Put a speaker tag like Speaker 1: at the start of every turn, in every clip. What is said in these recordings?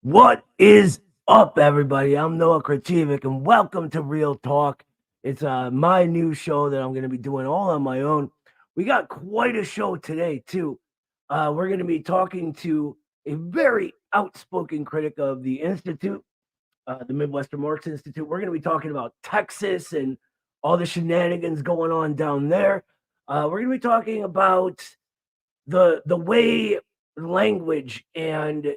Speaker 1: What is up, everybody? I'm Noah Critic, and welcome to Real Talk. It's my new show that I'm going to be doing all on my own. We got quite a show today, too. We're going to be talking to a very outspoken critic of the Institute, the Midwestern Marx Institute. We're going to be talking about Texas and all the shenanigans going on down there. We're going to be talking about the way language and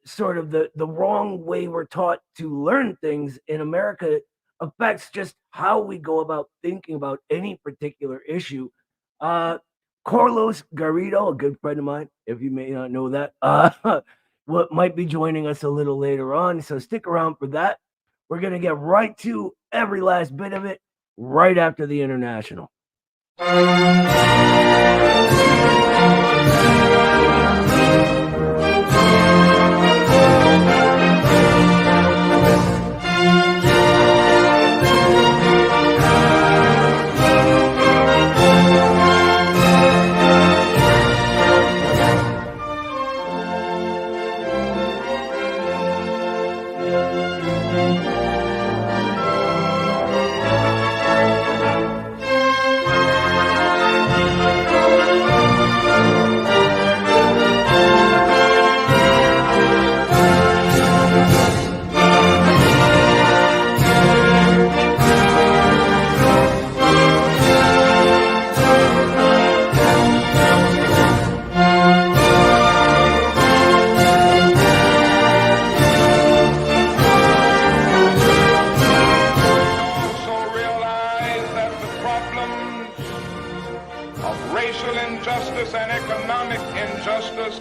Speaker 1: sort of the wrong way we're taught to learn things in America affects just how we go about thinking about any particular issue. Carlos Garrido, a good friend of mine, if you may not know that, what might be joining us a little later on. So stick around for that. We're going to get right to every last bit of it right after the international.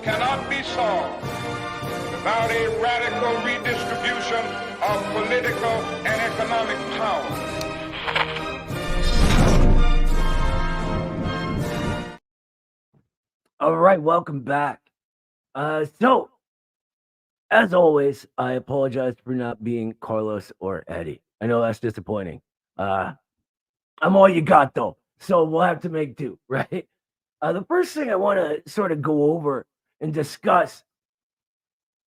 Speaker 2: Cannot be solved without a radical redistribution of political and economic power.
Speaker 1: All right, welcome back. So, as always, I apologize for not being Carlos or Eddie. I know that's disappointing. I'm all you got, though, so we'll have to make do, right? The first thing I want to sort of go over and discuss,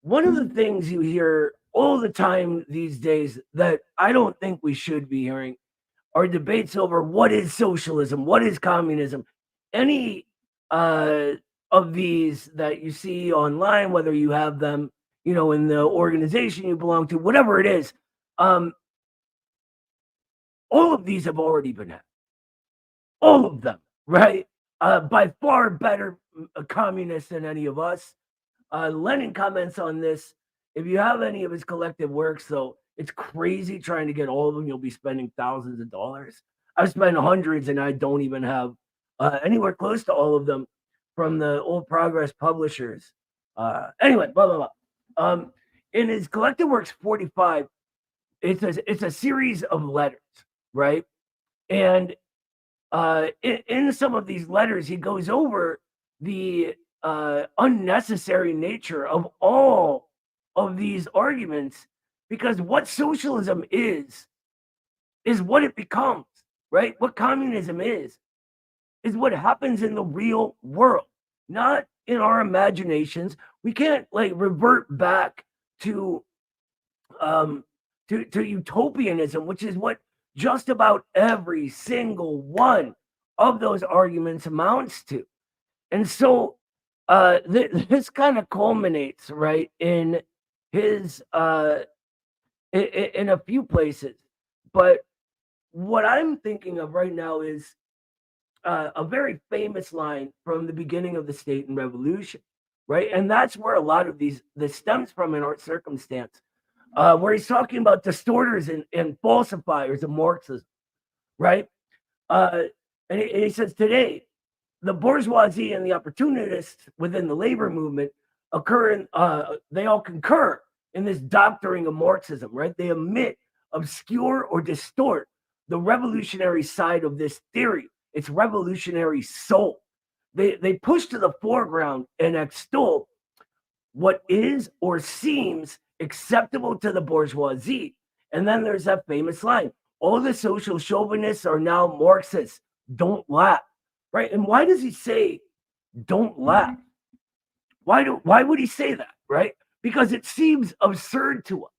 Speaker 1: one of the things you hear all the time these days that I don't think we should be hearing are debates over what is socialism, what is communism. Any of these that you see online, whether you have them, in the organization you belong to, whatever it is, all of these have already been had. All of them, right? By far better communists than any of us. Lenin comments on this. If you have any of his collected works, though, it's crazy trying to get all of them. You'll be spending thousands of dollars. I've spent hundreds, and I don't even have anywhere close to all of them from the Old Progress publishers. Anyway, blah, blah, blah. In his collected works 45, it's a series of letters, right? And in some of these letters, he goes over the unnecessary nature of all of these arguments, because what socialism is what it becomes, right? What communism is what happens in the real world, not in our imaginations. We can't revert back to utopianism, which is what just about every single one of those arguments amounts to. And so this kind of culminates, right, in his in a few places. But what I'm thinking of right now is a very famous line from the beginning of the State and Revolution, right? And that's where a lot of this stems from in our circumstance. Where he's talking about distorters and falsifiers of Marxism, right? And he says today, the bourgeoisie and the opportunists within the labor movement they all concur in this doctoring of Marxism, right? They omit, obscure, or distort the revolutionary side of this theory, its revolutionary soul. They push to the foreground and extol what is or seems acceptable to the bourgeoisie. And then there's that famous line, all the social chauvinists are now Marxists. Don't laugh, right? And why does he say don't laugh? Why would he say that, right? because it seems absurd to us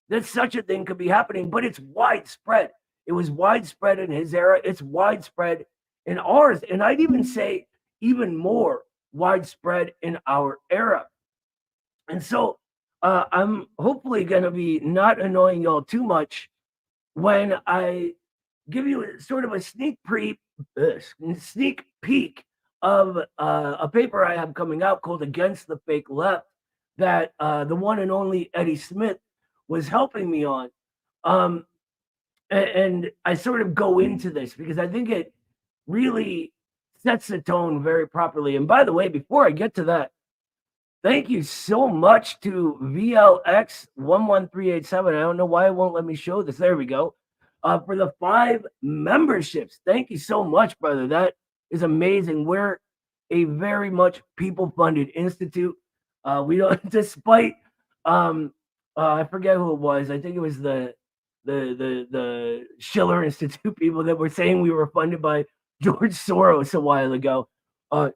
Speaker 1: that such a thing could be happening, but it's widespread. It was widespread in his era. It's widespread in ours. And I'd even say even more widespread in our era. And so I'm hopefully going to be not annoying y'all too much when I give you sort of a sneak peek of a paper I have coming out called Against the Fake Left that the one and only Eddie Smith was helping me on. And I sort of go into this because I think it really sets the tone very properly. And by the way, before I get to that, thank you so much to VLX11387. I don't know why it won't let me show this. There we go. For the 5 memberships. Thank you so much, brother. That is amazing. We're a very much people-funded institute. We don't, despite I forget who it was. I think it was the Schiller Institute people that were saying we were funded by George Soros a while ago.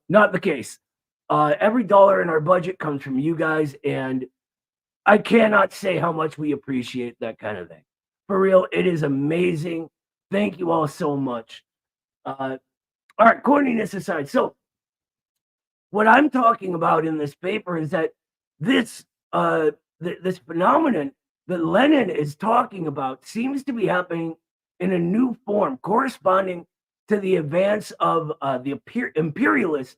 Speaker 1: Not the case. Every dollar in our budget comes from you guys, and I cannot say how much we appreciate that kind of thing. For real, it is amazing. Thank you all so much. All right, corniness aside. So what I'm talking about in this paper is that this this phenomenon that Lenin is talking about seems to be happening in a new form, corresponding to the advance of the imperialist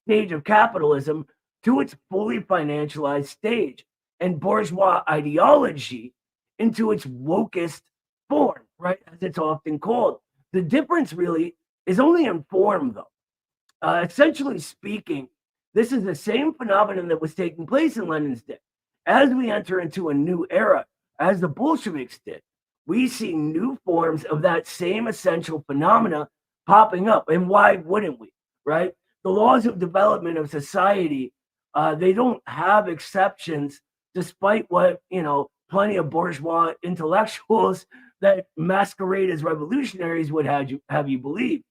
Speaker 1: stage of capitalism to its fully financialized stage, and bourgeois ideology into its wokest form, right, as it's often called. The difference really is only in form, though. Essentially speaking, this is the same phenomenon that was taking place in Lenin's day. As we enter into a new era, as the Bolsheviks did, we see new forms of that same essential phenomena popping up. And why wouldn't we, right? The laws of development of society, they don't have exceptions, despite what, plenty of bourgeois intellectuals that masquerade as revolutionaries would have you believe.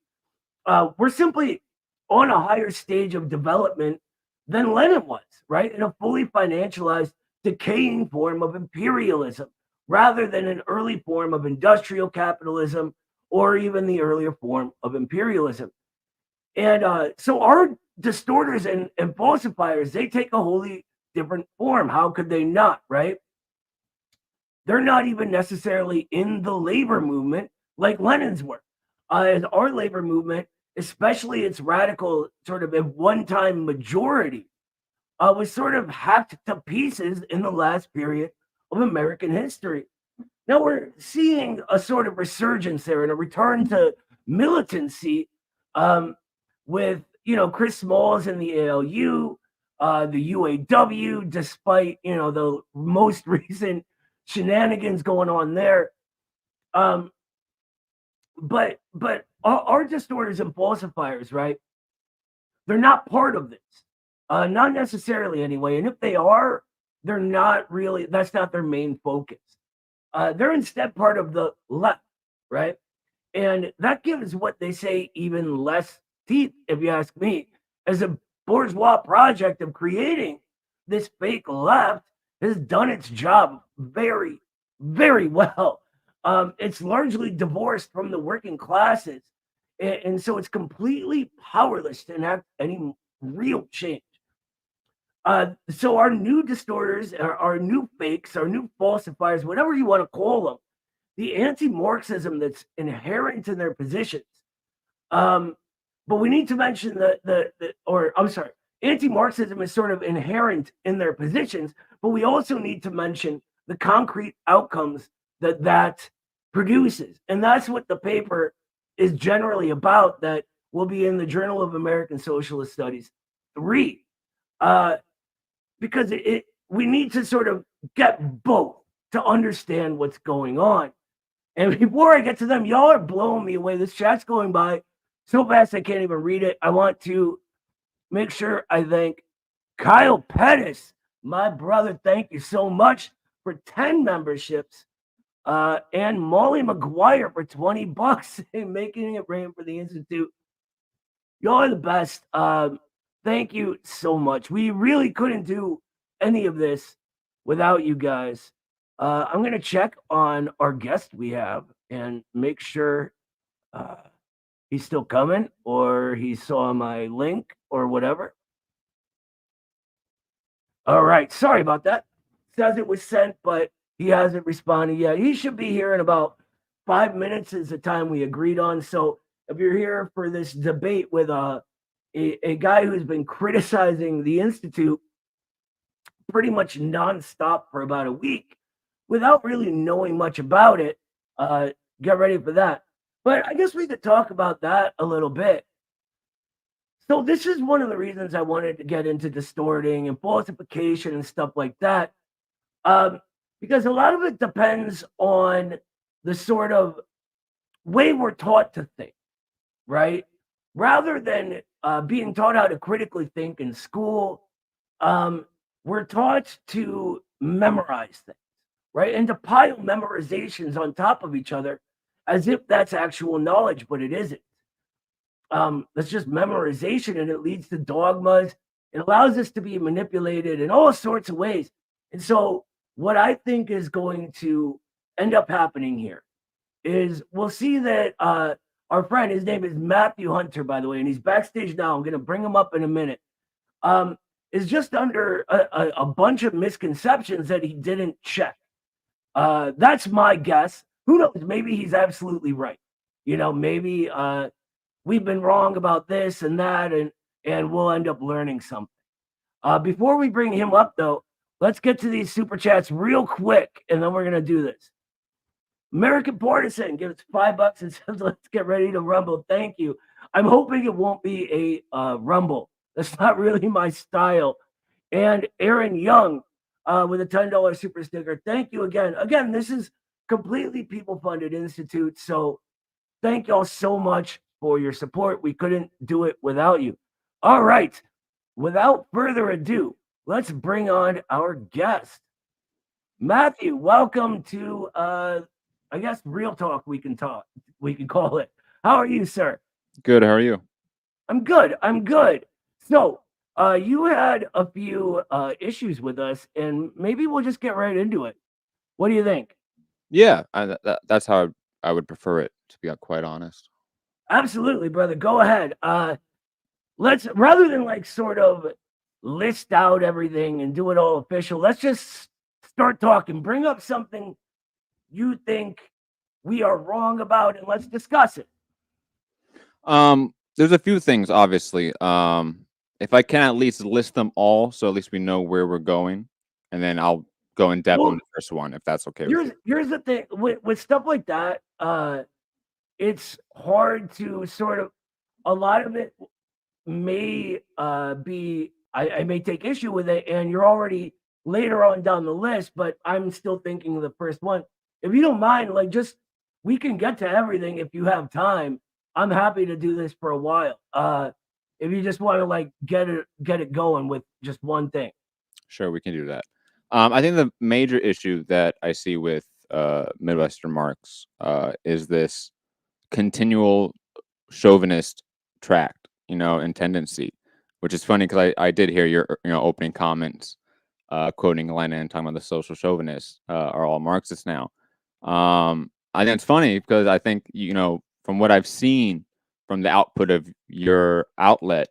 Speaker 1: We're simply on a higher stage of development than Lenin was, right? In a fully financialized, decaying form of imperialism, rather than an early form of industrial capitalism or even the earlier form of imperialism. And so our distorters and falsifiers, they take a wholly different form. How could they not, right? They're not even necessarily in the labor movement like Lenin's were. As our labor movement, especially its radical sort of one-time majority, was sort of hacked to pieces in the last period of American history. Now we're seeing a sort of resurgence there and a return to militancy with, Chris Smalls and the ALU, the UAW, despite, the most recent shenanigans going on there. But our distorters and falsifiers, right? They're not part of this. Not necessarily anyway. And if they are, they're not really, that's not their main focus. They're instead part of the left, right? And that gives what they say even less teeth, if you ask me. As a bourgeois project of creating this fake left has done its job very, very well. It's largely divorced from the working classes. And so it's completely powerless to enact any real change. So our new distorters, our new fakes, our new falsifiers, whatever you want to call them, the anti-Marxism that's inherent in their positions. But we need to mention anti-Marxism is sort of inherent in their positions, but we also need to mention the concrete outcomes that produces. And that's what the paper is generally about, that will be in the Journal of American Socialist Studies 3. Because we need to sort of get both to understand what's going on. And before I get to them, y'all are blowing me away. This chat's going by so fast I can't even read it. I want to make sure I thank Kyle Pettis, my brother. Thank you so much for 10 memberships. And Molly McGuire for $20 and making it rain for the Institute. Y'all are the best. Thank you so much. We really couldn't do any of this without you guys. I'm going to check on our guest we have and make sure he's still coming or he saw my link or whatever. All right. Sorry about that. Says it was sent, but he hasn't responded yet. He should be here in about 5 minutes is the time we agreed on. So if you're here for this debate with a guy who's been criticizing the Institute pretty much nonstop for about a week without really knowing much about it, get ready for that. But I guess we could talk about that a little bit. So this is one of the reasons I wanted to get into distorting and falsification and stuff like that, because a lot of it depends on the sort of way we're taught to think, right? Rather than being taught how to critically think in school, we're taught to memorize things, right? And to pile memorizations on top of each other as if that's actual knowledge, but it isn't. That's just memorization, and it leads to dogmas. It allows us to be manipulated in all sorts of ways. And so what I think is going to end up happening here is we'll see that our friend, his name is Matthew Hunter, by the way, and he's backstage now. I'm going to bring him up in a minute. Is just under a bunch of misconceptions that he didn't check. That's my guess. Who knows? Maybe he's absolutely right. Maybe we've been wrong about this and that, and we'll end up learning something. Before we bring him up, though, let's get to these super chats real quick, and then we're going to do this. American Partisan gives $5 and says, let's get ready to rumble. Thank you. I'm hoping it won't be a rumble. That's not really my style. And Aaron Young with a $10 super sticker. Thank you again. Again, this is completely people-funded institute, so thank y'all so much for your support. We couldn't do it without you. All right. Without further ado, let's bring on our guest. Matthew, welcome to I guess Real Talk we can call it. How are you, sir?
Speaker 3: Good. How are you?
Speaker 1: I'm good. So, you had a few issues with us, and maybe we'll just get right into it. What do you think?
Speaker 3: Yeah, that's how I would prefer it, to be quite honest.
Speaker 1: Absolutely, brother. Go ahead. Let's, rather than like sort of list out everything and do it all official, let's just start talking. Bring up something you think we are wrong about, and let's discuss it.
Speaker 3: There's a few things, obviously. If I can at least list them all, so at least we know where we're going, and then I'll go in depth on the first one, if that's okay with you.
Speaker 1: Here's the thing with stuff like that. It's hard to sort of, a lot of it may be, I may take issue with it, and you're already later on down the list, but I'm still thinking of the first one. If you don't mind, like, just, we can get to everything if you have time. I'm happy to do this for a while. If you just want to like get it going with just one thing.
Speaker 3: Sure, we can do that. I think the major issue that I see with Midwestern Marx is this continual chauvinist tract, and tendency, which is funny because I did hear your opening comments quoting Lenin, talking about the social chauvinists are all Marxists now. I think it's funny because I think, from what I've seen from the output of your outlet,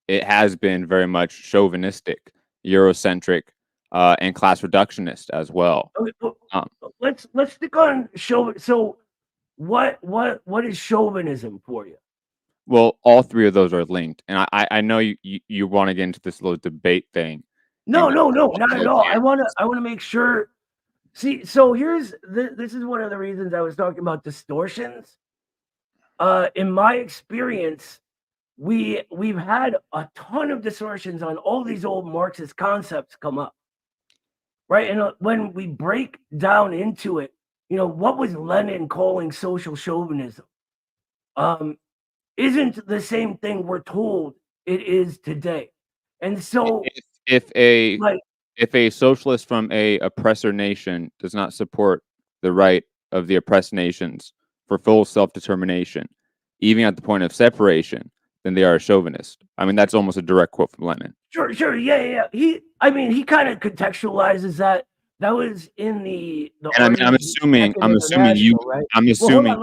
Speaker 3: it has been very much chauvinistic, Eurocentric, and class reductionist as well.
Speaker 1: Okay, well, let's stick on chauvinism. So what is chauvinism for you?
Speaker 3: Well, all three of those are linked, and I know you want to get into this little debate thing.
Speaker 1: No, not at all. I want to make sure. See, so this is one of the reasons I was talking about distortions. In my experience, we've had a ton of distortions on all these old Marxist concepts come up, right? And when we break down into it, what was Lenin calling social chauvinism? Isn't the same thing we're told it is today. And so
Speaker 3: if a socialist from a oppressor nation does not support the right of the oppressed nations for full self-determination, even at the point of separation, then they are a chauvinist. I mean, that's almost a direct quote from Lenin.
Speaker 1: Sure, yeah. I mean, he kind of contextualizes that. That was in the
Speaker 3: And I mean,
Speaker 1: argument of the Second International, right? Well, hold on,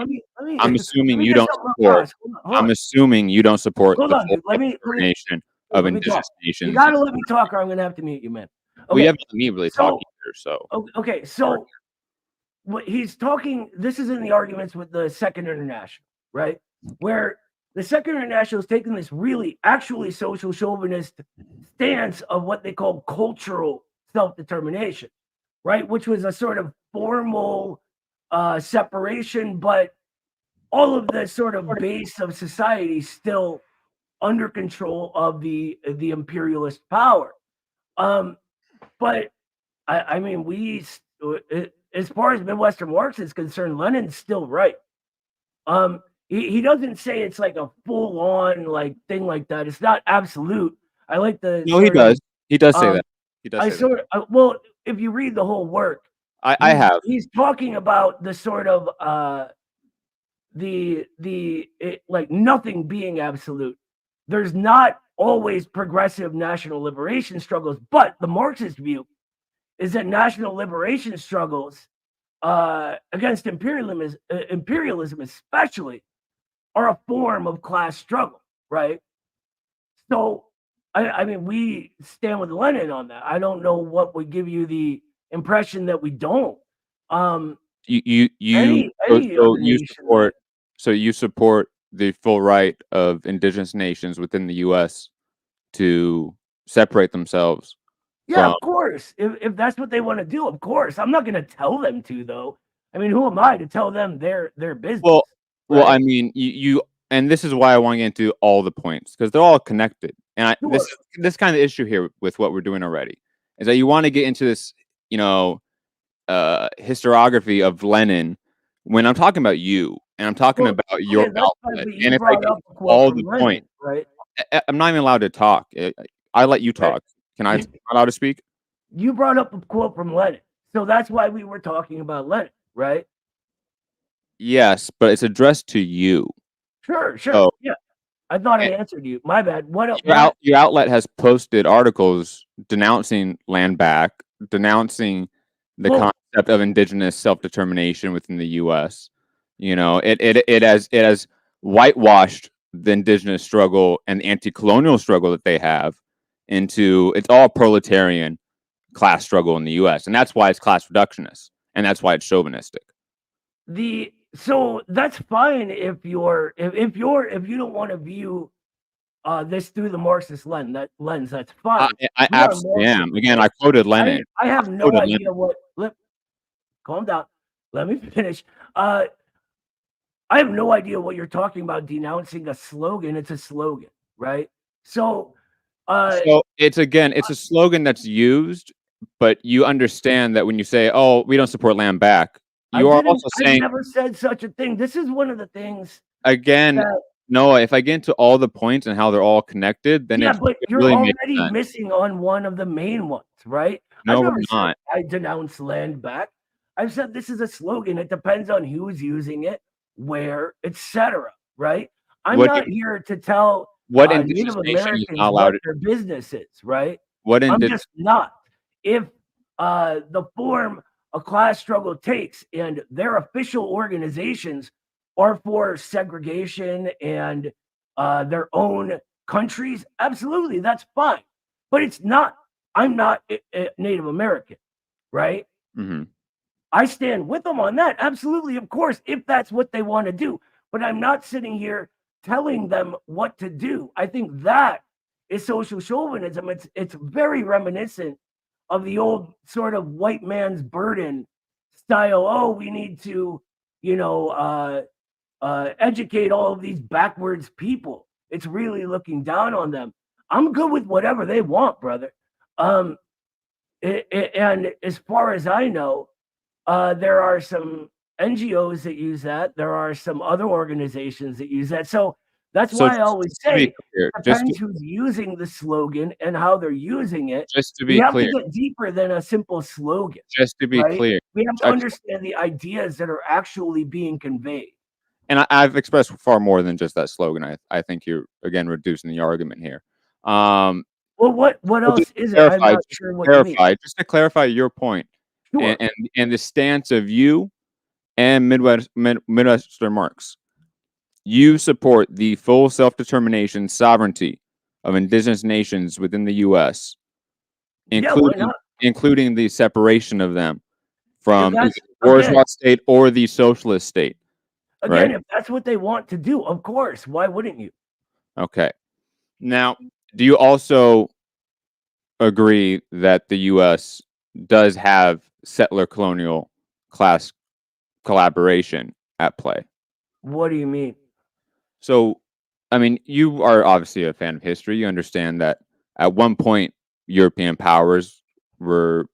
Speaker 3: I'm
Speaker 1: let
Speaker 3: assuming
Speaker 1: me
Speaker 3: you
Speaker 1: get
Speaker 3: don't
Speaker 1: something
Speaker 3: support.
Speaker 1: across. Hold
Speaker 3: I'm
Speaker 1: on,
Speaker 3: assuming you don't support
Speaker 1: hold
Speaker 3: the
Speaker 1: on,
Speaker 3: full
Speaker 1: dude.
Speaker 3: determination of
Speaker 1: Let me talk.
Speaker 3: indigenous
Speaker 1: You
Speaker 3: nations.
Speaker 1: gotta let me talk, or I'm gonna have to mute you, man.
Speaker 3: We
Speaker 1: Okay,
Speaker 3: haven't let me really talk
Speaker 1: so
Speaker 3: either. So
Speaker 1: okay, so what he's talking, this is in the arguments with the Second International, right? Where the Second International is taking this really actually social chauvinist stance of what they call cultural self-determination, right? Which was a sort of formal separation, but all of the sort of base of society still under control of the imperialist power. But I mean, as far as Midwestern Marx is concerned, Lenin's still right. He doesn't say it's like a full on like thing like that. It's not absolute. I like the
Speaker 3: no, he
Speaker 1: sort of
Speaker 3: does. He does say that. He does
Speaker 1: I
Speaker 3: say that.
Speaker 1: sort of well, if you read the whole work,
Speaker 3: I have.
Speaker 1: he's talking about the sort of like nothing being absolute. There's not always progressive national liberation struggles, but the Marxist view is that national liberation struggles against imperialism especially, are a form of class struggle, right? So, I mean, we stand with Lenin on that. I don't know what would give you the impression that we don't.
Speaker 3: You
Speaker 1: Any
Speaker 3: so
Speaker 1: other
Speaker 3: you
Speaker 1: nation,
Speaker 3: support you support the full right of indigenous nations within the U.S. to separate themselves
Speaker 1: yeah,
Speaker 3: from.
Speaker 1: of course. If that's what they want to do, of course. I'm not going to tell them to, though. I mean, who am I to tell them their business,
Speaker 3: Well,
Speaker 1: right?
Speaker 3: I mean, you and this is why I want to get into all the points because they're all connected. And
Speaker 1: Sure.
Speaker 3: this kind of issue here with what we're doing already is that you want to get into this, historiography of Lenin when I'm talking about you and I'm talking
Speaker 1: Well,
Speaker 3: about your
Speaker 1: okay, that's fine,
Speaker 3: outlet.
Speaker 1: but you
Speaker 3: And if I
Speaker 1: brought
Speaker 3: get
Speaker 1: up a quote
Speaker 3: all
Speaker 1: from
Speaker 3: the
Speaker 1: Lenin,
Speaker 3: points,
Speaker 1: right?
Speaker 3: I'm not even allowed to talk. I let you
Speaker 1: Right.
Speaker 3: talk. Can I? Am I allowed to speak?
Speaker 1: You brought up a quote from Lenin. So that's why we were talking about Lenin, right?
Speaker 3: Yes, but it's addressed to you.
Speaker 1: Sure.
Speaker 3: So
Speaker 1: Yeah. I thought I
Speaker 3: eh,
Speaker 1: answered you. My bad.
Speaker 3: your your outlet has posted articles denouncing land back, denouncing the
Speaker 1: Well,
Speaker 3: concept of indigenous self-determination within the U.S. It has whitewashed the indigenous struggle and the anti-colonial struggle that they have into it's all proletarian class struggle in the U.S. and that's why it's class reductionist and that's why it's chauvinistic.
Speaker 1: so that's fine if you don't want to view this through the Marxist lens, that's
Speaker 3: I,
Speaker 1: fine.
Speaker 3: I
Speaker 1: We are
Speaker 3: absolutely am.
Speaker 1: Marxists,
Speaker 3: Again,
Speaker 1: right?
Speaker 3: I quoted Lenin.
Speaker 1: I
Speaker 3: I
Speaker 1: have no
Speaker 3: quoted Lenin.
Speaker 1: idea calm down. Let me finish. I have no idea what you're talking about denouncing a slogan. It's a slogan, right? So
Speaker 3: So it's a slogan that's used, but you understand that when you say, "Oh, we don't support land back," you are also
Speaker 1: I've
Speaker 3: saying
Speaker 1: never said such a thing. This is one of the things
Speaker 3: again,
Speaker 1: that
Speaker 3: Noah. If I get into all the points and how they're all connected, then
Speaker 1: yeah, but
Speaker 3: it
Speaker 1: you're
Speaker 3: really makes
Speaker 1: already
Speaker 3: sense.
Speaker 1: missing on one of the main ones, right? I've
Speaker 3: No, we're
Speaker 1: never said
Speaker 3: not.
Speaker 1: I denounce land back. I've said this is a slogan. It depends on who's using it, where, etc. Right? I'm
Speaker 3: What
Speaker 1: not here to tell
Speaker 3: what
Speaker 1: Native
Speaker 3: indigenous nation is
Speaker 1: Americans
Speaker 3: not
Speaker 1: what
Speaker 3: allowed?
Speaker 1: their business is, right?
Speaker 3: What
Speaker 1: I'm
Speaker 3: indi-
Speaker 1: just not. If the form a class struggle takes and their official organizations are for segregation and their own countries, absolutely, that's fine. But it's not. I'm not a Native American, right?
Speaker 3: Mhm.
Speaker 1: I stand with them on that. Absolutely, of course, if that's what they want to do. But I'm not sitting here telling them what to do. I think that is social chauvinism. It's very reminiscent of the old sort of white man's burden style. Oh, we need to, you know, educate all of these backwards people. It's really looking down on them. I'm good with whatever they want, brother. Um, and as far as I know, there are some NGOs that use that. There are some other organizations that use that. So that's
Speaker 3: So
Speaker 1: why I always
Speaker 3: just to be
Speaker 1: say
Speaker 3: clear,
Speaker 1: depends who's using the slogan and how they're using it.
Speaker 3: just to
Speaker 1: We
Speaker 3: be
Speaker 1: have to
Speaker 3: clear,
Speaker 1: get deeper than a simple slogan,
Speaker 3: just to be
Speaker 1: right?
Speaker 3: clear,
Speaker 1: We have to
Speaker 3: I,
Speaker 1: understand the ideas that are actually being conveyed.
Speaker 3: and I've expressed far more than just that slogan. I think you're again reducing the argument here.
Speaker 1: Well, what
Speaker 3: So
Speaker 1: else is it? I'm not sure what you mean.
Speaker 3: just to clarify your point,
Speaker 1: Sure.
Speaker 3: and the stance of you and Midwestern Marx, you support the full self-determination sovereignty of indigenous nations within the U.S.,
Speaker 1: Yeah, why
Speaker 3: including
Speaker 1: not?
Speaker 3: including the separation of them
Speaker 1: If
Speaker 3: from either
Speaker 1: that's
Speaker 3: the bourgeois state or the socialist state, right?
Speaker 1: if that's what they want to do, of course, why wouldn't you?
Speaker 3: Okay. Now, do you also agree that the U.S. does have settler colonial class collaboration at play?
Speaker 1: What do you mean?
Speaker 3: So, I mean, you are obviously a fan of history. You understand that at one point, European powers were,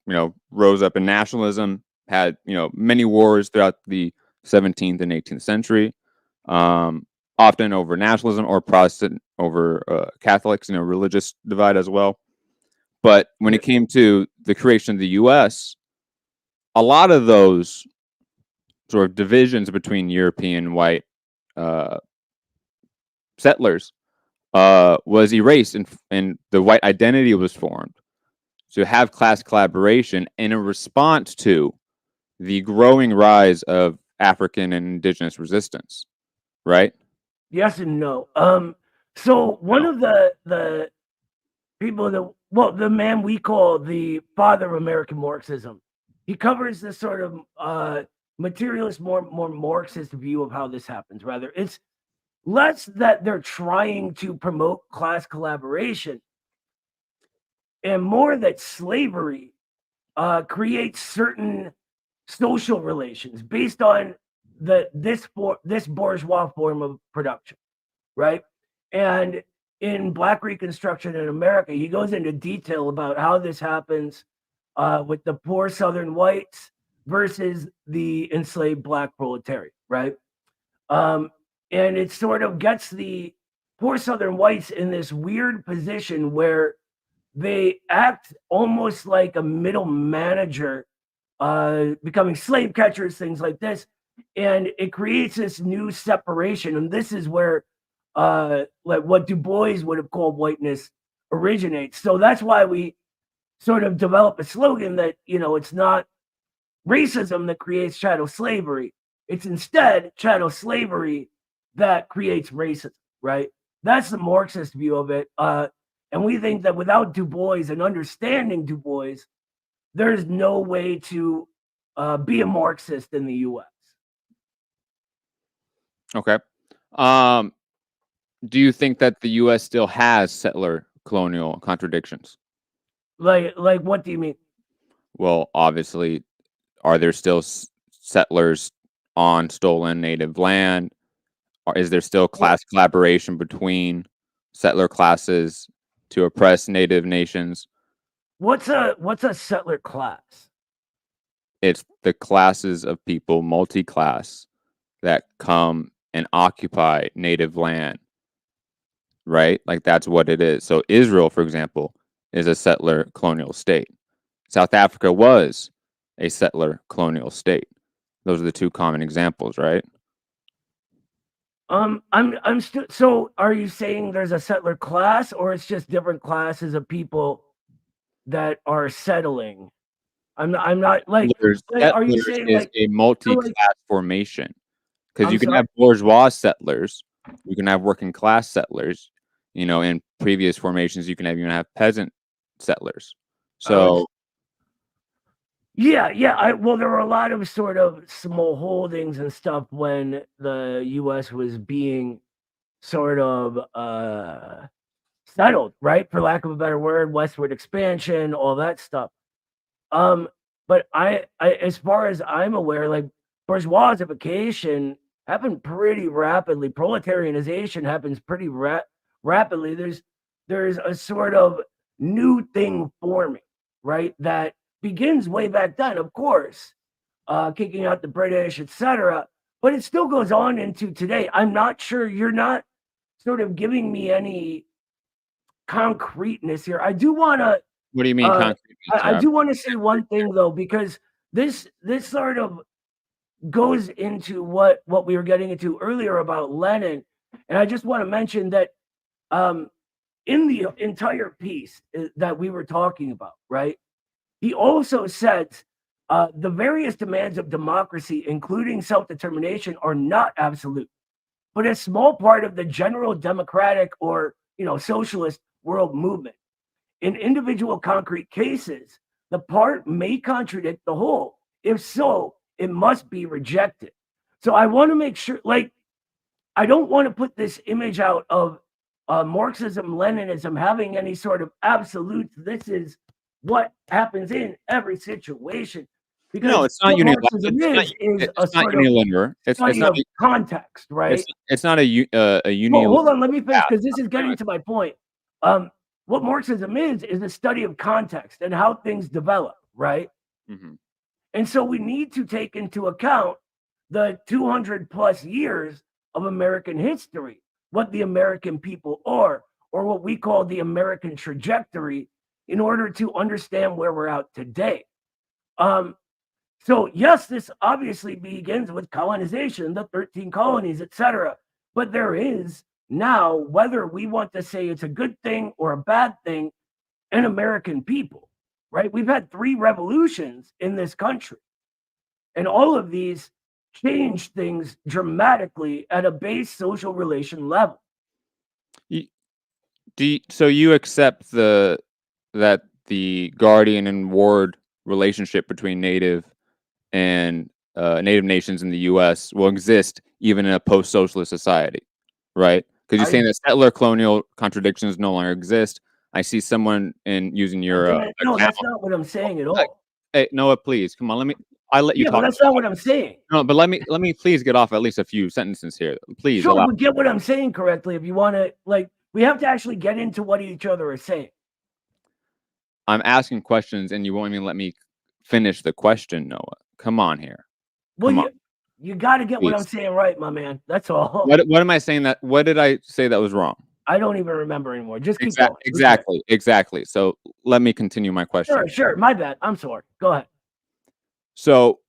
Speaker 3: rose up in nationalism, had, many wars throughout the 17th and 18th century, often over nationalism or Protestant over Catholics, religious divide as well. But when
Speaker 1: Yeah.
Speaker 3: it came to the creation of the U.S., a lot of those sort of divisions between European white uh, settlers was erased, and the white identity was formed to have class collaboration in a response to the growing rise of African and indigenous resistance, right?
Speaker 1: Yes and no. So one
Speaker 3: No.
Speaker 1: of the people that the man we call the father of American Marxism, he covers this sort of materialist, more Marxist view of how this happens. Rather, it's less that they're trying to promote class collaboration, and more that slavery creates certain social relations based on this bourgeois form of production, right? And in Black Reconstruction in America, he goes into detail about how this happens with the poor Southern whites versus the enslaved Black proletariat, right? Um, and it sort of gets the poor Southern whites in this weird position where they act almost like a middle manager, becoming slave catchers, things like this. And it creates this new separation. And this is where, like what Du Bois would have called whiteness originates. So that's why we sort of develop a slogan that, it's not racism that creates chattel slavery. It's instead chattel slavery that creates racism, right? That's the Marxist view of it. And we think that without Du Bois and understanding Du Bois, there's no way to be a Marxist in the U.S.
Speaker 3: Okay. Do you think that the U.S. still has settler colonial contradictions?
Speaker 1: Like what do you mean?
Speaker 3: Well, obviously, are there still settlers on stolen native land? Or is there still
Speaker 1: What,
Speaker 3: class collaboration between settler classes to oppress native nations?
Speaker 1: what's a settler class?
Speaker 3: It's the classes of people, multi-class, that come and occupy native land, right? Like that's what it is. So Israel, for example, is a settler colonial state. South Africa was a settler colonial state. Those are the two common examples, right?
Speaker 1: I'm still. So, are you saying there's a settler class, or it's just different classes of people that are settling? I'm not like. Are you
Speaker 3: Settlers
Speaker 1: saying
Speaker 3: is
Speaker 1: like
Speaker 3: a
Speaker 1: so like?
Speaker 3: multi-class formation because
Speaker 1: I'm
Speaker 3: you can
Speaker 1: sorry.
Speaker 3: have bourgeois settlers, you can have working class settlers. In previous formations, you can even have peasant settlers.
Speaker 1: Oh, it's
Speaker 3: So
Speaker 1: yeah. Well, there were a lot of sort of small holdings and stuff when the U.S. was being sort of settled, right? For lack of a better word, westward expansion, all that stuff. Um, but as far as I'm aware, like bourgeoisification happened pretty rapidly. Proletarianization happens pretty rapidly. There's a sort of new thing forming, right? That begins way back then, of course, kicking out the British, etc. But it still goes on into today. I'm not sure you're not sort of giving me any concreteness here. I do want to
Speaker 3: what do you mean
Speaker 1: uh,
Speaker 3: concrete?
Speaker 1: I do want to say one thing though, because this sort of goes into what we were getting into earlier about Lenin, and I just want to mention that um, in the entire piece that we were talking about, right? He also says the various demands of democracy, including self-determination, are not absolute, but a small part of the general democratic or socialist world movement. In individual concrete cases, the part may contradict the whole. If so, it must be rejected. So I want to make sure, like, I don't want to put this image out of Marxism, Leninism having any sort of absolutes. This is what happens in every situation. Because
Speaker 3: No, it's not
Speaker 1: what
Speaker 3: unilateral.
Speaker 1: Marxism is a
Speaker 3: It's not
Speaker 1: sort of
Speaker 3: unilateral.
Speaker 1: study of context, right?
Speaker 3: It's not a
Speaker 1: Well,
Speaker 3: unilateral.
Speaker 1: hold on, let me finish because this is getting to my point. What Marxism is a study of context and how things develop, right?
Speaker 3: Mhm.
Speaker 1: And so we need to take into account the 200 plus years of American history, what the American people are, or what we call the American trajectory, in order to understand where we're at today. So yes, this obviously begins with colonization, the 13 colonies, etc. But there is now, whether we want to say it's a good thing or a bad thing, an American people, right? We've had 3 revolutions in this country, and all of these changed things dramatically at a base social relation level.
Speaker 3: So you accept that the guardian and ward relationship between Native and Native nations in the U.S. will exist even in a post-socialist society, right? Because you're saying that settler colonial contradictions no longer exist. I see someone using your
Speaker 1: no,
Speaker 3: account.
Speaker 1: that's not what I'm saying at all.
Speaker 3: Hey, Noah, please come on. I'll let you talk.
Speaker 1: But that's not what I'm saying.
Speaker 3: No, but let me please get off at least a few sentences here. Please
Speaker 1: Sure,
Speaker 3: allow.
Speaker 1: but get what I'm saying correctly. If you want to, like, we have to actually get into what each other are saying.
Speaker 3: I'm asking questions and you won't even let me finish the question, Noah. Come on here.
Speaker 1: Well, you got to get what I'm saying right, my man. That's all.
Speaker 3: What am I saying that? What did I say that was wrong?
Speaker 1: I don't even remember anymore. Just keep going.
Speaker 3: Exactly. So let me continue my question.
Speaker 1: Sure. My bad. I'm sorry. Go ahead.
Speaker 3: So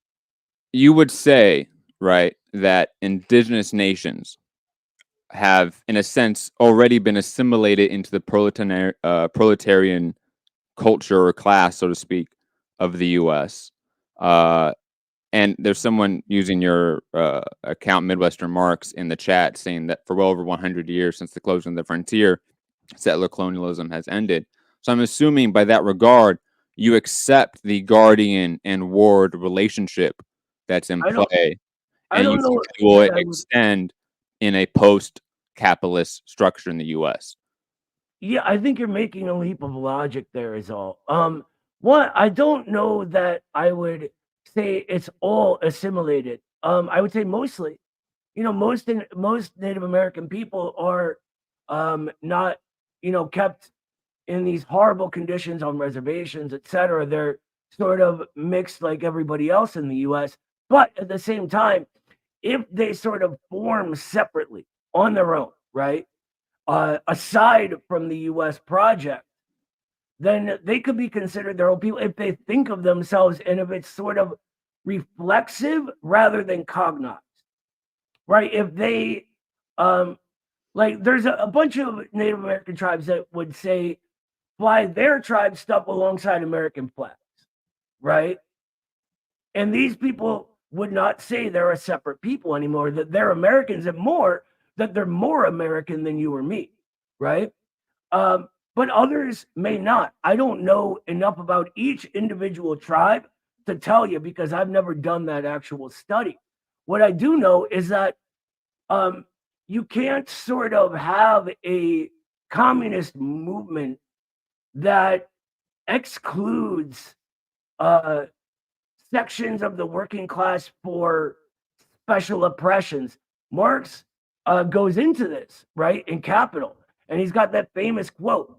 Speaker 3: you would say, right, that indigenous nations have, in a sense, already been assimilated into the proletarian culture or class, so to speak, of the U.S. And there's someone using your account, Midwestern Marx, in the chat saying that for well over 100 years since the closing of the frontier, settler colonialism has ended. So I'm assuming by that regard, you accept the guardian and ward relationship that's in play, and you think it will extend in a post-capitalist structure in the U.S.
Speaker 1: Yeah, I think you're making a leap of logic there is all. One, I don't know that I would say it's all assimilated. I would say mostly. Most Native American people are not, kept in these horrible conditions on reservations, etc. They're sort of mixed like everybody else in the US. But at the same time, if they sort of form separately on their own, right? Aside from the US project, then they could be considered their own people if they think of themselves and if it's sort of reflexive rather than cognized, right? If they, like, there's a bunch of Native American tribes that would say, fly their tribe stuff alongside American flags, right? And these people would not say they're a separate people anymore, that they're Americans, and more, that they're more American than you or me, right? But others may not. I don't know enough about each individual tribe to tell you because I've never done that actual study. What I do know is that you can't sort of have a communist movement that excludes sections of the working class for special oppressions. Marx goes into this, right, in Capital. And he's got that famous quote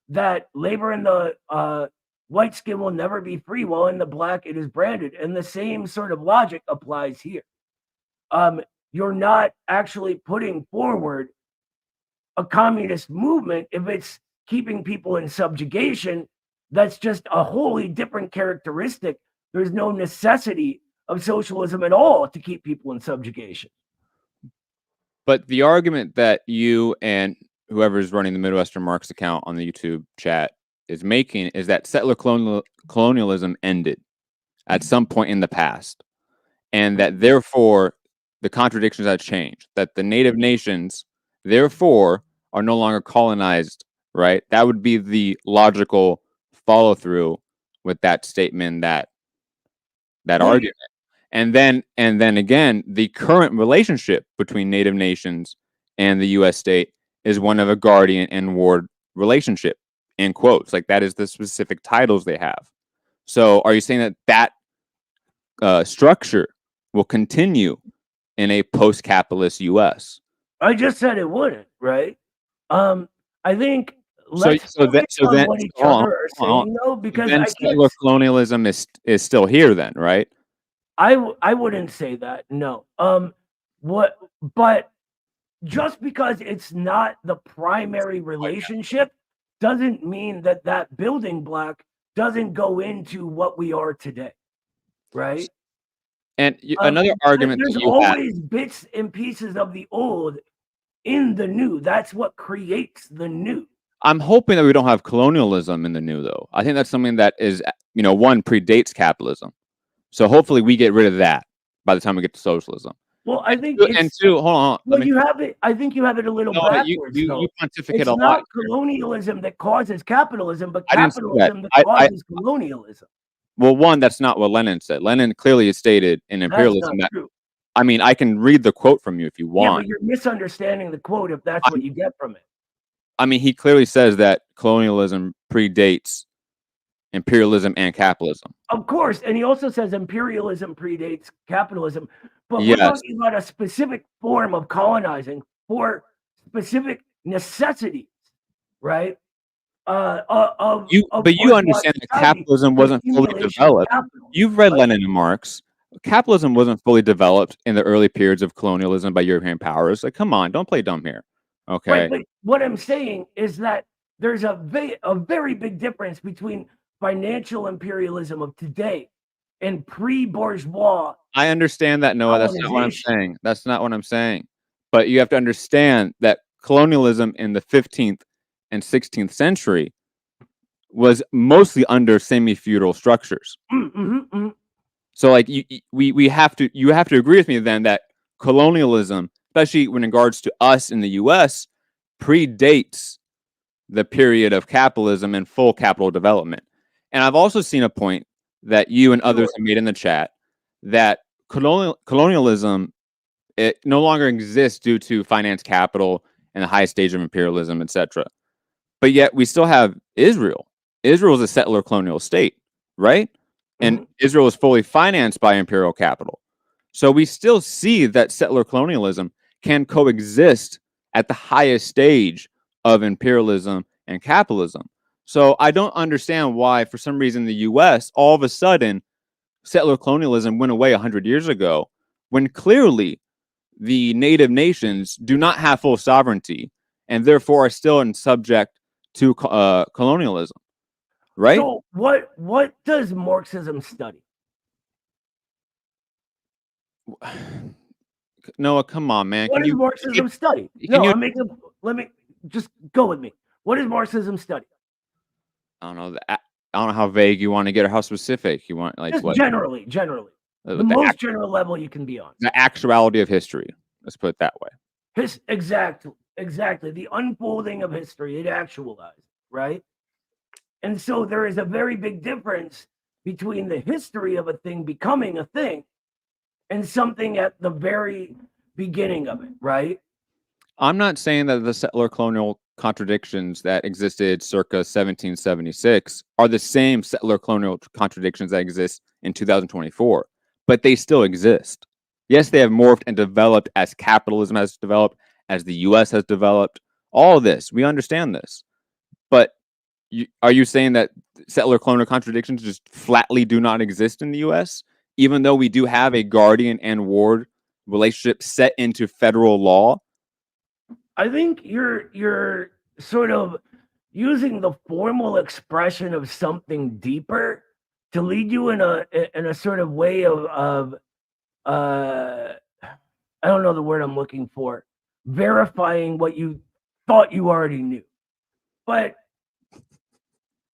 Speaker 1: that labor in the white skin will never be free, while in the black it is branded. And the same sort of logic applies here. You're not actually putting forward a communist movement if it's keeping people in subjugation. That's just a wholly different characteristic. There's no necessity of socialism at all to keep people in subjugation.
Speaker 3: But the argument that you and whoever's running the Midwestern Marx account on the YouTube chat is making is that settler colonialism ended at some point in the past, and that therefore the contradictions have changed. That the native nations, therefore, are no longer colonized. Right? That would be the logical follow through with that statement, that argument. And then again, the current relationship between native nations and the U.S. state is one of a guardian and ward relationship, in quotes. Like, that is the specific titles they have. So are you saying that structure will continue in a post-capitalist U.S.?
Speaker 1: I just said it wouldn't, right? I think
Speaker 3: So
Speaker 1: let's focus on what each other are saying, though, because
Speaker 3: then
Speaker 1: I
Speaker 3: settler
Speaker 1: can't.
Speaker 3: colonialism is still here, then, right?
Speaker 1: I wouldn't say that. No. But just because it's not the primary relationship doesn't mean that that building block doesn't go into what we are today, right?
Speaker 3: And another argument
Speaker 1: There's
Speaker 3: that you
Speaker 1: always bits and pieces of the old in the new. That's what creates the new.
Speaker 3: I'm hoping that we don't have colonialism in the new, though. I think that's something that is, one, predates capitalism. So hopefully we get rid of that by the time we get to socialism.
Speaker 1: Well, I think
Speaker 3: and two, hold on.
Speaker 1: Well, you have it. I think you have it a little backwards.
Speaker 3: You pontificate
Speaker 1: it's
Speaker 3: a lot.
Speaker 1: not
Speaker 3: here.
Speaker 1: colonialism that causes capitalism, but capitalism that causes colonialism.
Speaker 3: Well, one, that's not what Lenin said. Lenin clearly stated in imperialism
Speaker 1: that's not true.
Speaker 3: I mean, I can read the quote from you if you want.
Speaker 1: Yeah, but you're misunderstanding the quote if that's what you get from it.
Speaker 3: I mean, he clearly says that colonialism predates imperialism and capitalism.
Speaker 1: Of course, and he also says imperialism predates capitalism, but we're talking about a specific form of colonizing for specific necessities, right?
Speaker 3: But you understand that capitalism wasn't fully developed. You've read Lenin and Marx. Capitalism wasn't fully developed in the early periods of colonialism by European powers. Like, come on, don't play dumb here. Okay.
Speaker 1: Right, but what I'm saying is that there's a very big difference between financial imperialism of today and pre-bourgeois.
Speaker 3: I understand that, Noah. That's not what I'm saying. That's not what I'm saying. But you have to understand that colonialism in the 15th and 16th century was mostly under semi-feudal structures. So, like, you have to agree with me then that colonialism, especially when regards to us in the U.S., predates the period of capitalism and full capital development. And I've also seen a point that you and others have made in the chat that colonialism, it no longer exists due to finance capital and the highest stage of imperialism, etc. But yet we still have Israel. Israel is a settler colonial state, right? And Israel is fully financed by imperial capital. So we still see that settler colonialism can coexist at the highest stage of imperialism and capitalism. So I don't understand why, for some reason, the U.S. all of a sudden settler colonialism went away 100 years ago, when clearly the native nations do not have full sovereignty and therefore are still subject to colonialism. Right?
Speaker 1: So what does Marxism study?
Speaker 3: Noah, come on, man.
Speaker 1: What does Marxism study? Let me just go with me. What does Marxism study?
Speaker 3: I don't know. I don't know how vague you want to get or how specific you want. Like,
Speaker 1: just generally, the most general level you can be on.
Speaker 3: The actuality of history. Let's put it that way.
Speaker 1: Exactly. The unfolding of history, it actualized, right? And so there is a very big difference between the history of a thing becoming a thing and something at the very beginning of it, right?
Speaker 3: I'm not saying that the settler colonial contradictions that existed circa 1776 are the same settler colonial contradictions that exist in 2024, but they still exist. Yes, they have morphed and developed as capitalism has developed, as the U.S. has developed. All of this, we understand this. But are you saying that settler colonial contradictions just flatly do not exist in the U.S., even though we do have a guardian and ward relationship set into federal law?
Speaker 1: I think you're sort of using the formal expression of something deeper to lead you in a sort of way of I don't know the word I'm looking for, verifying what you thought you already knew. But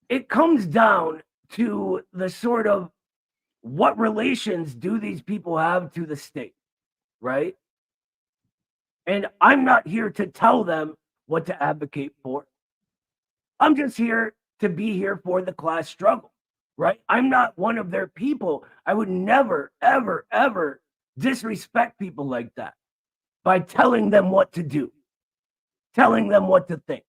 Speaker 1: it comes down to the sort of what relations do these people have to the state, right? And I'm not here to tell them what to advocate for. I'm just here to be here for the class struggle, right? I'm not one of their people. I would never, ever, ever disrespect people like that by telling them what to do, telling them what to think.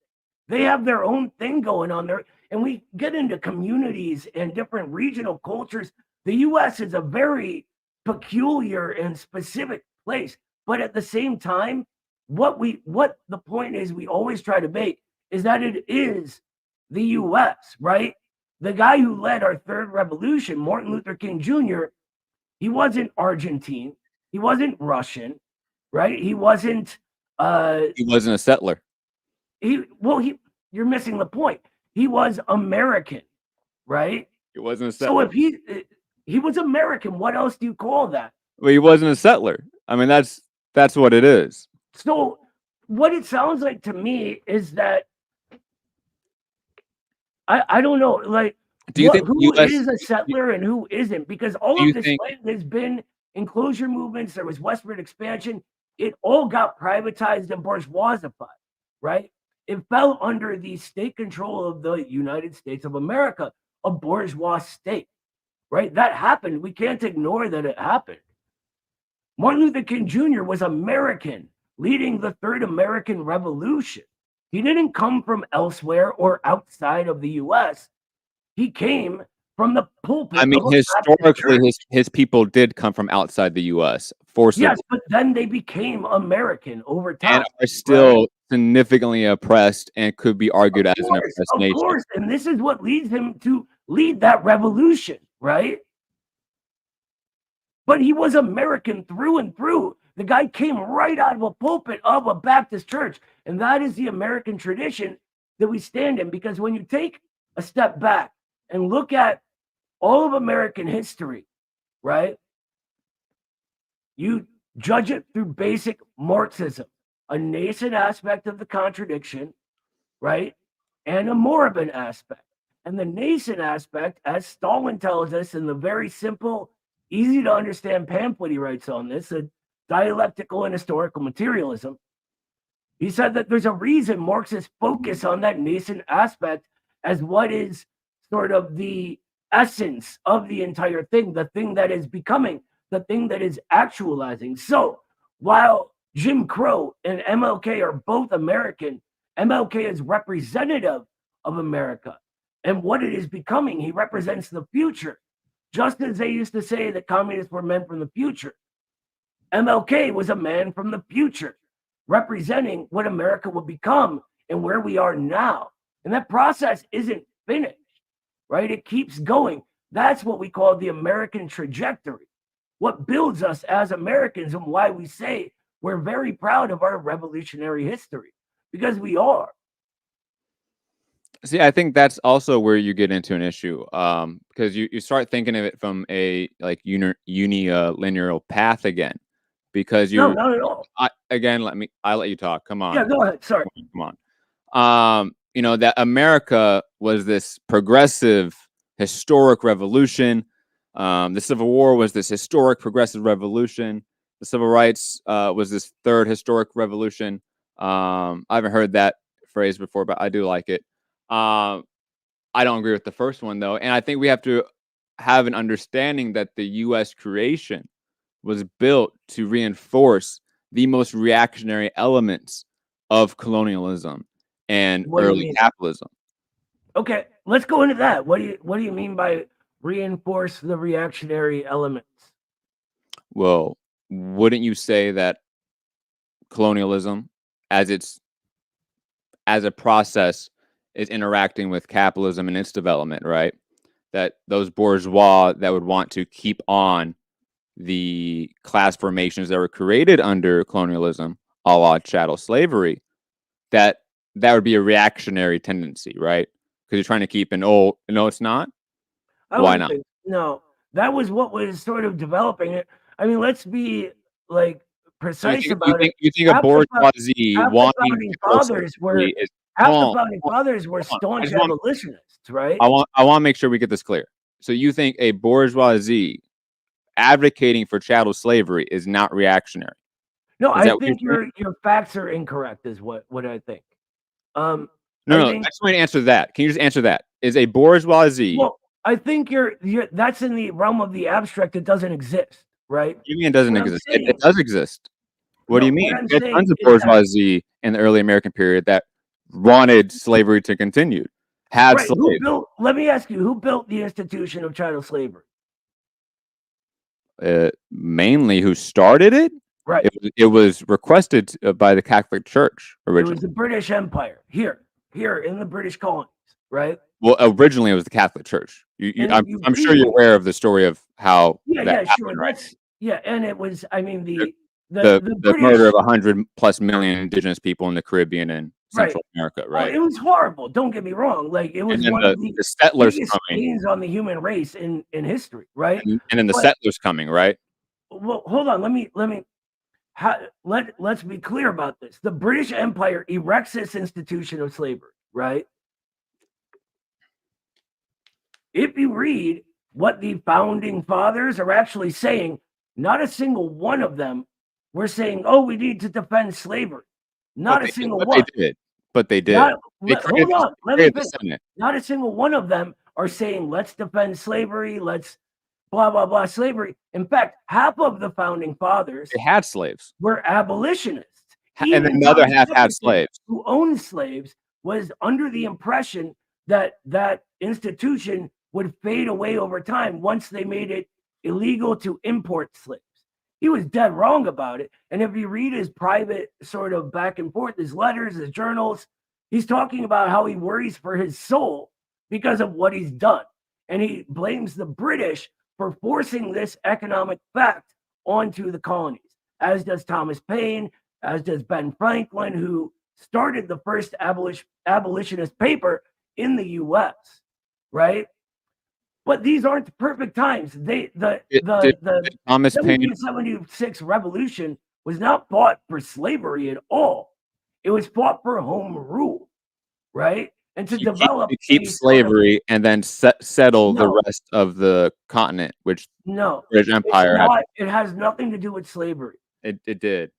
Speaker 1: They have their own thing going on there. And we get into communities and different regional cultures. The US is a very peculiar and specific place. But at the same time, what the point is we always try to make is that it is the US, right? The guy who led our third revolution, Martin Luther King Jr., he wasn't Argentine, he wasn't Russian, right? He wasn't
Speaker 3: a settler.
Speaker 1: You're missing the point. He was American, right?
Speaker 3: He wasn't a settler.
Speaker 1: So if he was American, what else do you call that?
Speaker 3: Well, he wasn't a settler. I mean, that's what it is.
Speaker 1: So what it sounds like to me is that I don't know, like,
Speaker 3: do you think
Speaker 1: who is a settler and who isn't? Because all of this land has been enclosure movements. There was westward expansion. It all got privatized and bourgeoisified, right? It fell under the state control of the United States of America, a bourgeois state, right? That happened. We can't ignore that it happened. Martin Luther King Jr. was American, leading the Third American Revolution. He didn't come from elsewhere or outside of the U.S. He came from the pulpit.
Speaker 3: I mean, historically, his people did come from outside the U.S. forcibly.
Speaker 1: Yes, but then they became American over time.
Speaker 3: And are still significantly oppressed and could be argued as an oppressed nation.
Speaker 1: Of course, and this is what leads him to lead that revolution, right? But he was American through and through. The guy came right out of a pulpit of a Baptist church. And that is the American tradition that we stand in. Because when you take a step back and look at all of American history, right? You judge it through basic Marxism, a nascent aspect of the contradiction, right? And a moribund aspect. And the nascent aspect, as Stalin tells us in the very simple, easy to understand pamphlet he writes on this, a dialectical and historical materialism, he said that there's a reason Marxists focus on that nascent aspect as what is sort of the essence of the entire thing, the thing that is becoming, the thing that is actualizing. So while Jim Crow and MLK are both American, MLK is representative of America and what it is becoming. He represents the future. Just as they used to say that communists were men from the future, MLK was a man from the future, representing what America will become and where we are now. And that process isn't finished, right? It keeps going. That's what we call the American trajectory, what builds us as Americans and why we say we're very proud of our revolutionary history, because we are.
Speaker 3: See, I think that's also where you get into an issue, because you start thinking of it from a like linear path again, because you
Speaker 1: No, not at all.
Speaker 3: I'll let you talk. Come on.
Speaker 1: Yeah, go ahead. Sorry.
Speaker 3: Come on. You know, that America was this progressive, historic revolution. The Civil War was this historic, progressive revolution. The Civil Rights was this third historic revolution. I haven't heard that phrase before, but I do like it. I don't agree with the first one, though. And I think we have to have an understanding that the U.S. creation was built to reinforce the most reactionary elements of colonialism and early capitalism.
Speaker 1: Okay, let's go into that. What do you mean by reinforce the reactionary elements?
Speaker 3: Well, wouldn't you say that colonialism, as a process, is interacting with capitalism and its development, right? That those bourgeois that would want to keep on the class formations that were created under colonialism, a la chattel slavery, that would be a reactionary tendency, right? Because you're trying to keep no, it's not. Why not?
Speaker 1: No, that was what was sort of developing it. I mean, let's be like precise about it.
Speaker 3: You think a
Speaker 1: Half the
Speaker 3: bourgeoisie
Speaker 1: half the
Speaker 3: wanting
Speaker 1: founding
Speaker 3: to kill
Speaker 1: fathers were
Speaker 3: slavery is
Speaker 1: half the
Speaker 3: hold on,
Speaker 1: founding fathers were
Speaker 3: hold on.
Speaker 1: staunch abolitionists, right?
Speaker 3: I want to make sure we get this clear. So you think a bourgeoisie advocating for chattel slavery is not reactionary?
Speaker 1: No,
Speaker 3: Is
Speaker 1: I
Speaker 3: that what you're
Speaker 1: think your facts are incorrect. Is what I think.
Speaker 3: No,
Speaker 1: I
Speaker 3: I
Speaker 1: think
Speaker 3: just want to answer that. Can you just answer that? Is a bourgeoisie?
Speaker 1: well, I think you're that's in the realm of the abstract. It doesn't exist, right?
Speaker 3: What do you mean it doesn't
Speaker 1: What I'm
Speaker 3: exist?
Speaker 1: saying,
Speaker 3: It does exist. What do
Speaker 1: no,
Speaker 3: you
Speaker 1: what
Speaker 3: mean?
Speaker 1: I'm
Speaker 3: There's
Speaker 1: saying
Speaker 3: tons of
Speaker 1: is that
Speaker 3: bourgeoisie in the early American period that wanted slavery to continue, had
Speaker 1: right. Who
Speaker 3: slaves.
Speaker 1: built? Let me ask you, who built the institution of chattel slavery?
Speaker 3: Mainly who started it?
Speaker 1: Right.
Speaker 3: It was requested by the Catholic Church
Speaker 1: It was
Speaker 3: originally.
Speaker 1: the British Empire here in the British colonies, right?
Speaker 3: Well, originally it was the Catholic Church.
Speaker 1: And if you
Speaker 3: I'm sure
Speaker 1: read,
Speaker 3: you're aware of the story of how
Speaker 1: yeah,
Speaker 3: that
Speaker 1: sure.
Speaker 3: happened, right?
Speaker 1: That's and it was. I mean, the
Speaker 3: The
Speaker 1: British,
Speaker 3: murder of 100+ million indigenous people in the Caribbean and
Speaker 1: right?
Speaker 3: Central America,
Speaker 1: Oh,
Speaker 3: right?
Speaker 1: it was horrible. Don't get me wrong. Like it
Speaker 3: And
Speaker 1: was
Speaker 3: then
Speaker 1: one of the
Speaker 3: the settlers
Speaker 1: biggest
Speaker 3: coming,
Speaker 1: stains on the human race in history, right?
Speaker 3: and then the
Speaker 1: But
Speaker 3: settlers coming, right?
Speaker 1: well, hold on. Let's be clear about this. The British Empire erects this institution of slavery, right? If you read what the founding fathers are actually saying, not a single one of them were saying, "Oh, we need to defend slavery." Not a single one.
Speaker 3: But they did.
Speaker 1: Not,
Speaker 3: They
Speaker 1: hold on. Let me
Speaker 3: created the
Speaker 1: finish.
Speaker 3: Senate.
Speaker 1: Not a single one of them are saying, "Let's defend slavery. Let's blah blah blah slavery." In fact, half of the founding fathers
Speaker 3: They had slaves,
Speaker 1: were abolitionists.
Speaker 3: and then
Speaker 1: Even
Speaker 3: the other
Speaker 1: Thomas
Speaker 3: half had
Speaker 1: Jefferson,
Speaker 3: slaves.
Speaker 1: who owned slaves, was under the impression that that institution would fade away over time once they made it illegal to import slaves. He was dead wrong about it. And if you read his private sort of back and forth, his letters, his journals, he's talking about how he worries for his soul because of what he's done. And he blames the British for forcing this economic fact onto the colonies, as does Thomas Paine, as does Ben Franklin, who started the first abolitionist paper in the US, right? But these aren't the perfect times. The
Speaker 3: Thomas Paine
Speaker 1: 1776 revolution was not fought for slavery at all. It was fought for home rule, right? And to develop
Speaker 3: keep slavery and then settle the rest of the continent, which
Speaker 1: no
Speaker 3: British Empire
Speaker 1: it has nothing to do with slavery.
Speaker 3: It did.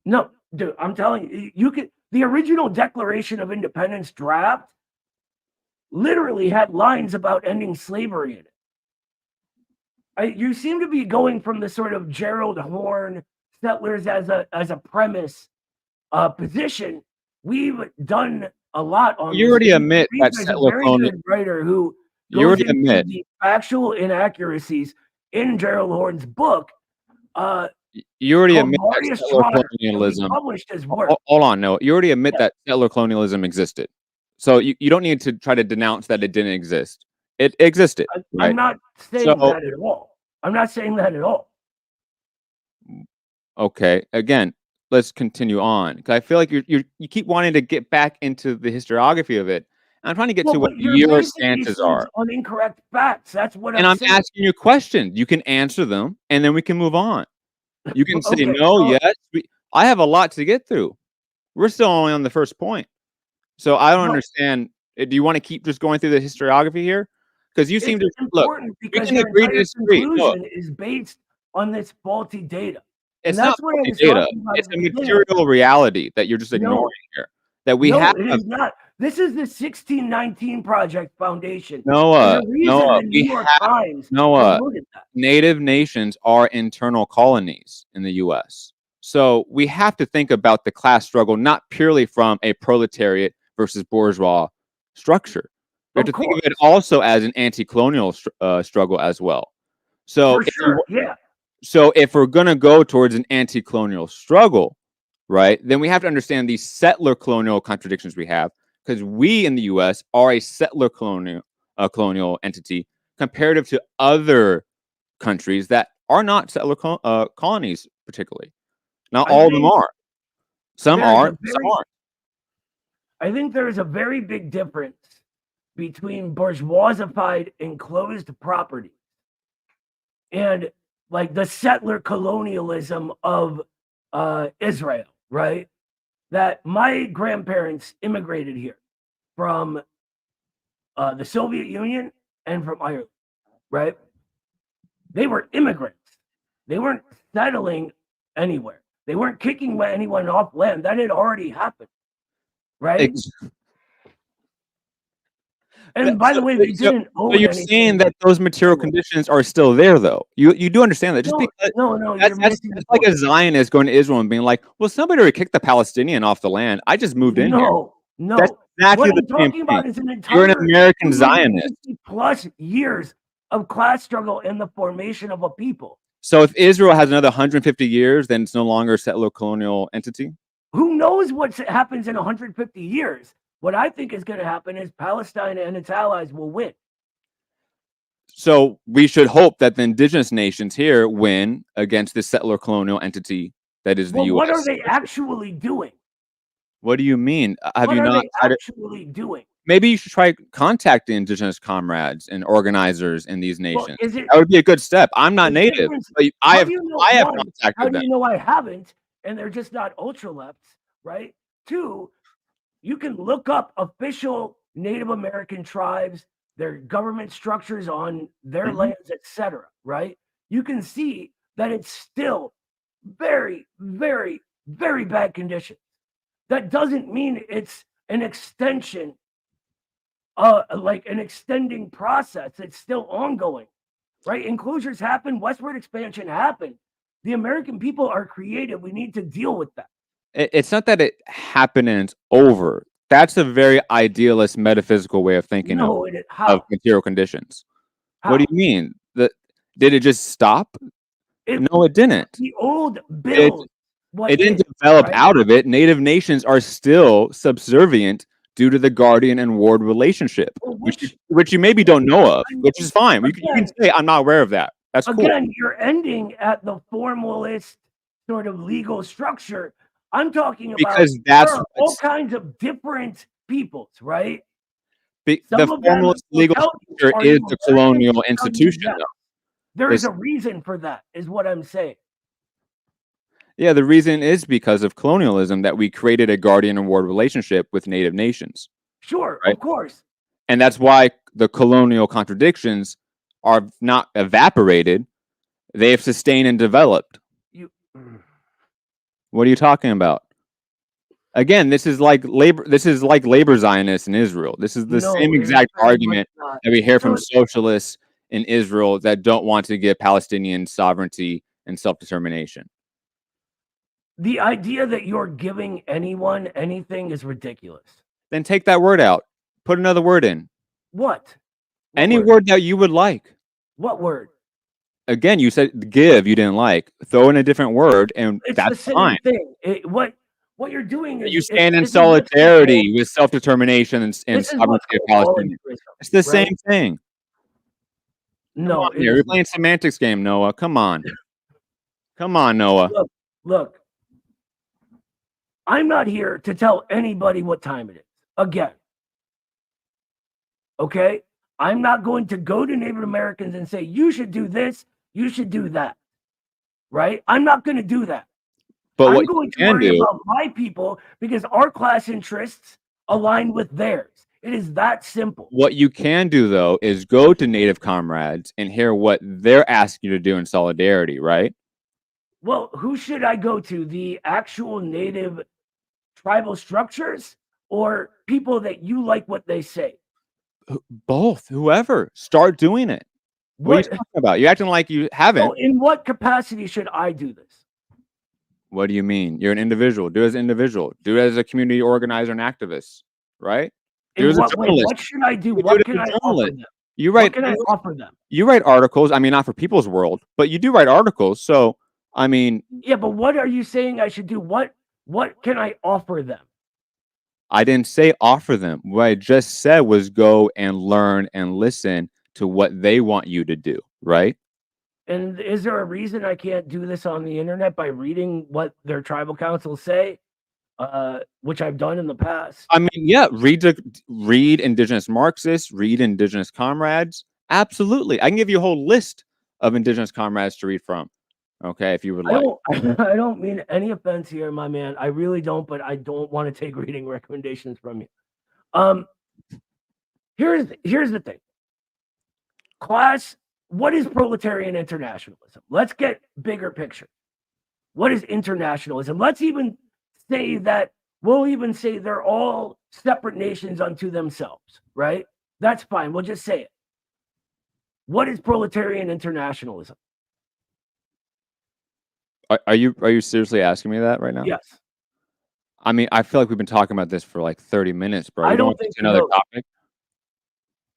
Speaker 1: No, dude, I'm telling you, you could the original Declaration of Independence draft literally had lines about ending slavery in it. You seem to be going from the sort of Gerald Horne settlers as a premise position. We've done a lot on.
Speaker 3: You already admit that
Speaker 1: settler colonialism writer who
Speaker 3: you already admit
Speaker 1: the actual inaccuracies in Gerald Horne's book.
Speaker 3: You already admit that settler colonialism
Speaker 1: published his work.
Speaker 3: Hold on, no. You already admit that settler colonialism existed. So you don't need to try to denounce that it didn't exist. It existed. Right?
Speaker 1: I'm not saying that at all. I'm not saying that at all.
Speaker 3: Okay. Again, let's continue on. Because I feel like you keep wanting to get back into the historiography of it. I'm trying to get to what your stances are.
Speaker 1: On incorrect facts. That's what
Speaker 3: I'm saying. Asking you questions. You can answer them, and then we can move on. You can say no, yes. I have a lot to get through. We're still only on the first point. So I don't understand. Do you want to keep just going through the historiography here? Because you seem to look. We can agree to disagree.
Speaker 1: Conclusion is based on this faulty data.
Speaker 3: It's not faulty data. It's a material reality that you're just ignoring here. That we have.
Speaker 1: It is not. This is the 1619 Project Foundation.
Speaker 3: Noah,
Speaker 1: Noah,
Speaker 3: Native nations are internal colonies in the U.S. So we have to think about the class struggle not purely from a proletariat versus bourgeois structure. We have to think of it also as an anti-colonial struggle as well. So, So if we're going to go towards an anti-colonial struggle, right, then we have to understand these settler colonial contradictions we have, because we in the U.S. are a settler colonial entity comparative to other countries that are not settler colonies, particularly. Not all of them are. Some are, some aren't.
Speaker 1: I think there is a very big difference between bourgeoisified enclosed property and like the settler colonialism of Israel, right? That my grandparents immigrated here from the Soviet Union and from Ireland, right? They were immigrants. They weren't settling anywhere. They weren't kicking anyone off land. That had already happened, right? And by the way, they didn't own
Speaker 3: So you're
Speaker 1: anything.
Speaker 3: saying that those material conditions are still there, though. You do understand that. Just because
Speaker 1: No,
Speaker 3: that's like a Zionist going to Israel and being like, well, somebody already kicked the Palestinian off the land. I just moved in here.
Speaker 1: No.
Speaker 3: That's exactly
Speaker 1: What
Speaker 3: the
Speaker 1: I'm
Speaker 3: same
Speaker 1: talking
Speaker 3: thing.
Speaker 1: about is an
Speaker 3: You're an
Speaker 1: entire
Speaker 3: American Zionist.
Speaker 1: plus years of class struggle and the formation of a people.
Speaker 3: So if Israel has another 150 years, then it's no longer a settler colonial entity?
Speaker 1: Who knows what happens in 150 years? What I think is going to happen is Palestine and its allies will win.
Speaker 3: So we should hope that the indigenous nations here win against this settler colonial entity that is the U.S.
Speaker 1: What are they actually doing?
Speaker 3: What do you mean? Have you not?
Speaker 1: What are they actually doing?
Speaker 3: Maybe you should try contacting indigenous comrades and organizers in these nations.
Speaker 1: Well,
Speaker 3: that would be a good step. I'm not native, but I have contacted them.
Speaker 1: How do you know I haven't? And they're just not ultra lefts, right? 2, you can look up official Native American tribes, their government structures on their lands, etc. Right? You can see that it's still very, very, very bad conditions. That doesn't mean it's an extension, like an extending process. It's still ongoing, right? Enclosures happen, westward expansion happened. The American people are creative. We need to deal with that.
Speaker 3: It's not that it happened and it's over. That's a very idealist metaphysical way of thinking of material conditions. How? What do you mean? Did it just stop? No, it didn't.
Speaker 1: The old bill.
Speaker 3: It didn't develop out of it. Native nations are still subservient due to the guardian and ward relationship, which you maybe don't know of, which is fine. You can say, I'm not aware of that. That's cool.
Speaker 1: Again, you're ending at the formalist sort of legal structure. I'm talking about
Speaker 3: because that's
Speaker 1: all kinds of different peoples, right?
Speaker 3: The formalist legal structure is the colonial institution.
Speaker 1: There is a reason for that, is what I'm saying.
Speaker 3: Yeah, the reason is because of colonialism that we created a guardian and ward relationship with native nations.
Speaker 1: Sure, right? Of course.
Speaker 3: And that's why the colonial contradictions are not evaporated. They have sustained and developed. What are you talking about? Again, this is like labor Zionists in Israel. This is the same exact argument that we hear from socialists in Israel that don't want to give Palestinian sovereignty and self-determination.
Speaker 1: The idea that you're giving anyone anything is ridiculous.
Speaker 3: Then take that word out. Put another word in.
Speaker 1: What?
Speaker 3: Any word that you would like.
Speaker 1: What word?
Speaker 3: Again, you said give, you didn't like. Throw in a different word, and that's fine.
Speaker 1: Thing. What you're doing is
Speaker 3: you stand in solidarity with self-determination and sovereignty of Palestine. It's the same thing.
Speaker 1: No,
Speaker 3: you're playing semantics game, Noah. Come on. Come on, Noah.
Speaker 1: Look. I'm not here to tell anybody what time it is. Again. Okay? I'm not going to go to Native Americans and say, you should do this, you should do that. Right? I'm not going to do that.
Speaker 3: But
Speaker 1: I'm going to worry about my people because our class interests align with theirs. It is that simple.
Speaker 3: What you can do, though, is go to Native comrades and hear what they're asking you to do in solidarity, right?
Speaker 1: Well, who should I go to? The actual Native tribal structures or people that you like what they say?
Speaker 3: Both. Whoever. Start doing it. What are you talking about? You're acting like you haven't.
Speaker 1: So in what capacity should I do this?
Speaker 3: What do you mean? You're an individual. Do it as an individual. Do it as a community organizer and activist, right?
Speaker 1: In what way? What should I do? What can I offer them?
Speaker 3: You write.
Speaker 1: What can I offer them?
Speaker 3: You write articles. I mean, not for People's World, but you do write articles. So, I mean.
Speaker 1: Yeah, but what are you saying I should do? What can I offer them?
Speaker 3: I didn't say offer them. What I just said was go and learn and listen to what they want you to do, right?
Speaker 1: And is there a reason I can't do this on the internet by reading what their tribal councils say, which I've done in the past?
Speaker 3: I mean, yeah, read Indigenous Marxists, read Indigenous comrades. Absolutely. I can give you a whole list of Indigenous comrades to read from. Okay, if you would
Speaker 1: I
Speaker 3: like.
Speaker 1: don't I don't mean any offense here, my man. I really don't, but I don't want to take reading recommendations from you. Um, here's the thing. Class, what is proletarian internationalism? Let's get bigger picture. What is internationalism? Let's even say that we'll even say they're all separate nations unto themselves, right? That's fine. We'll just say it. What is proletarian internationalism?
Speaker 3: Are you seriously asking me that right now?
Speaker 1: Yes.
Speaker 3: I mean, I feel like we've been talking about this for like 30 minutes, bro.
Speaker 1: I
Speaker 3: You don't
Speaker 1: don't
Speaker 3: want to
Speaker 1: think
Speaker 3: get to another
Speaker 1: you know.
Speaker 3: topic?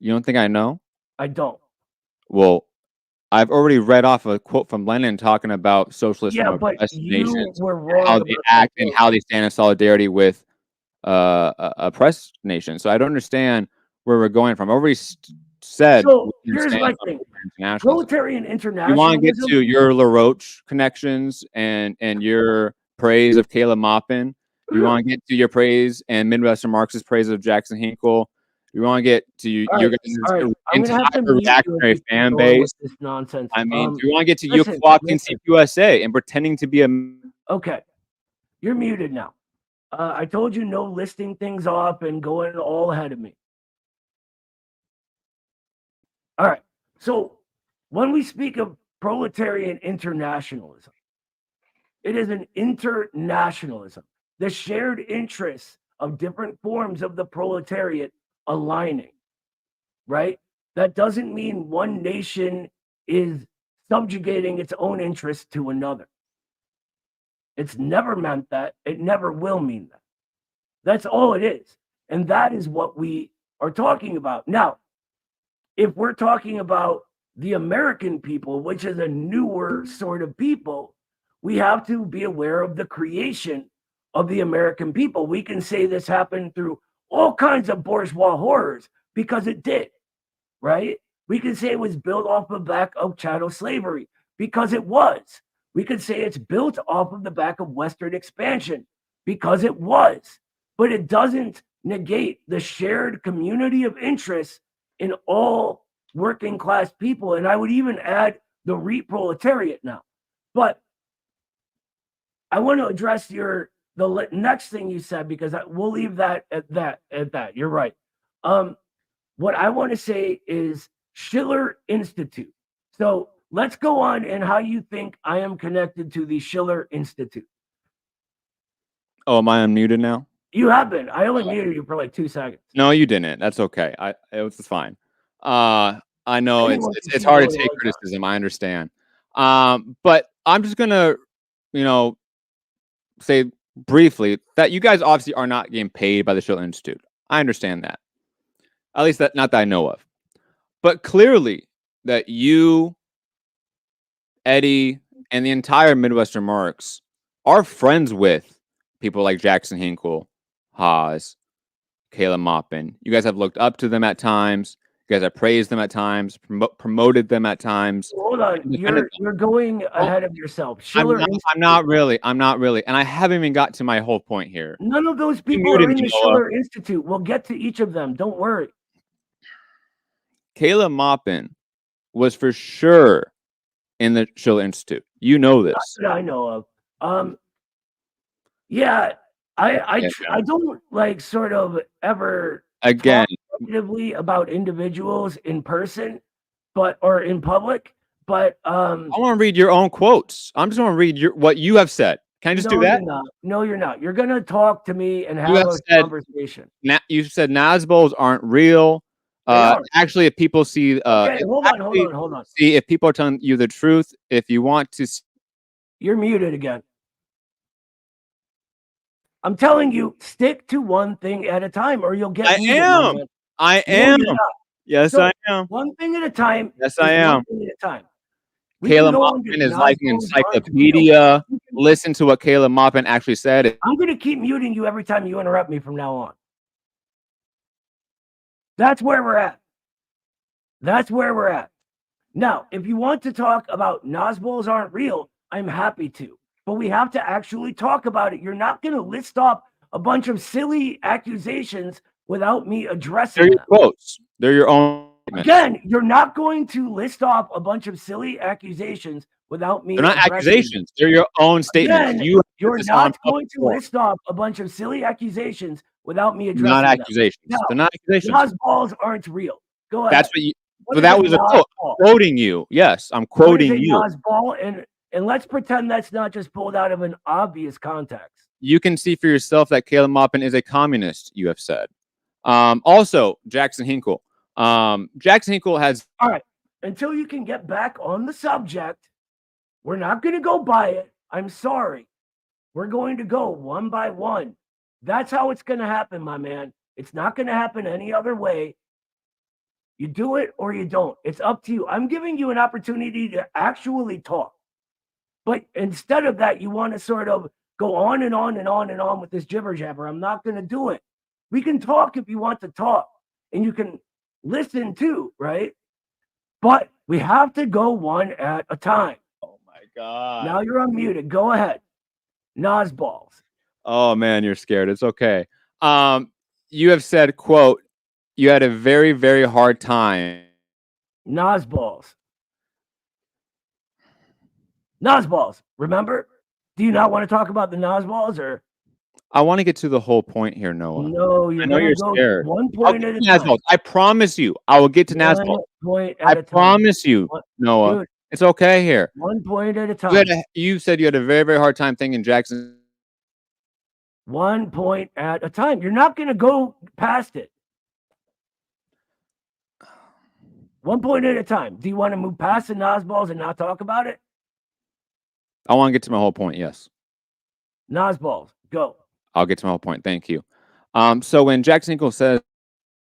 Speaker 3: You don't think I know?
Speaker 1: I don't.
Speaker 3: Well, I've already read off a quote from Lenin talking about socialists
Speaker 1: Yeah,
Speaker 3: from
Speaker 1: but
Speaker 3: oppressed
Speaker 1: you
Speaker 3: nations,
Speaker 1: were
Speaker 3: and
Speaker 1: wrong
Speaker 3: how
Speaker 1: about
Speaker 3: they
Speaker 1: that
Speaker 3: act and
Speaker 1: quote.
Speaker 3: how they stand in solidarity with oppressed nations. So I don't understand where we're going from. I already said
Speaker 1: So
Speaker 3: we
Speaker 1: here's
Speaker 3: understand
Speaker 1: my thing.
Speaker 3: internationalism.
Speaker 1: Proletarian
Speaker 3: You want to get
Speaker 1: internationalism.
Speaker 3: to your LaRoche connections and your praise of Caleb Maupin. You want to get to your praise and Midwestern Marxist praise of Jackson Hinkle. You want to get to
Speaker 1: All
Speaker 3: your
Speaker 1: right, all right.
Speaker 3: guys'
Speaker 1: I'm gonna
Speaker 3: entire
Speaker 1: have to mute you if
Speaker 3: reactionary
Speaker 1: you keep
Speaker 3: fan
Speaker 1: going
Speaker 3: base.
Speaker 1: with this nonsense.
Speaker 3: I mean, do you want to get to you
Speaker 1: Listen,
Speaker 3: co-opting
Speaker 1: listen.
Speaker 3: CQSA and pretending to be a...
Speaker 1: Okay, you're muted now. I told you no listing things off and going all ahead of me. All right. So when we speak of proletarian internationalism, it is an internationalism, the shared interests of different forms of the proletariat aligning, right? That doesn't mean one nation is subjugating its own interests to another. It's never meant that. It never will mean that. That's all it is. And that is what we are talking about. Now, if we're talking about the American people, which is a newer sort of people, we have to be aware of the creation of the American people. We can say this happened through all kinds of bourgeois horrors because it did, right? We can say it was built off the back of chattel slavery because it was. We could say it's built off of the back of Western expansion because it was. But it doesn't negate the shared community of interests in all working class people. And I would even add the proletariat now. But I want to address the next thing you said because we'll leave that at that. You're right. What I want to say is Schiller Institute. So let's go on and how you think I am connected to the Schiller Institute.
Speaker 3: Oh, am I unmuted now?
Speaker 1: You have been. I only muted you for like 2 seconds.
Speaker 3: No, you didn't. That's okay. It was fine. I know
Speaker 1: Anyone can
Speaker 3: it's
Speaker 1: see
Speaker 3: hard to
Speaker 1: what
Speaker 3: take
Speaker 1: I got.
Speaker 3: criticism. I understand. But I'm just gonna, say briefly that you guys obviously are not getting paid by the Schiller Institute. I understand that. At least not that I know of. But clearly that you, Eddie, and the entire Midwestern Marx are friends with people like Jackson Hinkle, Haas, Caleb Maupin. You guys have looked up to them at times. You guys have praised them at times, promoted them at times.
Speaker 1: Hold on, you're going ahead of yourself. Schiller
Speaker 3: I'm not really, and I haven't even got to my whole point here.
Speaker 1: None of those people are in the Schiller Institute. We'll get to each of them. Don't worry.
Speaker 3: Caleb Maupin was for sure in the Schiller Institute. You know this.
Speaker 1: I know of. Yeah, I don't like sort of ever
Speaker 3: again
Speaker 1: talk negatively about individuals in person, or in public. But
Speaker 3: I want to read your own quotes. I'm just going to read what you have said. Can I just do that?
Speaker 1: You're not. No, you're not. You're gonna talk to me and have a conversation.
Speaker 3: You said Nazbols aren't real. Actually, if people see,
Speaker 1: okay, hold on.
Speaker 3: See if people are telling you the truth. If you want to,
Speaker 1: you're muted again. I'm telling you, stick to one thing at a time, or you'll get.
Speaker 3: I am. Yes, I am.
Speaker 1: One thing at a time.
Speaker 3: Yes, I am.
Speaker 1: One thing at a time.
Speaker 3: Caleb Maupin is like an encyclopedia. Listen to what Caleb Maupin actually said.
Speaker 1: I'm going to keep muting you every time you interrupt me from now on. That's where we're at. Now, if you want to talk about Nazbols aren't real, I'm happy to. But we have to actually talk about it. You're not going to list off a bunch of silly accusations without me addressing them.
Speaker 3: They're your quotes. They're your own. argument.
Speaker 1: Again, you're not going to list off a bunch of silly accusations without me
Speaker 3: They're not
Speaker 1: addressing them.
Speaker 3: accusations. They're your own statements.
Speaker 1: Again,
Speaker 3: You
Speaker 1: you're
Speaker 3: put this on
Speaker 1: not going to
Speaker 3: before.
Speaker 1: list off a bunch of silly accusations without me
Speaker 3: Not
Speaker 1: addressing them.
Speaker 3: accusations.
Speaker 1: Now,
Speaker 3: They're not accusations.
Speaker 1: Nas balls aren't real. Go ahead.
Speaker 3: That's what you.
Speaker 1: What
Speaker 3: But
Speaker 1: is
Speaker 3: that
Speaker 1: a
Speaker 3: was a
Speaker 1: Nas
Speaker 3: quote.
Speaker 1: ball?
Speaker 3: Quoting you. Yes, I'm
Speaker 1: What is
Speaker 3: quoting
Speaker 1: a
Speaker 3: you.
Speaker 1: Nas ball? And let's pretend that's not just pulled out of an obvious context.
Speaker 3: You can see for yourself that Caleb Maupin is a communist. You have said. Also, Jackson Hinkle. Jackson Hinkle has.
Speaker 1: All right. Until you can get back on the subject, we're not going to go by it. I'm sorry. We're going to go one by one. That's how it's going to happen, my man. It's not going to happen any other way. You do it or you don't. It's up to you. I'm giving you an opportunity to actually talk. But instead of that, you want to sort of go on and on and on and on with this jibber jabber. I'm not going to do it. We can talk if you want to talk, and you can listen too, right? But we have to go one at a time.
Speaker 3: Oh my God.
Speaker 1: Now you're unmuted. Go ahead. Nas balls.
Speaker 3: Oh man, you're scared. It's okay. You have said, quote, you had a very, very hard time.
Speaker 1: Nas balls. Nas balls. Remember? Do you not want to talk about the Nas balls, or?
Speaker 3: I want to get to the whole point here, Noah.
Speaker 1: No,
Speaker 3: I know you're scared.
Speaker 1: one point at a
Speaker 3: Nas
Speaker 1: time.
Speaker 3: balls. I promise you, I will get to Nas
Speaker 1: One
Speaker 3: balls.
Speaker 1: point at
Speaker 3: I
Speaker 1: a time.
Speaker 3: promise you, Noah.
Speaker 1: Dude,
Speaker 3: It's okay here.
Speaker 1: 1 point at a time.
Speaker 3: You said you had a very, very hard time thinking Jackson.
Speaker 1: 1 point at a time. You're not going to go past it. 1 point at a time. Do you want to move past the Nas balls and not talk about it?
Speaker 3: I want to get to my whole point. Yes.
Speaker 1: Nas balls. Go.
Speaker 3: I'll get to my whole point. Thank you. So when Jackson Hinkle says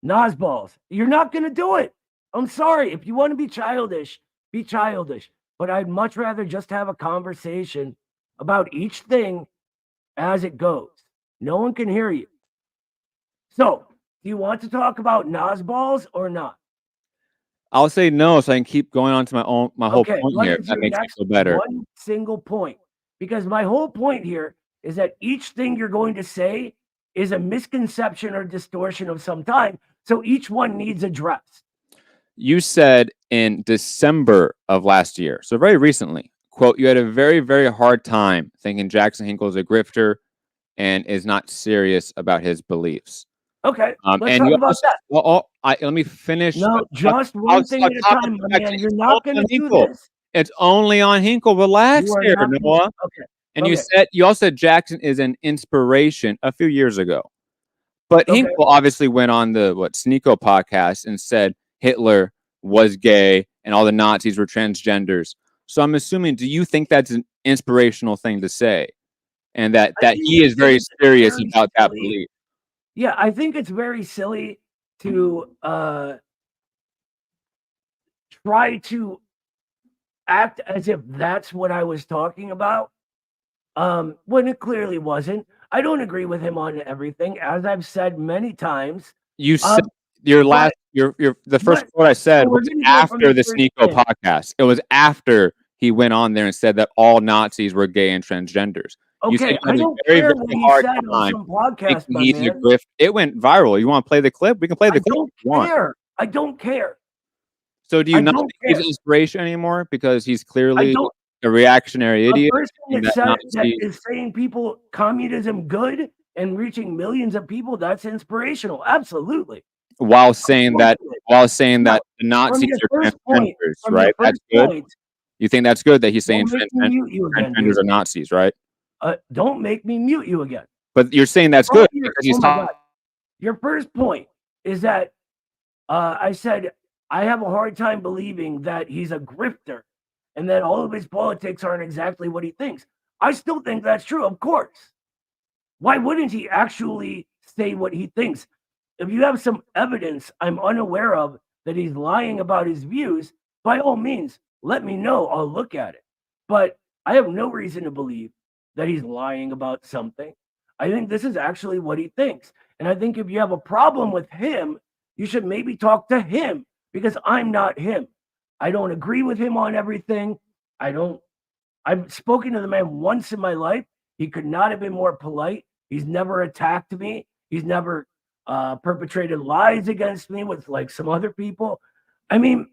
Speaker 1: Nas balls, you're not going to do it. I'm sorry. If you want to be childish, be childish. But I'd much rather just have a conversation about each thing as it goes. No one can hear you. So, do you want to talk about Nas balls or not?
Speaker 3: I'll say no, so I can keep going on to my whole point
Speaker 1: what
Speaker 3: here.
Speaker 1: is
Speaker 3: That
Speaker 1: your
Speaker 3: makes me
Speaker 1: next
Speaker 3: feel better.
Speaker 1: One single point. Because my whole point here is that each thing you're going to say is a misconception or distortion of some time. So each one needs addressed.
Speaker 3: You said in December of last year, so very recently, quote, you had a very, very hard time thinking Jackson Hinkle is a grifter and is not serious about his beliefs.
Speaker 1: Okay, let's
Speaker 3: and
Speaker 1: talk about that.
Speaker 3: Let me finish.
Speaker 1: No, just one thing at a time, my man. You're not going to do this.
Speaker 3: It's only on Hinkle. Relax there, Noah.
Speaker 1: Okay.
Speaker 3: And you also said Jackson is an inspiration a few years ago. But Hinkle obviously went on the Sneeko podcast and said Hitler was gay and all the Nazis were transgenders. So I'm assuming, do you think that's an inspirational thing to say? And that he is very serious about that belief?
Speaker 1: Yeah, I think it's very silly to try to act as if that's what I was talking about when it clearly wasn't. I don't agree with him on everything, as I've said many times.
Speaker 3: You said the first quote I said was after the Sneeko podcast. It was after he went on there and said that all Nazis were gay and transgenders.
Speaker 1: Okay, I don't care what he said on some podcast, my man.
Speaker 3: It went viral. You want to play the clip? We can play the clip.
Speaker 1: I don't care.
Speaker 3: So do you not think he's an inspiration anymore because he's clearly a reactionary idiot?
Speaker 1: A person that is saying communism good and reaching millions of people, that's inspirational. Absolutely.
Speaker 3: While saying that the Nazis are transgenders, right? That's good. You think that's good that he's saying transgenders are Nazis, right?
Speaker 1: Don't make me mute you again.
Speaker 3: But you're saying that's good because he's talking.
Speaker 1: Your first point is that I said I have a hard time believing that he's a grifter and that all of his politics aren't exactly what he thinks. I still think that's true, of course. Why wouldn't he actually say what he thinks? If you have some evidence I'm unaware of that he's lying about his views, by all means, let me know. I'll look at it. But I have no reason to believe that he's lying about something. I think this is actually what he thinks. And I think if you have a problem with him, you should maybe talk to him because I'm not him. I don't agree with him on everything. I've spoken to the man once in my life. He could not have been more polite. He's never attacked me. He's never perpetrated lies against me with like some other people. I mean,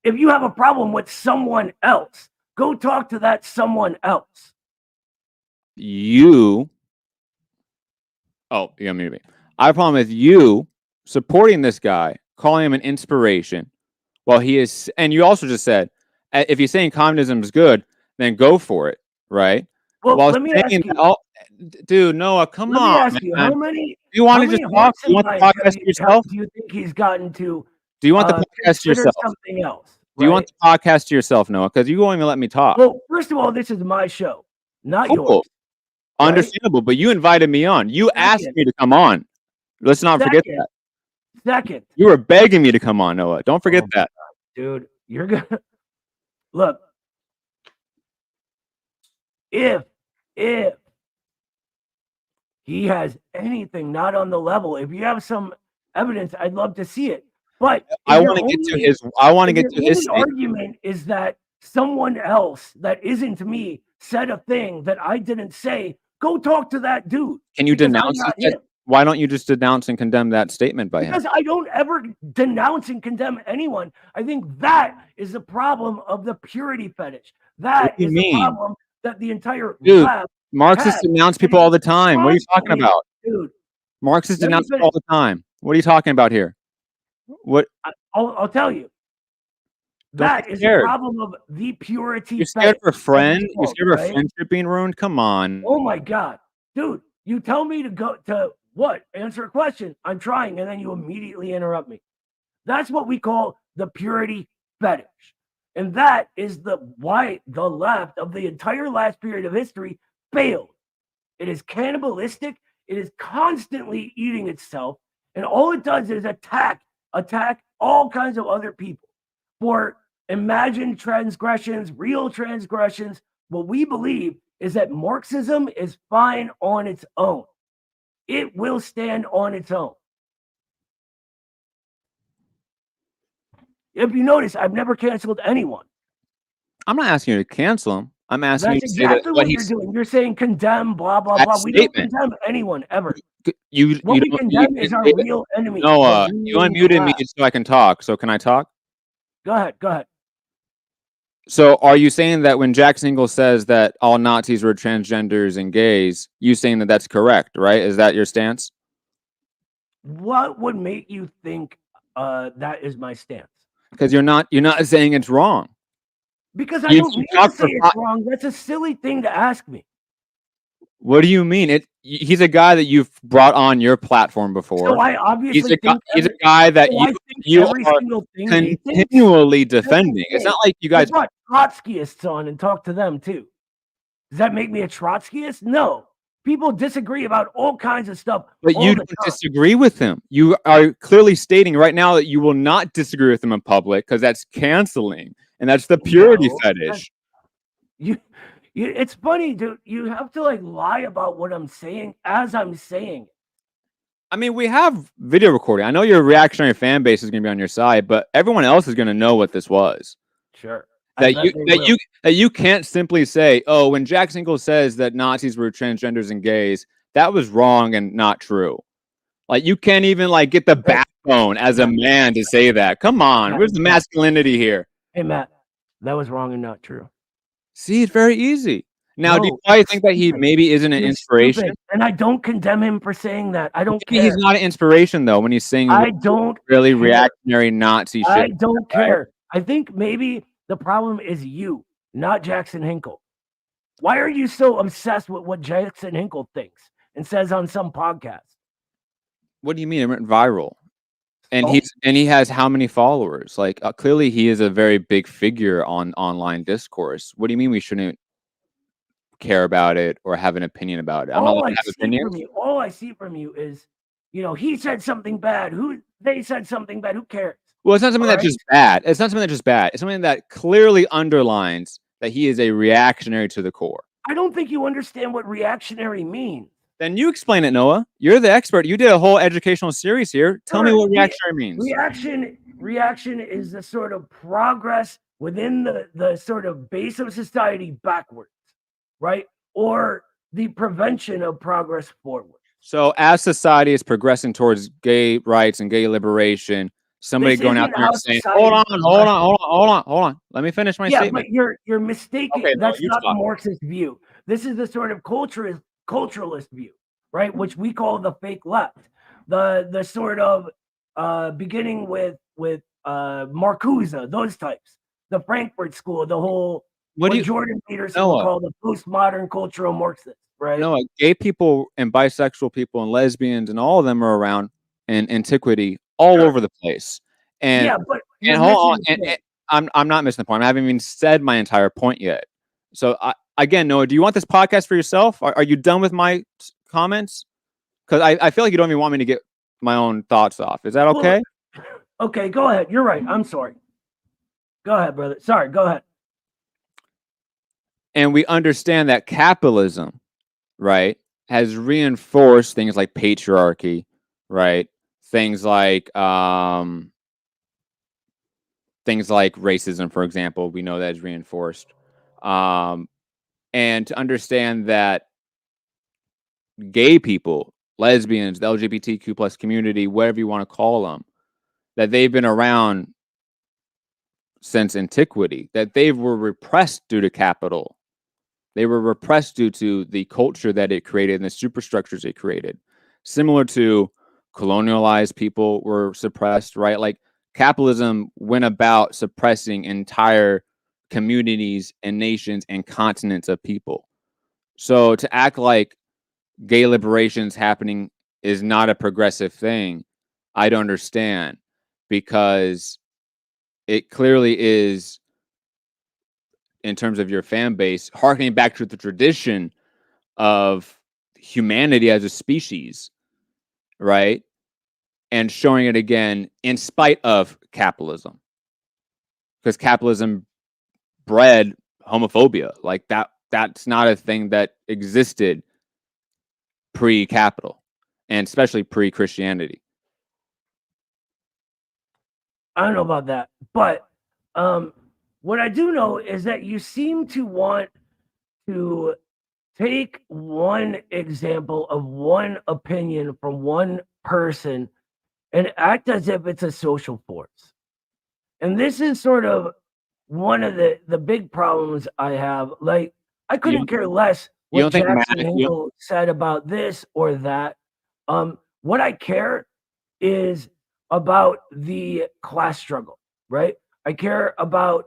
Speaker 1: if you have a problem with someone else, go talk to that someone else.
Speaker 3: You. Oh, you got me. I have a problem with you supporting this guy, calling him an inspiration, while he is. And you also just said, if you're saying communism is good, then go for it, right?
Speaker 1: Well,
Speaker 3: While
Speaker 1: let me ask
Speaker 3: saying,
Speaker 1: you.
Speaker 3: oh, dude, Noah, come
Speaker 1: Let me
Speaker 3: on,
Speaker 1: ask you.
Speaker 3: man.
Speaker 1: How many
Speaker 3: You want to just talk?
Speaker 1: hearts
Speaker 3: Do you
Speaker 1: and
Speaker 3: want the
Speaker 1: minds
Speaker 3: podcast to yourself?
Speaker 1: do you think he's gotten to
Speaker 3: Do you want the podcast to
Speaker 1: consider
Speaker 3: yourself?
Speaker 1: something else?
Speaker 3: Do you want
Speaker 1: Right?
Speaker 3: the podcast to yourself, Noah? Because you won't even let me talk.
Speaker 1: Well, first of all, this is my show, not yours.
Speaker 3: Cool.
Speaker 1: Right?
Speaker 3: Understandable, but you invited me on. You asked
Speaker 1: Second.
Speaker 3: me to come on. Let's not forget
Speaker 1: Second.
Speaker 3: that.
Speaker 1: Second,
Speaker 3: You were begging me to come on, Noah. Don't forget
Speaker 1: Oh,
Speaker 3: that.
Speaker 1: dude, you're gonna look. If he has anything not on the level, if you have some evidence, I'd love to see it. But
Speaker 3: I want to get to his. I want to get to his
Speaker 1: argument is that someone else that isn't me said a thing that I didn't say. Go talk to that dude.
Speaker 3: Can you
Speaker 1: because I'm
Speaker 3: denounce
Speaker 1: not
Speaker 3: it?
Speaker 1: him.
Speaker 3: Why don't you just denounce and condemn that statement by him?
Speaker 1: Because I don't ever denounce and condemn anyone. I think that is the problem of the purity fetish. That
Speaker 3: do you
Speaker 1: is
Speaker 3: mean?
Speaker 1: the problem that the entire
Speaker 3: Dude,
Speaker 1: left
Speaker 3: Marxists
Speaker 1: has.
Speaker 3: denounce people all the time. What are you talking
Speaker 1: Constantly,
Speaker 3: about?
Speaker 1: dude?
Speaker 3: Marxists
Speaker 1: Let me
Speaker 3: denounce people
Speaker 1: finish.
Speaker 3: all the time. What are you talking about here? What?
Speaker 1: I'll tell you.
Speaker 3: Don't
Speaker 1: That
Speaker 3: be
Speaker 1: is the
Speaker 3: scared.
Speaker 1: problem of the purity
Speaker 3: You're scared
Speaker 1: fetish.
Speaker 3: for a friend?
Speaker 1: That's
Speaker 3: You're
Speaker 1: called,
Speaker 3: scared of a
Speaker 1: right?
Speaker 3: friendship being ruined? Come on.
Speaker 1: Oh my God. Dude, you tell me to go to what? Answer a question. I'm trying, and then you immediately interrupt me. That's what we call the purity fetish. And that is why the left of the entire last period of history failed. It is cannibalistic. It is constantly eating itself. And all it does is attack all kinds of other people for imagined transgressions, real transgressions. What we believe is that Marxism is fine on its own. It will stand on its own. If you notice, I've never canceled anyone.
Speaker 3: I'm not asking you to cancel him. I'm asking you
Speaker 1: That's
Speaker 3: to say that
Speaker 1: exactly what you're doing. You're saying condemn, blah, blah, blah. We don't condemn anyone ever. What we condemn is our real enemy.
Speaker 3: Noah, you unmuted me so I can talk. So can I talk?
Speaker 1: Go ahead. Go ahead.
Speaker 3: So are you saying that when Jackson Ingalls says that all Nazis were transgenders and gays, you saying that that's correct, right? Is that your stance?
Speaker 1: What would make you think that is my stance?
Speaker 3: Because you're not saying it's wrong.
Speaker 1: Because I don't need to say it's wrong. That's a silly thing to ask me.
Speaker 3: What do you mean? He's a guy that you've brought on your platform before.
Speaker 1: So I obviously
Speaker 3: he's a guy that you are continually defending. It's not like you guys
Speaker 1: brought Trotskyists on and talk to them too. Does that make me a Trotskyist? No. People disagree about all kinds of stuff.
Speaker 3: But you don't disagree with him. You are clearly stating right now that you will not disagree with him in public because that's canceling. And that's the purity fetish.
Speaker 1: It's funny, dude. You have to lie about what I'm saying as I'm saying it.
Speaker 3: I mean, we have video recording. I know your reactionary fan base is going to be on your side, but everyone else is going to know what this was.
Speaker 1: Sure.
Speaker 3: That you can't simply say, "Oh, when Jackson Ingalls says that Nazis were transgenders and gays, that was wrong and not true." Like you can't even get the backbone as a man to say that. Come on, where's the masculinity here?
Speaker 1: Hey Matt, that was wrong and not true.
Speaker 3: See, it's very easy. Now, do you probably think that he maybe isn't an inspiration?
Speaker 1: Stupid. And I don't condemn him for saying that. I don't care.
Speaker 3: He's not an inspiration though when he's saying really reactionary Nazi shit.
Speaker 1: I don't care. I think maybe the problem is you, not Jackson Hinkle. Why are you so obsessed with what Jackson Hinkle thinks and says on some podcast?
Speaker 3: What do you mean? It went viral. And he has how many followers? Clearly he is a very big figure on online discourse. What do you mean we shouldn't care about it or have an opinion about it?
Speaker 1: All I see from you is, he said something bad. They said something bad. Who cares?
Speaker 3: Well, it's not something that's just bad. It's not something that's just bad. It's something that clearly underlines that he is a reactionary to the core.
Speaker 1: I don't think you understand what reactionary means.
Speaker 3: Then you explain it, Noah. You're the expert. You did a whole educational series here. Tell me what reactionary means.
Speaker 1: Reaction is the sort of progress within the sort of base of society backwards, right? Or the prevention of progress forward.
Speaker 3: So as society is progressing towards gay rights and gay liberation, somebody
Speaker 1: This
Speaker 3: going out
Speaker 1: isn't
Speaker 3: there
Speaker 1: how
Speaker 3: and saying,
Speaker 1: society
Speaker 3: hold on. Let me finish my
Speaker 1: Yeah,
Speaker 3: statement.
Speaker 1: but you're mistaken.
Speaker 3: Okay, no,
Speaker 1: That's
Speaker 3: you
Speaker 1: not the
Speaker 3: talk.
Speaker 1: Marxist view. This is the sort of culturalist view, right? Which we call the fake left. The sort of beginning with Marcuse, those types, the Frankfurt School, the whole
Speaker 3: What do
Speaker 1: what
Speaker 3: you,
Speaker 1: Jordan Peterson would
Speaker 3: Noah?
Speaker 1: call the postmodern cultural Marxist, right?
Speaker 3: Noah, gay people and bisexual people and lesbians and all of them are around in antiquity all over the place. And
Speaker 1: Yeah, but you're
Speaker 3: hold
Speaker 1: missing
Speaker 3: on,
Speaker 1: the point.
Speaker 3: I'm not missing the point. I haven't even said my entire point yet. So again, Noah, do you want this podcast for yourself? Are you done with my comments? Because I feel like you don't even want me to get my own thoughts off. Is that okay?
Speaker 1: Well, okay, go ahead. You're right. I'm sorry. Go ahead, brother. Sorry, go ahead.
Speaker 3: And we understand that capitalism, right, has reinforced things like patriarchy, right? Things like racism, for example, we know that is reinforced. And to understand that gay people, lesbians, the LGBTQ plus community, whatever you want to call them, that they've been around since antiquity, that they were repressed due to capital. They were repressed due to the culture that it created and the superstructures it created. Similar to colonialized people were suppressed, right? Like capitalism went about suppressing entire communities and nations and continents of people. So to act like gay liberation's happening is not a progressive thing, I don't understand, because it clearly is, in terms of your fan base, harkening back to the tradition of humanity as a species, right? And showing it again in spite of capitalism, because capitalism bred homophobia. Like that's not a thing that existed pre-capital, and especially pre-Christianity.
Speaker 1: I don't know about that, but what I do know is that you seem to want to take one example of one opinion from one person and act as if it's a social force. And this is sort of one of the big problems I have. Like, I
Speaker 3: You
Speaker 1: couldn't care less
Speaker 3: you
Speaker 1: what
Speaker 3: don't think
Speaker 1: Jackson
Speaker 3: Matt?
Speaker 1: Hinkle said about this or that. What I care is about the class struggle, right? I care about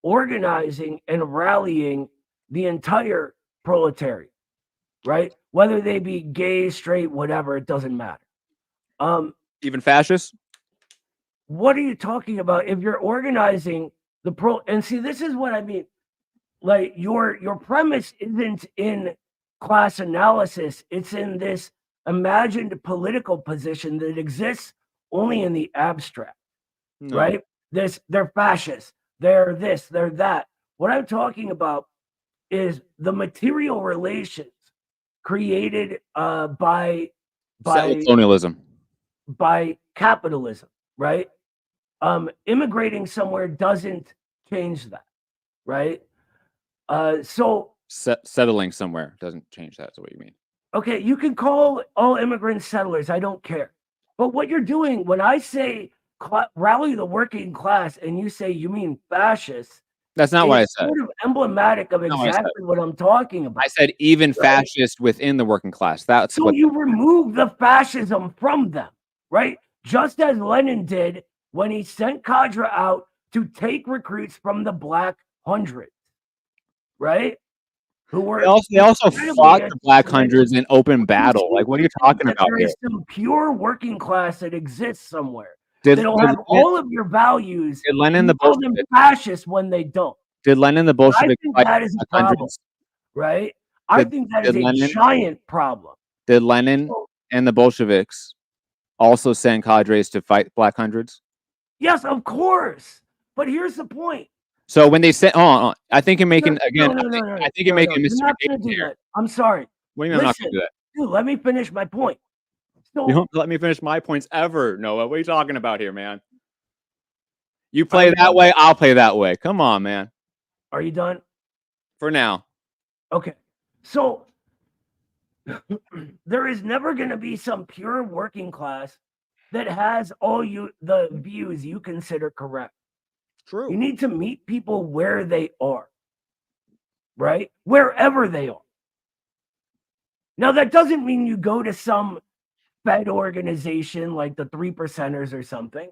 Speaker 1: organizing and rallying the entire proletariat, right? Whether they be gay, straight, whatever, it doesn't matter.
Speaker 3: Even fascists?
Speaker 1: What are you talking about? If you're organizing the and see, this is what I mean. Like your premise isn't in class analysis, it's in this imagined political position that exists only in the abstract.
Speaker 3: No.
Speaker 1: Right? They're fascists, they're this, they're that. What I'm talking about is the material relations created by
Speaker 3: colonialism.
Speaker 1: by capitalism, right? Immigrating somewhere doesn't change that, right? So
Speaker 3: Settling somewhere doesn't change that. Is what you mean?
Speaker 1: Okay, you can call all immigrants settlers. I don't care. But what you're doing when I say rally the working class, and you say you mean fascists,
Speaker 3: that's not what I said.
Speaker 1: Sort of emblematic of exactly what I'm talking about.
Speaker 3: I said even fascists within the working class. That's
Speaker 1: so you remove the fascism from them, right? Just as Lenin did when he sent cadre out to take recruits from the Black Hundreds, right? Who were
Speaker 3: they also fought the Black Hundreds in open battle. Like, what are you talking about?
Speaker 1: There is some pure working class that exists somewhere.
Speaker 3: They
Speaker 1: don't have all of your values.
Speaker 3: Did Lenin
Speaker 1: the Bolshevik fascists when they don't?
Speaker 3: Did Lenin the Bolshevik?
Speaker 1: I think that is a problem, right? I think that is a giant problem.
Speaker 3: Did Lenin and the Bolsheviks also send cadres to fight Black Hundreds?
Speaker 1: Yes, of course. But here's the point.
Speaker 3: So when they said, I think you're making I think you're making a mistake here.
Speaker 1: I'm sorry.
Speaker 3: What do you mean I'm not going to do that?
Speaker 1: Dude, let me finish my point.
Speaker 3: You don't let me finish my points ever, Noah. What are you talking about here, man? You play that way, I'll play that way. Come on, man.
Speaker 1: Are you done?
Speaker 3: For now.
Speaker 1: Okay. So there is never going to be some pure working class that has all the views you consider correct.
Speaker 3: True.
Speaker 1: You need to meet people where they are, right? Wherever they are. Now, that doesn't mean you go to some Fed organization like the 3%ers or something.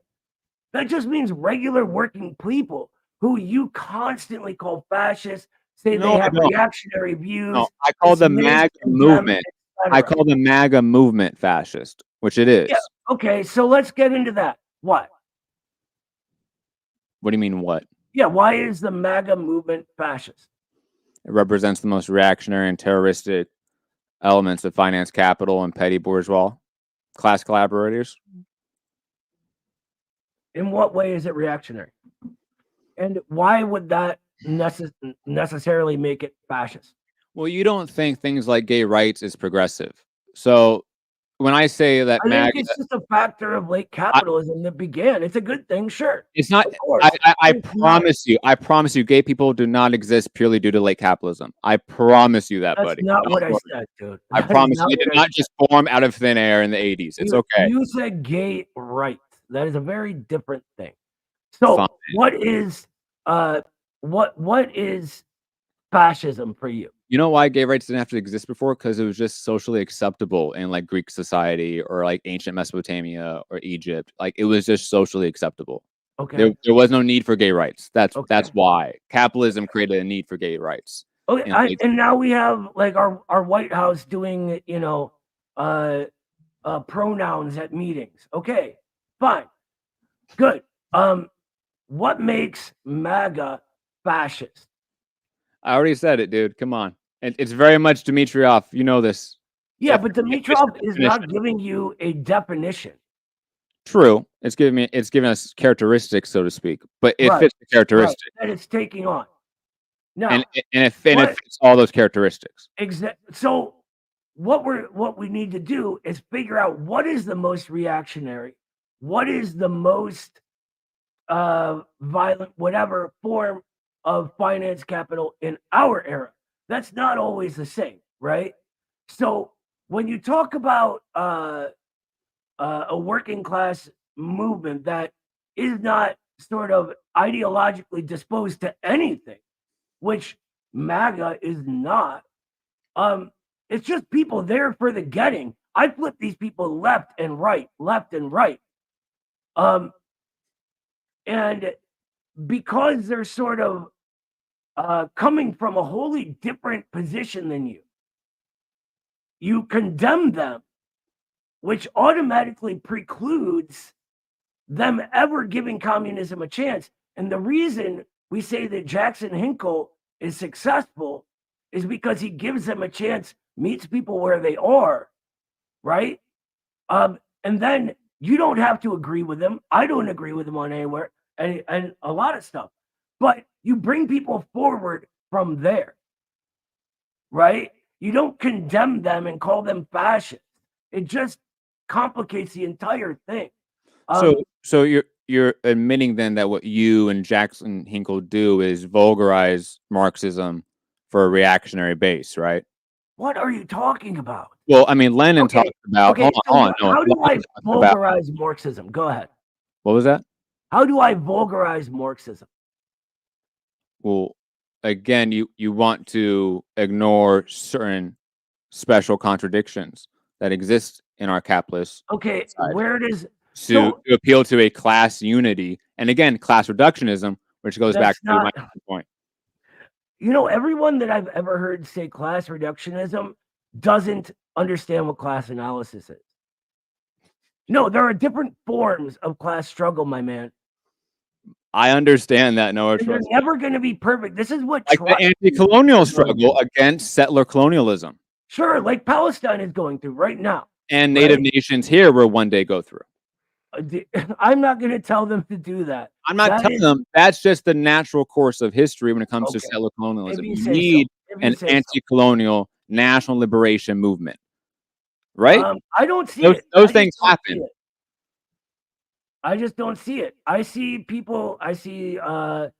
Speaker 1: That just means regular working people who you constantly call fascists, say
Speaker 3: No,
Speaker 1: they
Speaker 3: I
Speaker 1: have
Speaker 3: don't.
Speaker 1: reactionary views,
Speaker 3: No, I call the
Speaker 1: dismiss,
Speaker 3: MAGA
Speaker 1: condemn,
Speaker 3: movement. I
Speaker 1: etc.
Speaker 3: call the MAGA movement fascist, which it
Speaker 1: Yeah,
Speaker 3: is.
Speaker 1: okay, so let's get into that. What?
Speaker 3: What do you mean, what?
Speaker 1: Yeah, why is the MAGA movement fascist?
Speaker 3: It represents the most reactionary and terroristic elements of finance capital and petty bourgeois class collaborators.
Speaker 1: In what way is it reactionary? And why would that necessarily make it fascist?
Speaker 3: Well, you don't think things like gay rights is progressive. So when I say that
Speaker 1: I think
Speaker 3: MAGA,
Speaker 1: it's just a factor of late capitalism that began. It's a good thing, sure.
Speaker 3: it's not.
Speaker 1: Of course.
Speaker 3: I
Speaker 1: It's not.
Speaker 3: promise you, gay people do not exist purely due to late capitalism. I promise you that,
Speaker 1: That's
Speaker 3: buddy.
Speaker 1: not
Speaker 3: Don't
Speaker 1: what I
Speaker 3: worry.
Speaker 1: said, dude.
Speaker 3: I
Speaker 1: That is
Speaker 3: promise you,
Speaker 1: not
Speaker 3: it did
Speaker 1: what I
Speaker 3: not just form out of thin air in the 80s. It's okay.
Speaker 1: You said gay rights. That is a very different thing.
Speaker 3: Fine.
Speaker 1: So what is fascism for you?
Speaker 3: You know why gay rights didn't have to exist before? Because it was just socially acceptable in like Greek society or like ancient Mesopotamia or Egypt. Like it was just socially acceptable.
Speaker 1: Okay.
Speaker 3: There was no need for gay rights. That's
Speaker 1: Okay.
Speaker 3: why capitalism created a need for gay rights.
Speaker 1: Okay. And now we have like our White House doing, pronouns at meetings. Okay, fine, good. What makes MAGA fascist?
Speaker 3: I already said it, dude. Come on. It's very much Dimitrov. You know this.
Speaker 1: Yeah, but Dimitrov is not giving you a definition.
Speaker 3: True. It's giving us characteristics, so to speak, but it fits the characteristics.
Speaker 1: Right, that it's taking on. Now,
Speaker 3: and it fits all those characteristics.
Speaker 1: Exactly. So what we need to do is figure out what is the most reactionary, what is the most violent, whatever form of finance capital in our era. That's not always the same, right? So when you talk about a working class movement that is not sort of ideologically disposed to anything, which MAGA is not, it's just people there for the getting. I flip these people left and right. And because they're sort of coming from a wholly different position than you condemn them, which automatically precludes them ever giving communism a chance. And the reason we say that Jackson Hinkle is successful is because he gives them a chance, meets people where they are, right? And then you don't have to agree with them. I don't agree with them on anywhere and a lot of stuff. But you bring people forward from there, right? You don't condemn them and call them fascists. It just complicates the entire thing.
Speaker 3: So you're admitting then that what you and Jackson Hinkle do is vulgarize Marxism for a reactionary base, right?
Speaker 1: What are you talking about?
Speaker 3: Well, I mean, Lenin talked about.
Speaker 1: Okay,
Speaker 3: hold on.
Speaker 1: How do I vulgarize Marxism? Go ahead.
Speaker 3: What was that?
Speaker 1: How do I vulgarize Marxism?
Speaker 3: Well, again, you want to ignore certain special contradictions that exist in our capitalist.
Speaker 1: Okay,
Speaker 3: society.
Speaker 1: where does
Speaker 3: to appeal to a class unity, and again, class reductionism, which goes back to my point.
Speaker 1: You know, everyone that I've ever heard say class reductionism doesn't understand what class analysis is. No, there are different forms of class struggle, my man.
Speaker 3: I understand that, Noah.
Speaker 1: They're never going to be perfect. This is what
Speaker 3: like the anti-colonial struggle against settler colonialism.
Speaker 1: Sure, like Palestine is going through right now.
Speaker 3: And native nations here will one day go through.
Speaker 1: I'm not going to tell them to do that.
Speaker 3: I'm not telling them. That's just the natural course of history when it comes to settler colonialism. You need an anti-colonial national liberation movement, right?
Speaker 1: I don't see
Speaker 3: those things happen.
Speaker 1: I just don't see it. I see people. I see I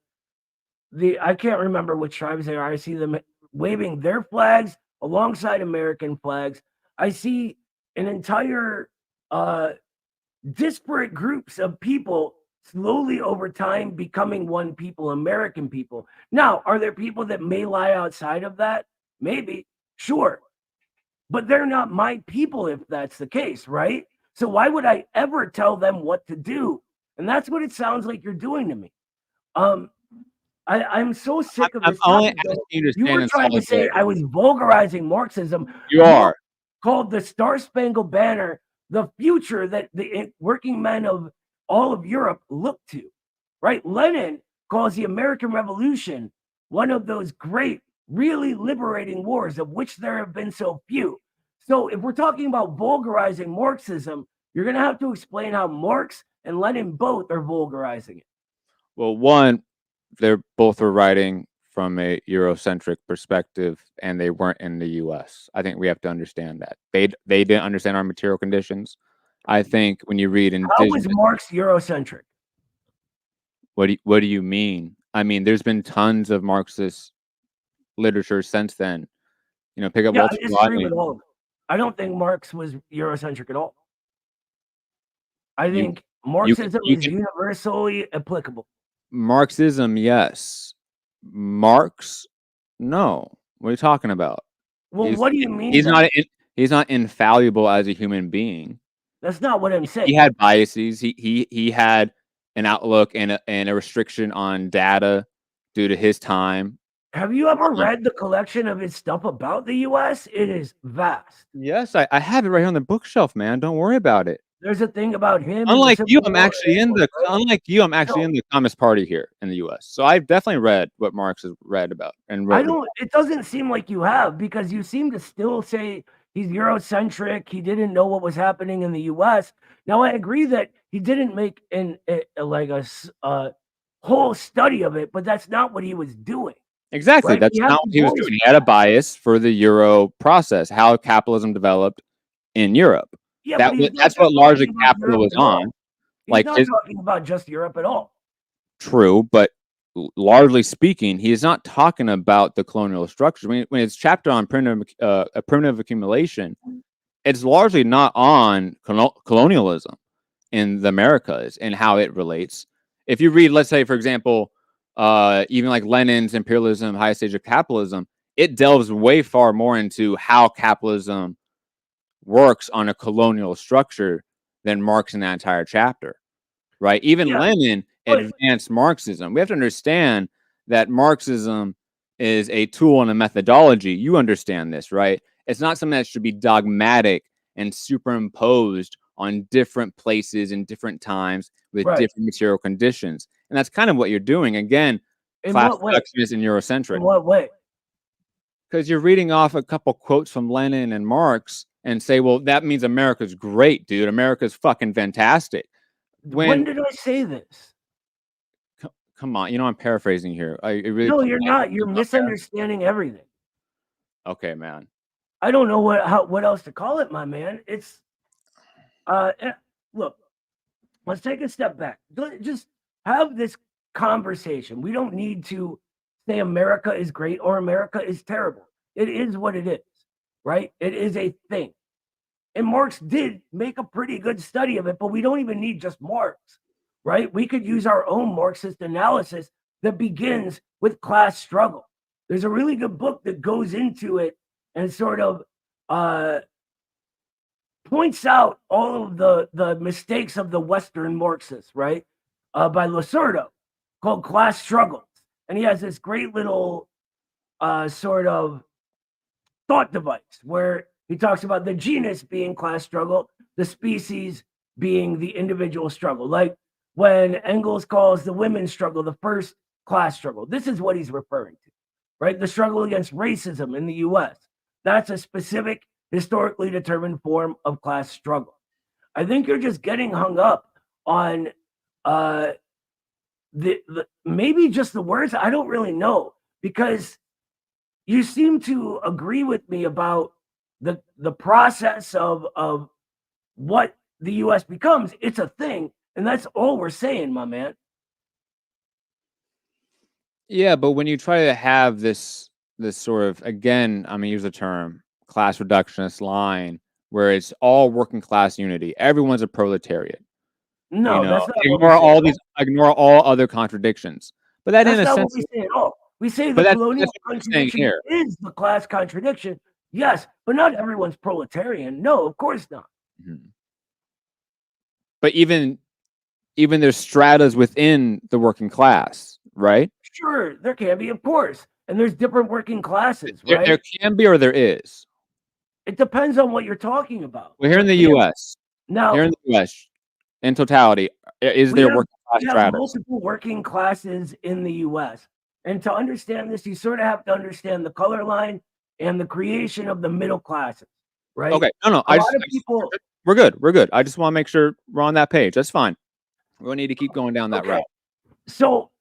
Speaker 1: can't remember which tribes they are. I see them waving their flags alongside American flags. I see an entire disparate groups of people slowly over time becoming one people, American people. Now, are there people that may lie outside of that? Maybe, sure. But they're not my people if that's the case, right? So why would I ever tell them what to do? And that's what it sounds like you're doing to me. I'm so sick of
Speaker 3: I'm
Speaker 1: this
Speaker 3: only
Speaker 1: topic.
Speaker 3: asking you to
Speaker 1: You
Speaker 3: stand
Speaker 1: were
Speaker 3: in
Speaker 1: trying to say
Speaker 3: solidarity.
Speaker 1: I was vulgarizing Marxism.
Speaker 3: You are.
Speaker 1: Called the Star Spangled Banner the future that the working men of all of Europe look to, right? Lenin calls the American Revolution one of those great, really liberating wars of which there have been so few. So if we're talking about vulgarizing Marxism, you're going to have to explain how Marx and Lenin both are vulgarizing it.
Speaker 3: Well, one, they're both were writing from a Eurocentric perspective, and they weren't in the U.S. I think we have to understand that they didn't understand our material conditions. I think when you read
Speaker 1: How was
Speaker 3: Indigenous,
Speaker 1: Marx Eurocentric?
Speaker 3: what do you mean? I mean, there's been tons of Marxist literature since then. You know, pick up
Speaker 1: Yeah,
Speaker 3: Walter
Speaker 1: I disagree
Speaker 3: Rodney.
Speaker 1: with all of it. I don't think Marx was Eurocentric at all. I think Marxism
Speaker 3: You
Speaker 1: is
Speaker 3: can
Speaker 1: universally applicable.
Speaker 3: Marxism, yes. Marx, no. What are you talking about?
Speaker 1: Well,
Speaker 3: He's
Speaker 1: what do you mean
Speaker 3: he's
Speaker 1: then?
Speaker 3: not he's not infallible as a human being.
Speaker 1: That's not what I'm saying.
Speaker 3: He had biases. He had an outlook and a restriction on data due to his time.
Speaker 1: Have you ever read the collection of his stuff about the US? It is vast.
Speaker 3: Yes, I have it right here on the bookshelf, man. Don't worry about it.
Speaker 1: There's a thing about him.
Speaker 3: Unlike you, I'm
Speaker 1: War,
Speaker 3: actually in the
Speaker 1: right?
Speaker 3: Communist Party here in the U.S. So I've definitely read what Marx has read about and wrote.
Speaker 1: It doesn't seem like you have, because you seem to still say he's Eurocentric. He didn't know what was happening in the US. Now, I agree that he didn't make a whole study of it, but that's not what he was doing.
Speaker 3: Exactly.
Speaker 1: Right?
Speaker 3: That's not what he was doing. He had a bias for the Euro process, how capitalism developed in Europe.
Speaker 1: Yeah, but
Speaker 3: That's what largely capital was on.
Speaker 1: He's not talking about just Europe at all.
Speaker 3: True, but largely speaking, he is not talking about the colonial structure. When it's chapter on primitive accumulation, it's largely not on colonialism in the Americas and how it relates. If you read, let's say, for example, even like Lenin's Imperialism, Highest Stage of Capitalism, it delves way far more into how capitalism works on a colonial structure than Marx in that entire chapter, right? Even Lenin advanced Marxism. We have to understand that Marxism is a tool and a methodology. You understand this, right? It's not something that should be dogmatic and superimposed on different places and different times with different material conditions. And that's kind of what you're doing. Again, class reductionist and Eurocentric.
Speaker 1: In what way?
Speaker 3: Because you're reading off a couple quotes from Lenin and Marx and say, well, that means America's great, dude. America's fucking fantastic.
Speaker 1: When did I say this?
Speaker 3: Come on. You know, I'm paraphrasing here.
Speaker 1: No, you're not. You're misunderstanding everything.
Speaker 3: Okay, man.
Speaker 1: I don't know what else to call it, my man. It's look, let's take a step back. Just have this conversation. We don't need to say America is great or America is terrible. It is what it is, right? It is a thing. And Marx did make a pretty good study of it, but we don't even need just Marx, right? We could use our own Marxist analysis that begins with class struggle. There's a really good book that goes into it and sort of points out all of the mistakes of the Western Marxists, right? By Lacerda, called Class Struggles. And he has this great little sort of thought device where he talks about the genus being class struggle, the species being the individual struggle. Like when Engels calls the women's struggle the first class struggle, this is what he's referring to, right? The struggle against racism in the US. That's a specific historically determined form of class struggle. I think you're just getting hung up on maybe just the words. I don't really know, because you seem to agree with me about the process of what the US becomes. It's a thing, and that's all we're saying, my man.
Speaker 3: Yeah, but when you try to have this sort of, again, I'm gonna use the term class reductionist line, where it's all working class unity, everyone's a proletariat,
Speaker 1: No, that's not what we
Speaker 3: Ignore
Speaker 1: say
Speaker 3: all
Speaker 1: at all.
Speaker 3: these, ignore all other contradictions. But that, in
Speaker 1: That's
Speaker 3: a
Speaker 1: not what
Speaker 3: sense,
Speaker 1: we say at all. We say
Speaker 3: but
Speaker 1: the
Speaker 3: that's
Speaker 1: colonial
Speaker 3: what we're saying
Speaker 1: contradiction
Speaker 3: here.
Speaker 1: is the class contradiction. Yes, but not everyone's proletarian. No, of course not.
Speaker 3: Mhm. But even there's stratas within the working class, right?
Speaker 1: Sure, there can be, of course. And there's different working classes,
Speaker 3: There
Speaker 1: right?
Speaker 3: can be, or there is.
Speaker 1: It depends on what you're talking about.
Speaker 3: Well, here in the
Speaker 1: We have,
Speaker 3: U.S.,
Speaker 1: now,
Speaker 3: in totality, is
Speaker 1: we
Speaker 3: there
Speaker 1: have,
Speaker 3: working class
Speaker 1: we have
Speaker 3: stratas?
Speaker 1: multiple working classes in the US. And to understand this, you sort of have to understand the color line and the creation of the middle classes, right?
Speaker 3: Okay, no,
Speaker 1: A lot of people,
Speaker 3: we're good. We're good. I just want to make sure we're on that page. That's fine. We don't need to keep going down that
Speaker 1: okay.
Speaker 3: route.
Speaker 1: So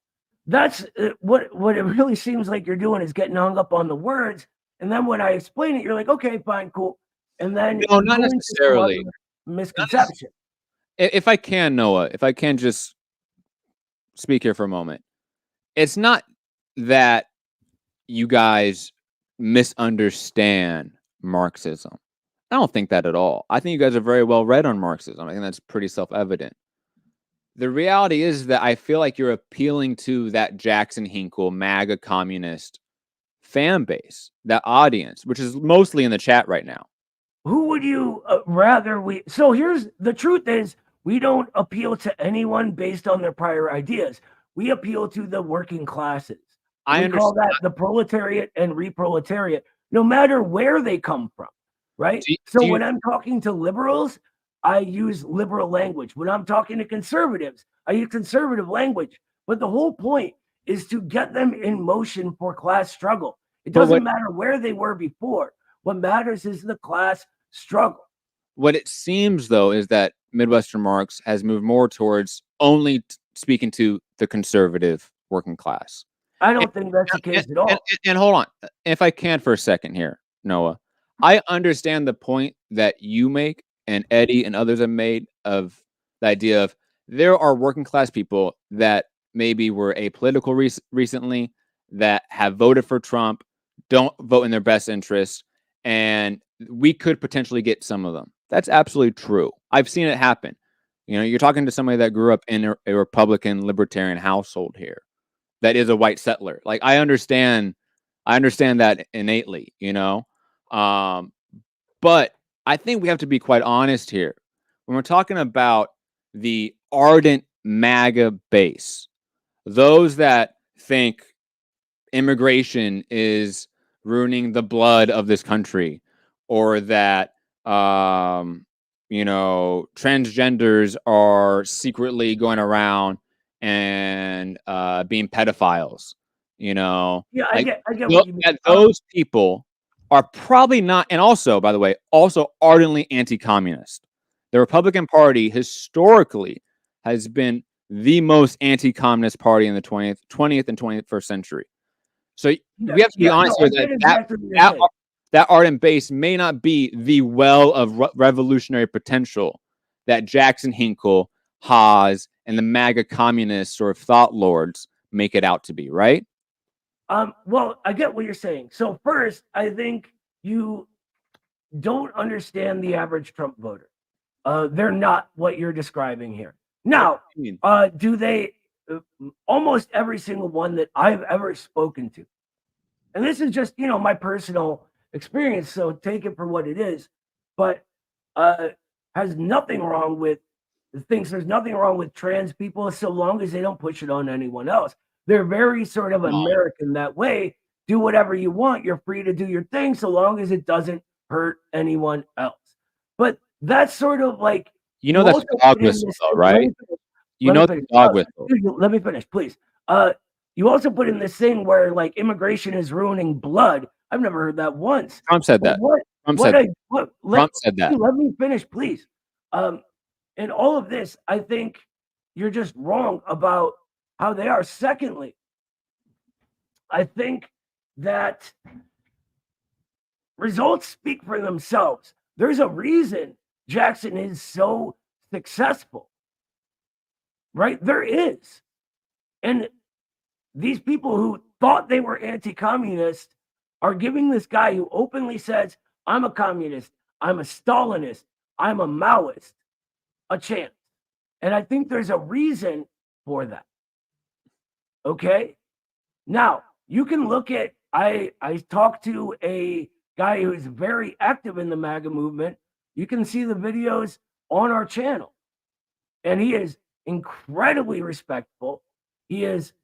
Speaker 1: that's what it really seems like you're doing is getting hung up on the words. And then when I explain it, you're like, okay, fine, cool. And then
Speaker 3: No,
Speaker 1: you
Speaker 3: not
Speaker 1: go into some
Speaker 3: necessarily.
Speaker 1: other misconception.
Speaker 3: If I can, Noah, if I can just speak here for a moment, it's not that you guys misunderstand Marxism. I don't think that at all. I think you guys are very well read on Marxism. I think that's pretty self-evident. The reality is that I feel like you're appealing to that Jackson Hinkle MAGA communist fan base, that audience, which is mostly in the chat right now.
Speaker 1: Who would you rather we? So here's the truth: is we don't appeal to anyone based on their prior ideas. We appeal to the working classes. We call that the proletariat and reproletariat, no matter where they come from, right? So when I'm talking to liberals, I use liberal language. When I'm talking to conservatives, I use conservative language. But the whole point is to get them in motion for class struggle. It doesn't matter where they were before. What matters is the class struggle.
Speaker 3: What it seems, though, is that Midwestern Marx has moved more towards only speaking to the conservative working class.
Speaker 1: I don't think that's the case at all.
Speaker 3: And hold on, if I can for a second here, Noah, I understand the point that you make and Eddie and others have made of the idea of there are working class people that maybe were apolitical recently, that have voted for Trump, don't vote in their best interest, and we could potentially get some of them. That's absolutely true. I've seen it happen. You're talking to somebody that grew up in a Republican libertarian household here, that is a white settler. Like, I understand that innately, but I think we have to be quite honest here. When we're talking about the ardent MAGA base, those that think immigration is ruining the blood of this country, or that transgenders are secretly going around and being pedophiles.
Speaker 1: Yeah, I get what you mean.
Speaker 3: Those people are probably not, and also, by the way, also ardently anti-communist. The Republican Party historically has been the most anti-communist party in the 20th and 21st century. So we have to be honest here that ardent base may not be the well of revolutionary potential that Jackson Hinkle, Haas, and the MAGA communist sort of thought lords make it out to be, right?
Speaker 1: Well, I get what you're saying. So first, I think you don't understand the average Trump voter. They're not what you're describing here. Now, do they? Almost every single one that I've ever spoken to, and this is just my personal experience, so take it for what it is, but has nothing wrong with thinks there's nothing wrong with trans people so long as they don't push it on anyone else. They're very sort of American that way. Do whatever you want. You're free to do your thing so long as it doesn't hurt anyone else. But that's sort of like
Speaker 3: that's dog whistle, though, right? Dog whistle.
Speaker 1: Let me finish, please. You also put in this thing where like immigration is ruining blood. I've never heard that once.
Speaker 3: Trump said that. Trump said that.
Speaker 1: Let me finish, please. In all of this, I think you're just wrong about how they are. Secondly, I think that results speak for themselves. There's a reason Jackson is so successful, right? There is. And these people who thought they were anti-communist are giving this guy who openly says, I'm a communist, I'm a Stalinist, I'm a Maoist, a chance. And I think there's a reason for that. Okay? Now, you can look at, I talked to a guy who's very active in the MAGA movement. You can see the videos on our channel. And he is incredibly respectful. He is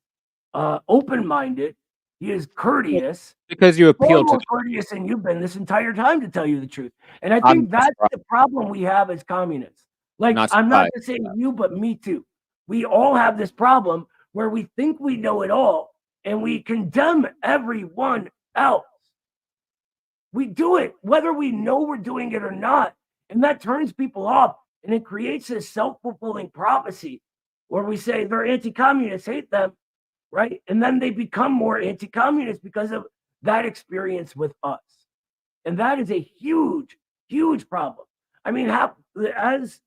Speaker 1: open-minded. He is courteous.
Speaker 3: Because you appeal to
Speaker 1: more courteous than you've been this entire time, to tell you the truth. And I
Speaker 3: I'm
Speaker 1: think that's
Speaker 3: surprised.
Speaker 1: the problem we have as communists. Like,
Speaker 3: Not
Speaker 1: I'm not
Speaker 3: surprised.
Speaker 1: just saying you, but me too. We all have this problem where we think we know it all and we condemn everyone else. We do it whether we know we're doing it or not. And that turns people off, and it creates this self-fulfilling prophecy where we say they're anti-communists, hate them, right? And then they become more anti-communist because of that experience with us. And that is a huge, huge problem. I mean, as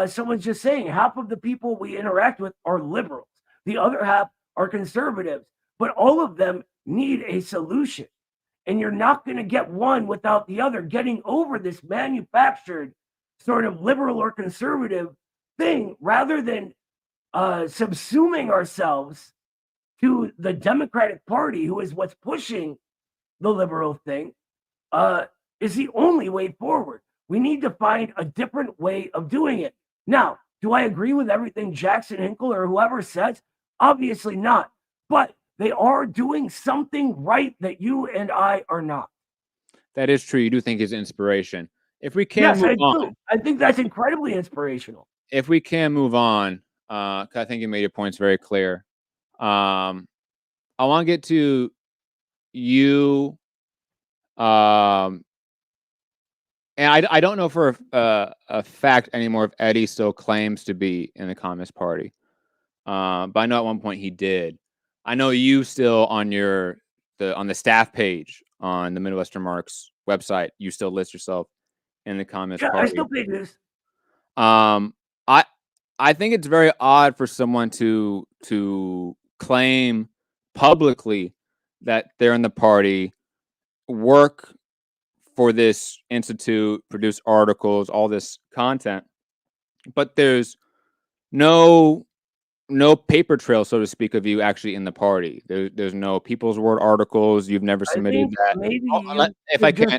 Speaker 1: someone's just saying, half of the people we interact with are liberals. The other half are conservatives. But all of them need a solution. And you're not going to get one without the other. Getting over this manufactured sort of liberal or conservative thing, rather than subsuming ourselves to the Democratic Party, who is what's pushing the liberal thing, is the only way forward. We need to find a different way of doing it. Now, do I agree with everything Jackson Hinkle or whoever says? Obviously not. But they are doing something right that you and I are not.
Speaker 3: That is true. You do think it's inspiration. If we can
Speaker 1: Yes,
Speaker 3: move
Speaker 1: I do.
Speaker 3: on,
Speaker 1: I think that's incredibly inspirational.
Speaker 3: if we can move on, 'cause I think you made your points very clear. I want to get to you. And I don't know for a fact anymore if Eddie still claims to be in the Communist Party. But I know at one point he did. I know you still on the staff page on the Midwestern Marx website, you still list yourself in the Communist
Speaker 1: Yeah,
Speaker 3: Party.
Speaker 1: I still pay dues.
Speaker 3: I think it's very odd for someone to claim publicly that they're in the party, work for this institute, produce articles, all this content, but there's no paper trail, so to speak, of you actually in the party. There's no People's Word articles. You've never submitted that.
Speaker 1: Maybe
Speaker 3: If I can,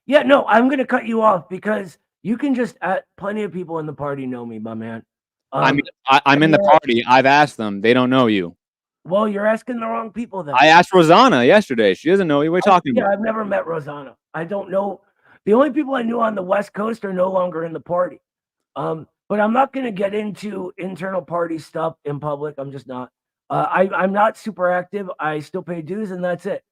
Speaker 1: yeah, no, I'm going to cut you off because you can just. Plenty of people in the party know me, my man.
Speaker 3: I mean, I'm in the party. I've asked them. They don't know you.
Speaker 1: Well, you're asking the wrong people then.
Speaker 3: I asked Rosanna yesterday. She doesn't know you. What are you talking about?
Speaker 1: Yeah, I've never met Rosanna. I don't know. The only people I knew on the West Coast are no longer in the party. But I'm not going to get into internal party stuff in public. I'm just not. I'm not super active. I still pay dues, and that's it.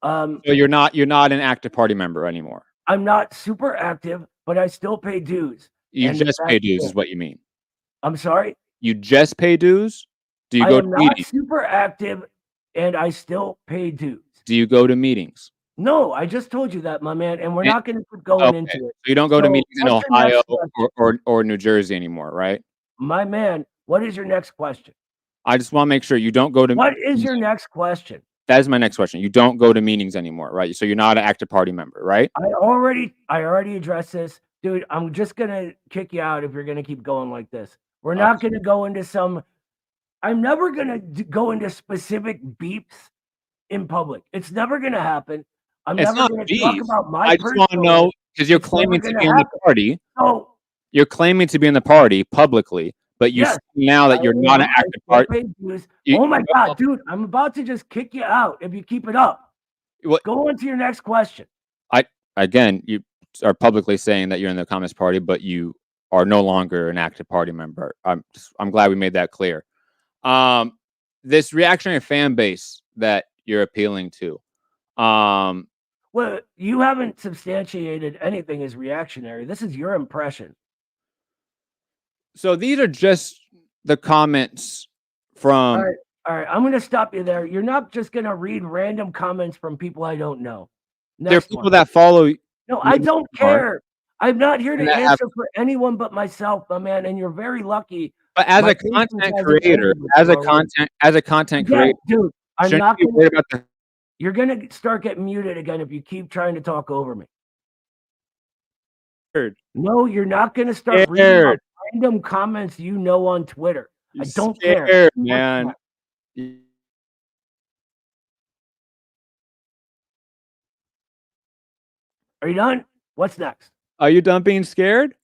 Speaker 3: So you're not an active party member anymore.
Speaker 1: I'm not super active, but I still pay dues.
Speaker 3: You just pay dues, is what you mean.
Speaker 1: I'm sorry?
Speaker 3: You just pay dues? Do you go to meetings? I'm not
Speaker 1: super active, and I still pay dues.
Speaker 3: Do you go to meetings?
Speaker 1: No, I just told you that, my man, and we're not going to keep going into it.
Speaker 3: So you don't go to meetings in Ohio or New Jersey anymore, right?
Speaker 1: My man, what is your next question?
Speaker 3: I just want to make sure you don't go to.
Speaker 1: What is your next question?
Speaker 3: That is my next question. You don't go to meetings anymore, right? So you're not an active party member, right?
Speaker 1: I already addressed this. Dude, I'm just going to kick you out if you're going to keep going like this. We're not going to go into some. I'm never going to go into specific beeps in public. It's never going to happen. I'm never going to talk about my.
Speaker 3: I just want to know, because you're claiming to be in the party.
Speaker 1: So
Speaker 3: you're claiming to be in the party publicly, but you now that you're not an active party.
Speaker 1: Oh my God, dude! I'm about to just kick you out if you keep it up. Go on to your next question.
Speaker 3: You are publicly saying that you're in the Communist Party, but you are no longer an active party member. I'm glad we made that clear. This reactionary fan base that you're appealing to.
Speaker 1: Well, you haven't substantiated anything as reactionary. This is your impression.
Speaker 3: So these are just the comments from.
Speaker 1: All right. I'm going to stop you there. You're not just going to read random comments from people I don't know.
Speaker 3: There are people that follow.
Speaker 1: No, I don't care. I'm not here to answer for anyone but myself, my man. And you're very lucky.
Speaker 3: But as a content creator,
Speaker 1: dude, I'm not going to. You're going to start getting muted again if you keep trying to talk over me. No, you're not going to start reading random comments you know on Twitter.
Speaker 3: You're
Speaker 1: I don't
Speaker 3: scared,
Speaker 1: care. What's
Speaker 3: man.
Speaker 1: next? Are you done? What's next?
Speaker 3: Are you done being scared?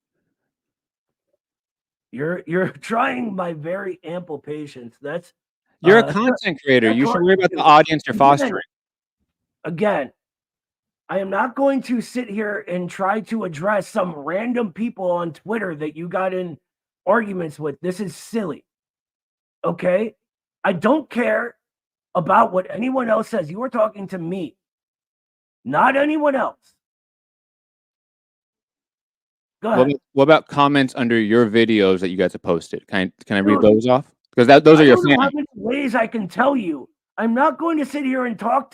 Speaker 1: You're trying my very ample patience. That's
Speaker 3: You're a content creator.
Speaker 1: that's
Speaker 3: You should
Speaker 1: hard
Speaker 3: worry
Speaker 1: to
Speaker 3: about
Speaker 1: do.
Speaker 3: the audience you're fostering.
Speaker 1: Again, I am not going to sit here and try to address some random people on Twitter that you got in arguments with. This is silly. Okay? I don't care about what anyone else says. You are talking to me, not anyone else. Go ahead.
Speaker 3: What about comments under your videos that you guys have posted? Can I read
Speaker 1: Dude,
Speaker 3: those off? Because those are your
Speaker 1: I don't know how
Speaker 3: fans.
Speaker 1: many ways I can tell you. I'm not going to sit here and talk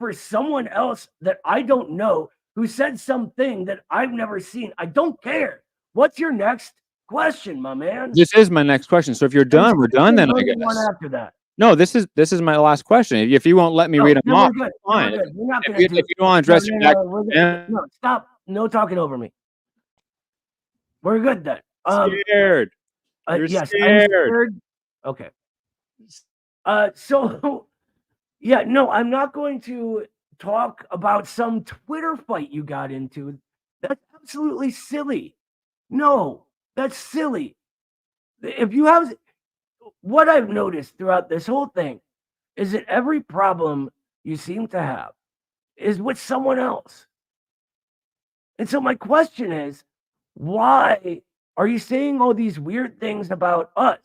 Speaker 1: for someone else that I don't know who said something that I've never seen. I don't care. What's your next question, my man?
Speaker 3: This is my next question. So if you're done, we're done then, I guess.
Speaker 1: One after that.
Speaker 3: No, this is my last question. If you won't let me read them off,
Speaker 1: We're good.
Speaker 3: fine.
Speaker 1: We're good. We're not
Speaker 3: If you don't want to address your
Speaker 1: no, stop. No talking over me. We're good then.
Speaker 3: Scared. You're
Speaker 1: Yes,
Speaker 3: scared.
Speaker 1: I'm scared. Okay. So yeah, no, I'm not going to talk about some Twitter fight you got into. That's absolutely silly. No, that's silly. If you have what I've noticed throughout this whole thing is that every problem you seem to have is with someone else. And so my question is, why are you saying all these weird things about us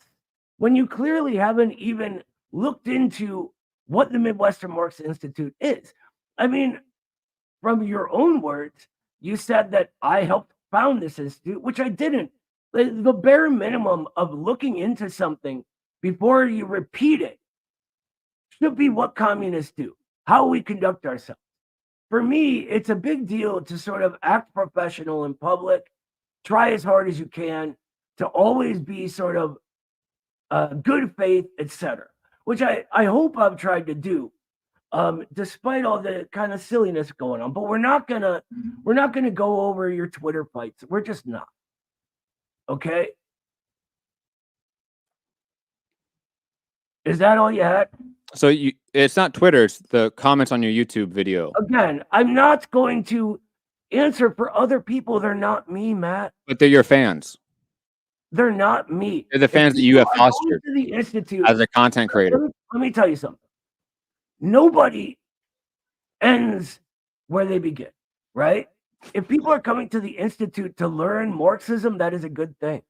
Speaker 1: when you clearly haven't even looked into what the Midwestern Marx Institute is? I mean, from your own words, you said that I helped found this institute, which I didn't. The bare minimum of looking into something before you repeat it should be what communists do, how we conduct ourselves. For me, it's a big deal to sort of act professional in public, try as hard as you can to always be sort of good faith, etc., which I hope I've tried to do, despite all the kind of silliness going on. But we're not gonna go over your Twitter fights. We're just not. Okay. Is that all you had?
Speaker 3: So it's not Twitter, it's the comments on your YouTube video.
Speaker 1: Again, I'm not going to answer for other people. They're not me, Matt.
Speaker 3: But they're your fans.
Speaker 1: They're not me.
Speaker 3: They're the fans that you have fostered
Speaker 1: to the institute
Speaker 3: as a content creator.
Speaker 1: Let me tell you something. Nobody ends where they begin, right? If people are coming to the institute to learn Marxism, that is a good thing.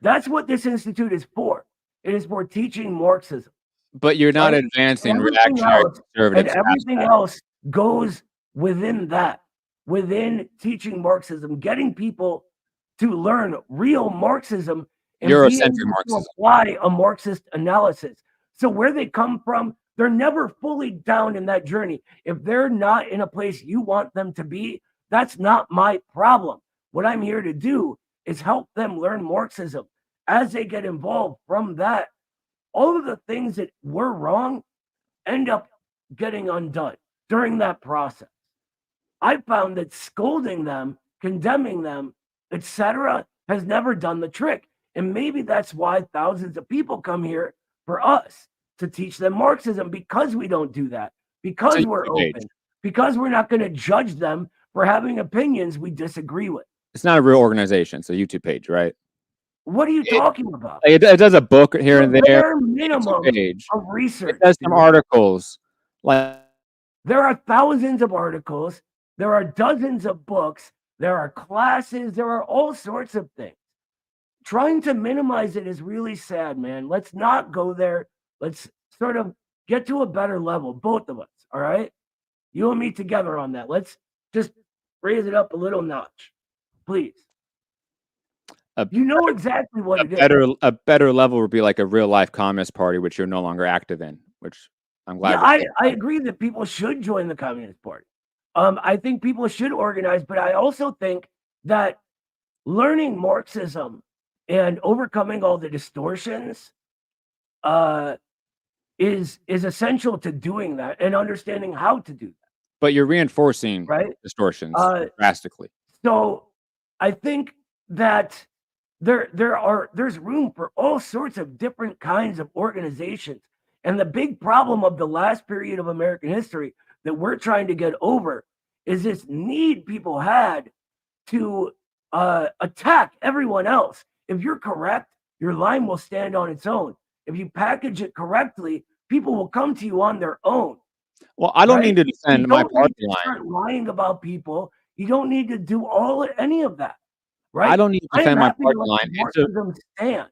Speaker 1: That's what this institute is for. It is for teaching Marxism.
Speaker 3: But you're not advancing reactionary conservative.
Speaker 1: And everything else goes within that, within teaching Marxism, getting people to learn real Marxism and
Speaker 3: Eurocentric Marxism.
Speaker 1: Apply a Marxist analysis. So where they come from, they're never fully down in that journey. If they're not in a place you want them to be, that's not my problem. What I'm here to do is help them learn Marxism. As they get involved from that, all of the things that were wrong end up getting undone during that process. I found that scolding them, condemning them, etc., has never done the trick. And maybe that's why thousands of people come here for us to teach them Marxism, because we don't do that, because we're open, because we're not going to judge them for having opinions we disagree with.
Speaker 3: It's not a real organization. It's a YouTube page, right?
Speaker 1: What are you talking about?
Speaker 3: It does a book here and there.
Speaker 1: Minimum of research.
Speaker 3: It does some articles. Like,
Speaker 1: there are thousands of articles. There are dozens of books. There are classes. There are all sorts of things. Trying to minimize it is really sad, man. Let's not go there. Let's sort of get to a better level, both of us. All right? You and me together on that. Let's just raise it up a little notch, please. You know exactly what it is.
Speaker 3: A better level would be like a real life Communist Party, which you're no longer active in, which I'm glad.
Speaker 1: Yeah, I agree that people should join the Communist Party. I think people should organize, but I also think that learning Marxism and overcoming all the distortions is essential to doing that and understanding how to do that.
Speaker 3: But you're reinforcing distortions drastically.
Speaker 1: So I think that there's room for all sorts of different kinds of organizations. And the big problem of the last period of American history that we're trying to get over is this need people had to attack everyone else. If you're correct, your line will stand on its own. If you package it correctly, people will come to you on their own.
Speaker 3: Well, I don't
Speaker 1: Right?
Speaker 3: need to
Speaker 1: You
Speaker 3: defend my
Speaker 1: don't
Speaker 3: party
Speaker 1: need to
Speaker 3: line.
Speaker 1: start lying about people. You don't need to do any of that.
Speaker 3: I
Speaker 1: Right?
Speaker 3: don't need to
Speaker 1: I am
Speaker 3: defend my
Speaker 1: happy
Speaker 3: party
Speaker 1: to let
Speaker 3: line.
Speaker 1: Marxism stand.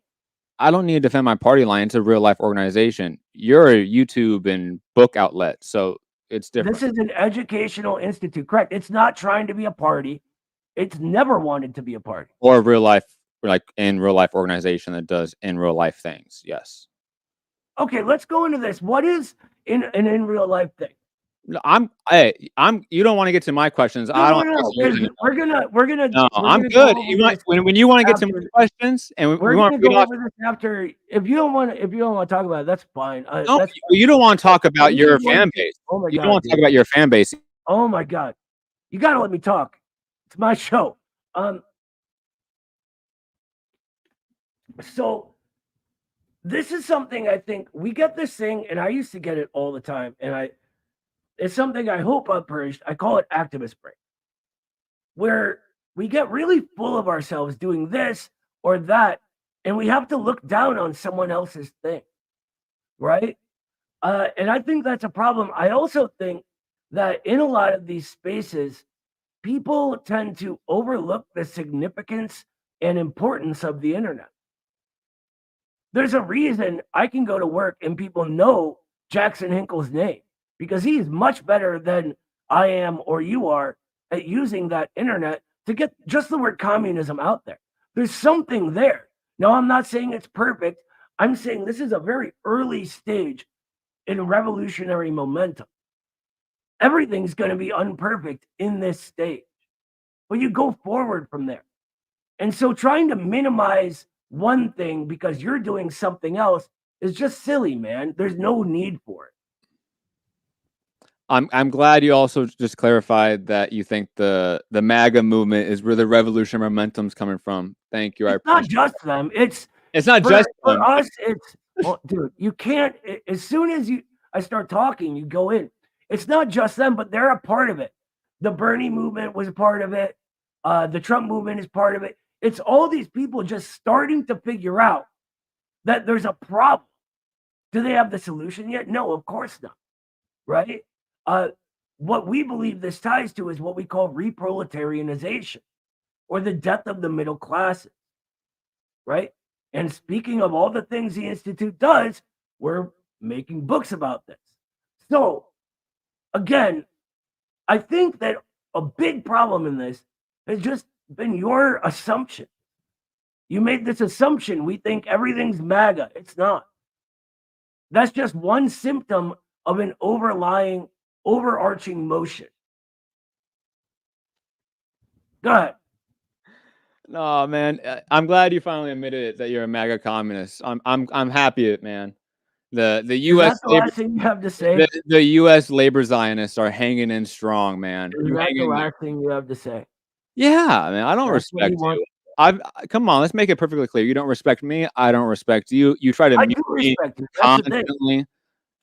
Speaker 3: I don't need to defend my party line. It's a real life organization. You're a YouTube and book outlet, so it's different.
Speaker 1: This is an educational institute, correct? It's not trying to be a party. It's never wanted to be a party.
Speaker 3: Or a real life, like in real life organization that does in real life things. Yes.
Speaker 1: Okay, let's go into this. What is an in real life thing?
Speaker 3: No, you don't want to get to my questions. I don't.
Speaker 1: No. We're gonna.
Speaker 3: No,
Speaker 1: we're
Speaker 3: I'm
Speaker 1: gonna go
Speaker 3: good.
Speaker 1: over
Speaker 3: You want
Speaker 1: this
Speaker 3: when you want to get to my
Speaker 1: after-
Speaker 3: questions and we
Speaker 1: We're
Speaker 3: want
Speaker 1: gonna
Speaker 3: to read
Speaker 1: go
Speaker 3: off.
Speaker 1: over this after. If you don't want to talk about it, that's fine.
Speaker 3: No,
Speaker 1: That's
Speaker 3: you don't want to talk about
Speaker 1: This
Speaker 3: your
Speaker 1: is one
Speaker 3: fan
Speaker 1: thing-
Speaker 3: base.
Speaker 1: Oh my
Speaker 3: You
Speaker 1: God,
Speaker 3: don't want to talk
Speaker 1: dude.
Speaker 3: about your fan base.
Speaker 1: Oh my God. You gotta let me talk. It's my show. So this is something I think we get this thing, and I used to get it all the time, and it's something I hope I've purged. I call it activist brain, where we get really full of ourselves doing this or that, and we have to look down on someone else's thing, right? And I think that's a problem. I also think that in a lot of these spaces, people tend to overlook the significance and importance of the internet. There's a reason I can go to work and people know Jackson Hinkle's name because he's much better than I am or you are at using that internet to get just the word communism out there. There's something there. Now, I'm not saying it's perfect. I'm saying this is a very early stage in revolutionary momentum. Everything's going to be unperfect in this stage, but you go forward from there. And so trying to minimize one thing because you're doing something else is just silly, man. There's no need for it.
Speaker 3: I'm glad you also just clarified that you think the MAGA movement is where the revolution momentum's coming from. Thank you.
Speaker 1: It's not just them. It's
Speaker 3: not just them.
Speaker 1: for us. It's well, dude. You can't. As soon as I start talking, you go in. It's not just them, but they're a part of it. The Bernie movement was a part of it. The Trump movement is part of it. It's all these people just starting to figure out that there's a problem. Do they have the solution yet? No, of course not. Right? What we believe this ties to is what we call reproletarianization or the death of the middle classes. Right? And speaking of all the things the Institute does, we're making books about this. So, again, I think that a big problem in this has just been your assumption. You made this assumption. We think everything's MAGA. It's not. That's just one symptom of an overarching motion. Go ahead.
Speaker 3: No, man. I'm glad you finally admitted it, that you're a MAGA communist. I'm happy, man. The U.S.
Speaker 1: Is that the last thing you have to say?
Speaker 3: The U.S. labor Zionists are hanging in strong, man.
Speaker 1: Is that the last thing you have to say?
Speaker 3: Yeah, man. I don't respect you. Come on, let's make it perfectly clear. You don't respect me. I don't respect you. You try to
Speaker 1: I
Speaker 3: mute
Speaker 1: do
Speaker 3: me
Speaker 1: respect you. That's the thing.
Speaker 3: constantly.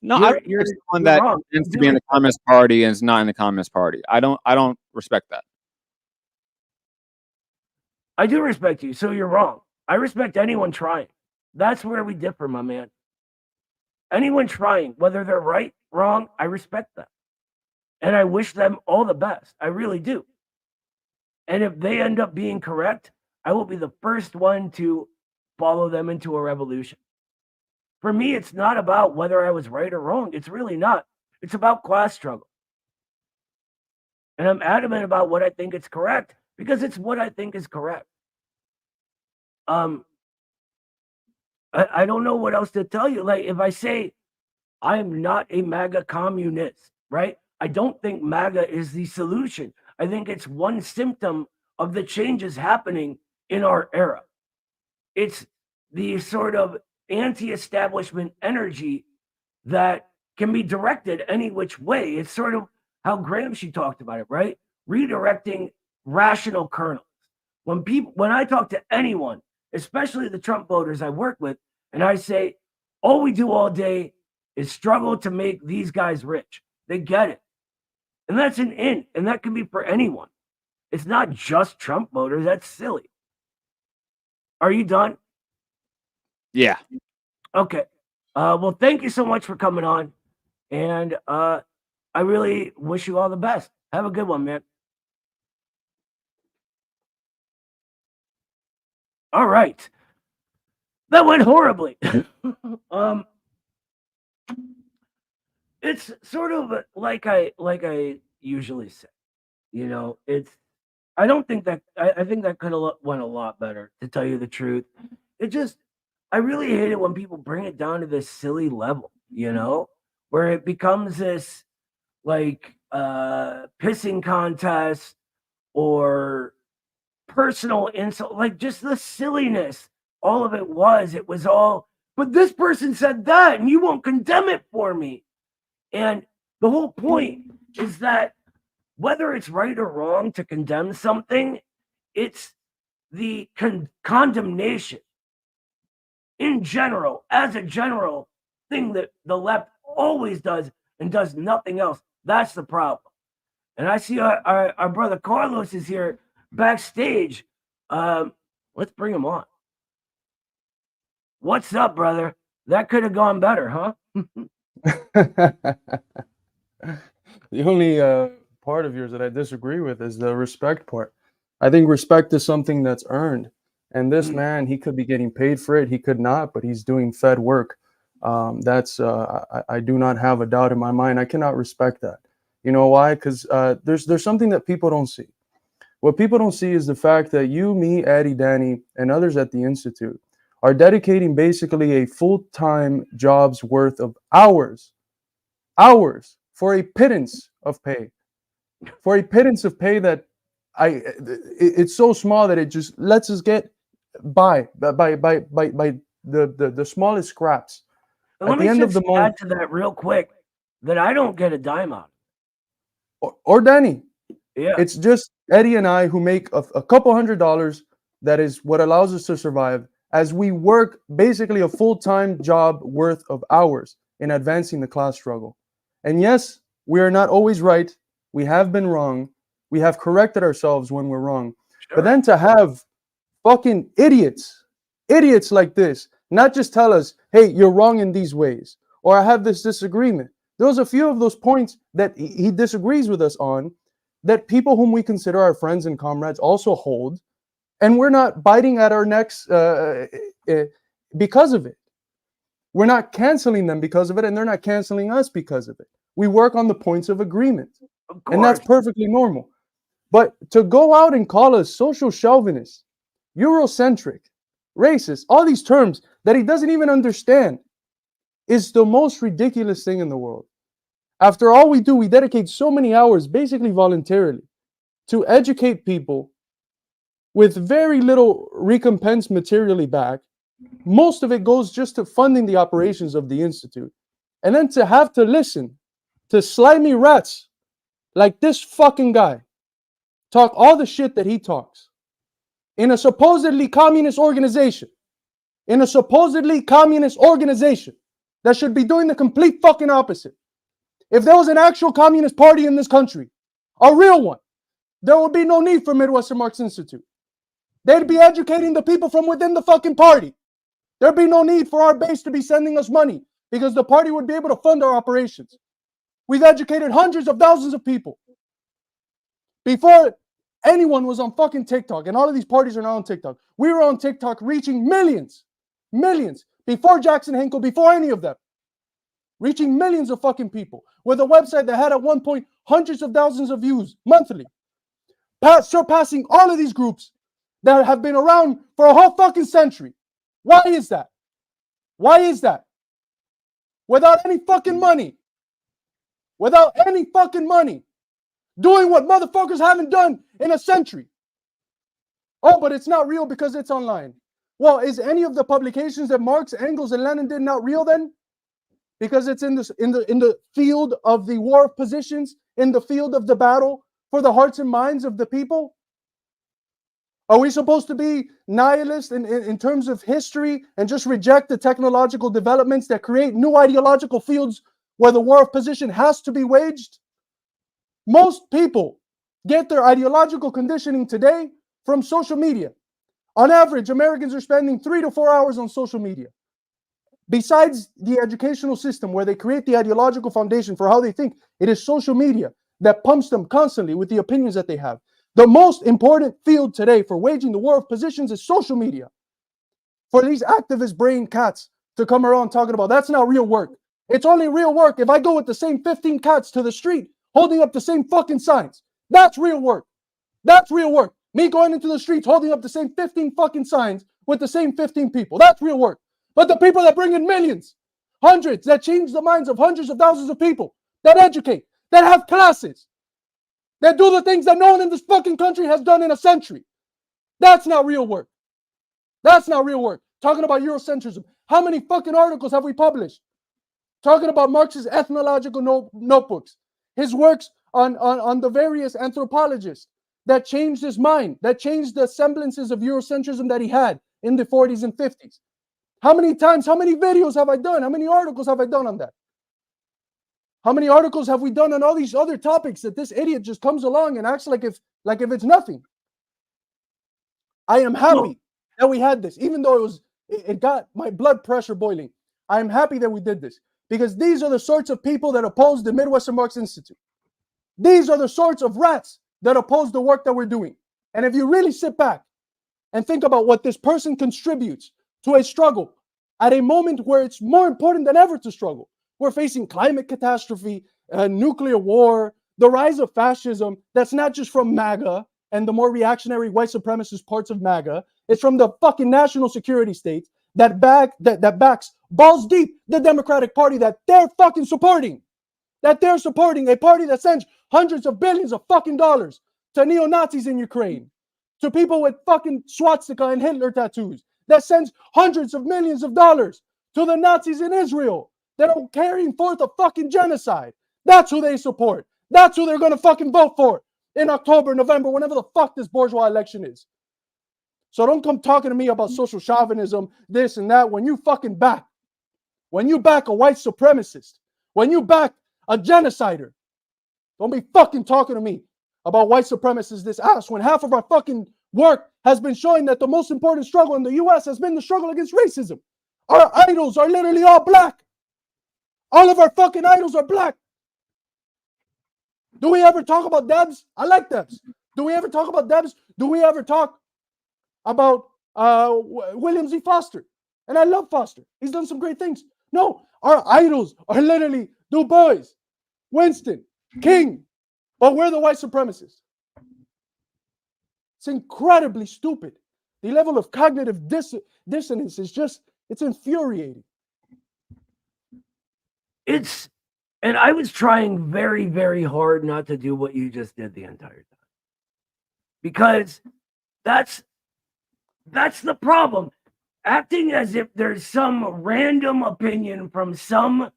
Speaker 3: No, I don't respect someone that tends to be in the Communist Party and is not in the Communist Party. I don't respect that.
Speaker 1: I do respect you, so you're wrong. I respect anyone trying. That's where we differ, my man. Anyone trying, whether they're right, wrong, I respect them. And I wish them all the best. I really do. And if they end up being correct, I will be the first one to follow them into a revolution. For me, it's not about whether I was right or wrong. It's really not. It's about class struggle. And I'm adamant about what I think is correct because it's what I think is correct. I don't know what else to tell you. Like, if I say I'm not a MAGA communist, right? I don't think MAGA is the solution. I think it's one symptom of the changes happening in our era. It's the sort of anti-establishment energy that can be directed any which way. It's sort of how Gramsci talked about it, right? Redirecting rational kernels. When I talk to anyone, especially the Trump voters I work with, and I say, all we do all day is struggle to make these guys rich. They get it. And that's an in, and that can be for anyone. It's not just Trump voters. That's silly. Are you done?
Speaker 3: Yeah.
Speaker 1: Okay. Well, thank you so much for coming on. And I really wish you all the best. Have a good one, man. All right. That went horribly. It's sort of like I usually say. You know, it's I don't think that I think that could have went a lot better, to tell you the truth. It just I really hate it when people bring it down to this silly level, where it becomes this like pissing contest or personal insult, like just the silliness. All of it was all, but this person said that and you won't condemn it for me. And the whole point is that whether it's right or wrong to condemn something, it's the condemnation in general, as a general thing that the left always does and does nothing else. That's the problem. And I see our brother Carlos is here backstage. Let's bring him on. What's up, brother? That could have gone better, huh?
Speaker 4: The only part of yours that I disagree with is the respect part. I think respect is something that's earned. And this man, he could be getting paid for it. He could not, but he's doing Fed work. I do not have a doubt in my mind. I cannot respect that. You know why? Because there's something that people don't see. What people don't see is the fact that you, me, Eddie, Danny, and others at the Institute are dedicating basically a full-time job's worth of hours for a pittance of pay. For a pittance of pay that it's so small that it just lets us get by the smallest scraps.
Speaker 1: At the end of the month, add to that real quick that I don't get a dime out.
Speaker 4: Or Danny.
Speaker 1: Yeah.
Speaker 4: It's just Eddie and I who make a couple $100. That is what allows us to survive as we work basically a full-time job worth of hours in advancing the class struggle. And yes, we are not always right. We have been wrong. We have corrected ourselves when we're wrong. Sure. But then to have fucking idiots like this, not just tell us, hey, you're wrong in these ways, or I have this disagreement. There's a few of those points that he disagrees with us on, that people whom we consider our friends and comrades also hold, and we're not biting at our necks because of it. We're not canceling them because of it, and they're not canceling us because of it. We work on the points of agreement, and that's perfectly normal. But to go out and call us social chauvinist, Eurocentric, racist, all these terms that he doesn't even understand is the most ridiculous thing in the world. After all we do, we dedicate so many hours, basically voluntarily, to educate people with very little recompense materially back. Most of it goes just to funding the operations of the Institute. And then to have to listen to slimy rats like this fucking guy talk all the shit that he talks in a supposedly communist organization, that should be doing the complete fucking opposite. If there was an actual communist party in this country, a real one, there would be no need for Midwestern Marx Institute. They'd be educating the people from within the fucking party. There'd be no need for our base to be sending us money because the party would be able to fund our operations. We've educated hundreds of thousands of people. Before anyone was on fucking TikTok, and all of these parties are now on TikTok, we were on TikTok reaching millions. Before Jackson Hinkle, before any of them. Reaching millions of fucking people with a website that had at one point hundreds of thousands of views monthly, surpassing all of these groups that have been around for a whole fucking century. Why is that? Without any fucking money, doing what motherfuckers haven't done in a century. Oh, but it's not real because it's online. Well, is any of the publications that Marx, Engels, and Lenin did not real then? Because it's in the field of the war of positions, in the field of the battle for the hearts and minds of the people? Are we supposed to be nihilist in terms of history and just reject the technological developments that create new ideological fields where the war of position has to be waged? Most people get their ideological conditioning today from social media. On average, Americans are spending 3 to 4 hours on social media. Besides the educational system where they create the ideological foundation for how they think, it is social media that pumps them constantly with the opinions that they have. The most important field today for waging the war of positions is social media. For these activist brain cats to come around talking about that's not real work. It's only real work if I go with the same 15 cats to the street holding up the same fucking signs. That's real work. That's real work. Me going into the streets holding up the same 15 fucking signs with the same 15 people. That's real work. But the people that bring in millions, hundreds, that change the minds of hundreds of thousands of people, that educate, that have classes, that do the things that no one in this fucking country has done in a century. That's not real work. That's not real work. Talking about Eurocentrism. How many fucking articles have we published? Talking about Marx's ethnological notebooks. His works on the various anthropologists that changed his mind, that changed the semblances of Eurocentrism that he had in the 40s and 50s. How many times, how many videos have I done? How many articles have I done on that? How many articles have we done on all these other topics that this idiot just comes along and acts like if it's nothing? I am happy that we had this, even though it got my blood pressure boiling. I am happy that we did this because these are the sorts of people that oppose the Midwestern Marx Institute. These are the sorts of rats that oppose the work that we're doing. And if you really sit back and think about what this person contributes to a struggle at a moment where it's more important than ever to struggle. We're facing climate catastrophe, nuclear war, the rise of fascism. That's not just from MAGA and the more reactionary white supremacist parts of MAGA. It's from the fucking national security state that backs balls deep the Democratic Party that they're fucking supporting. That they're supporting a party that sends hundreds of billions of fucking dollars to neo-Nazis in Ukraine, to people with fucking swastika and Hitler tattoos, that sends hundreds of millions of dollars to the Nazis in Israel that are carrying forth a fucking genocide. That's who they support. That's who they're going to fucking vote for in October, November, whenever the fuck this bourgeois election is. So don't come talking to me about social chauvinism, this and that, when you back a white supremacist, when you back a genocider. Don't be fucking talking to me about white supremacists this ass when half of our fucking work has been showing that the most important struggle in the US has been the struggle against racism. Our idols are literally all black. All of our fucking idols are black. Do we ever talk about Debs? I like Debs. Do we ever talk about Debs? Do we ever talk about William Z. Foster? And I love Foster. He's done some great things. No, our idols are literally Du Bois, Winston, King. But we're the white supremacists. It's incredibly stupid. The level of cognitive dissonance is just, it's infuriating.
Speaker 1: And I was trying very, very hard not to do what you just did the entire time. Because that's the problem. Acting as if there's some random opinion from some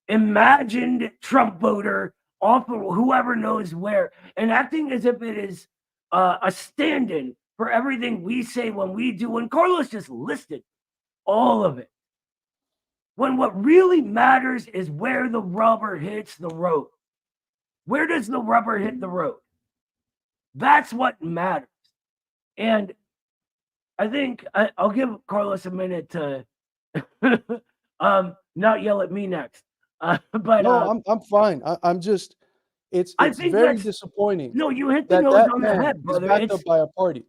Speaker 1: imagined Trump voter off of whoever knows where, and acting as if it is a stand-in for everything we say when we do, when Carlos just listed all of it. When what really matters is where the rubber hits the road. Where does the rubber hit the road? That's what matters. And I think I'll give Carlos a minute to not yell at me next. But
Speaker 4: no, I'm fine. I'm just, it's very disappointing.
Speaker 1: No, you hit the nose on the head, brother.
Speaker 4: It's backed up by a party.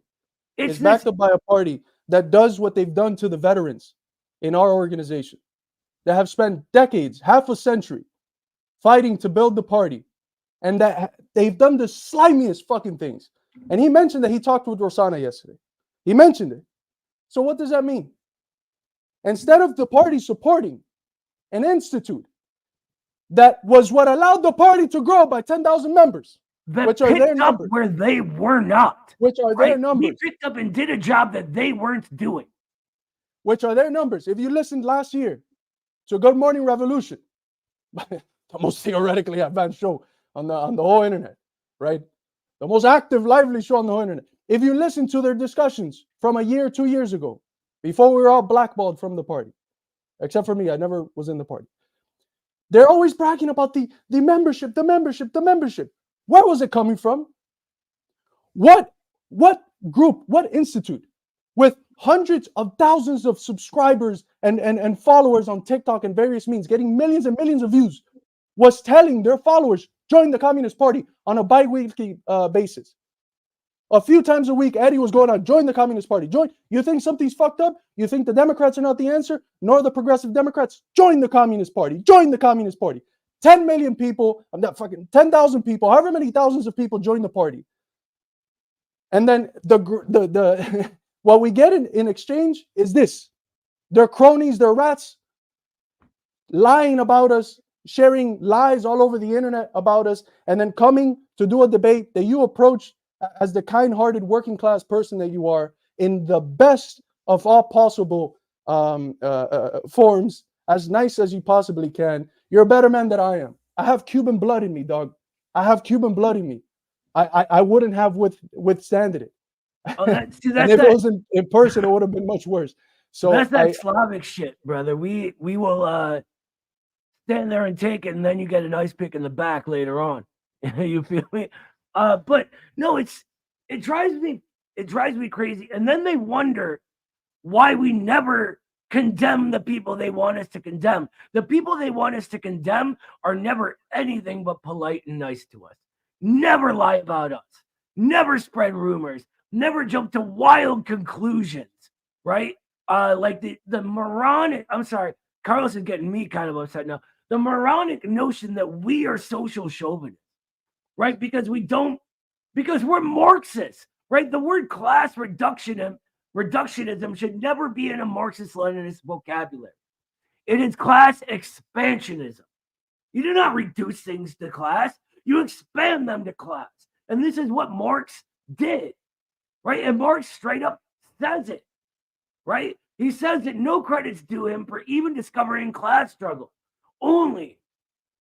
Speaker 4: It's backed up by a party that does what they've done to the veterans in our organization, that have spent decades, half a century, fighting to build the party, and that they've done the slimiest fucking things. And he mentioned that he talked with Rosanna yesterday. He mentioned it. So what does that mean? Instead of the party supporting an institute that was what allowed the party to grow by 10,000 members, which are their numbers,
Speaker 1: where they were not,
Speaker 4: which are their numbers.
Speaker 1: We picked up and did a job that they weren't doing,
Speaker 4: which are their numbers. If you listened last year to Good Morning Revolution, the most theoretically advanced show on the whole internet, right? The most active, lively show on the whole internet. if you listen to their discussions from a year, 2 years ago, before we were all blackballed from the party, except for me, I never was in the party. They're always bragging about the membership, the membership, the membership. Where was it coming from? What group, what institute with hundreds of thousands of subscribers and followers on TikTok and various means, getting millions and millions of views, was telling their followers, join the Communist Party on a bi-weekly basis? A few times a week, Eddie was going on, join the Communist Party. Join. You think something's fucked up? You think the Democrats are not the answer? Nor the progressive Democrats? Join the Communist Party. Join the Communist Party. 10 million people, I'm not fucking 10,000 people, however many thousands of people join the party. And then the what we get in exchange is this. They're cronies, they're rats, lying about us, sharing lies all over the internet about us, and then coming to do a debate that you approach as the kind-hearted working class person that you are, in the best of all possible forms, as nice as you possibly can. You're a better man than I am. I have Cuban blood in me, dog. I have Cuban blood in me. I wouldn't have withstanded it.
Speaker 1: Oh,
Speaker 4: and if it wasn't in person, it would have been much worse. So
Speaker 1: that's that Slavic shit, brother. We will stand there and take it, and then you get an ice pick in the back later on. You feel me? But no, it drives me crazy. And then they wonder why we never condemn the people they want us to condemn. The people they want us to condemn are never anything but polite and nice to us. Never lie about us. Never spread rumors. Never jump to wild conclusions, right? Like the moronic, I'm sorry, Carlos is getting me kind of upset now. The moronic notion that we are social chauvinists, right? Because we're Marxists, right? The word class reductionism should never be in a Marxist-Leninist vocabulary. It is class expansionism. You do not reduce things to class. You expand them to class. And this is what Marx did, right? And Marx straight up says it, right? He says that no credit's due him for even discovering class struggle, only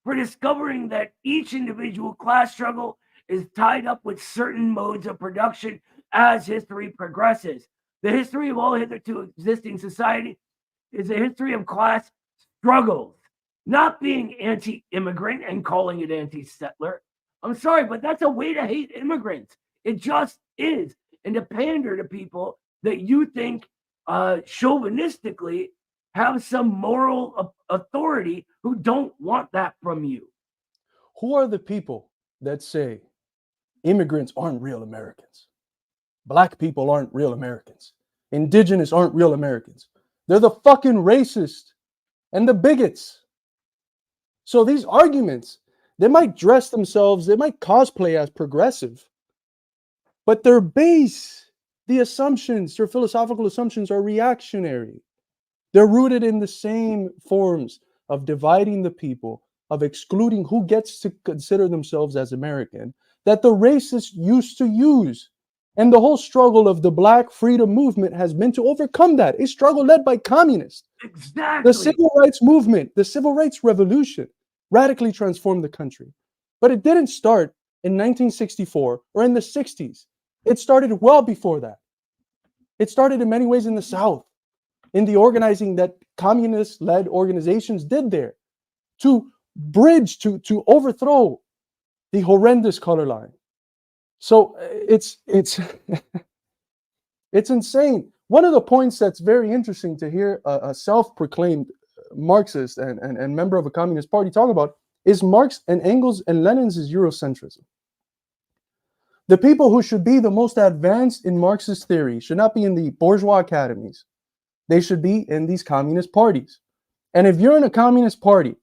Speaker 1: for discovering that each individual class struggle is tied up with certain modes of production as history progresses. The history of all hitherto existing society is a history of class struggles, not being anti-immigrant and calling it anti-settler. I'm sorry, but that's a way to hate immigrants. It just is. And to pander to people that you think chauvinistically have some moral authority who don't want that from you.
Speaker 4: Who are the people that say immigrants aren't real Americans? Black people aren't real Americans. Indigenous aren't real Americans. They're the fucking racists and the bigots. So these arguments, they might dress themselves, they might cosplay as progressive, but their base, the assumptions, their philosophical assumptions are reactionary. They're rooted in the same forms of dividing the people, of excluding who gets to consider themselves as American, that the racists used to use. And the whole struggle of the Black freedom movement has been to overcome that. A struggle led by communists.
Speaker 1: Exactly.
Speaker 4: The civil rights movement, the civil rights revolution radically transformed the country. But it didn't start in 1964 or in the 60s. It started well before that. It started in many ways in the South, in the organizing that communist-led organizations did there to bridge, to overthrow the horrendous color line. So it's it's insane. One of the points that's very interesting to hear a self-proclaimed Marxist and member of a communist party talk about is Marx and Engels and Lenin's Eurocentrism. The people who should be the most advanced in Marxist theory should not be in the bourgeois academies. They should be in these communist parties. And if you're in a communist party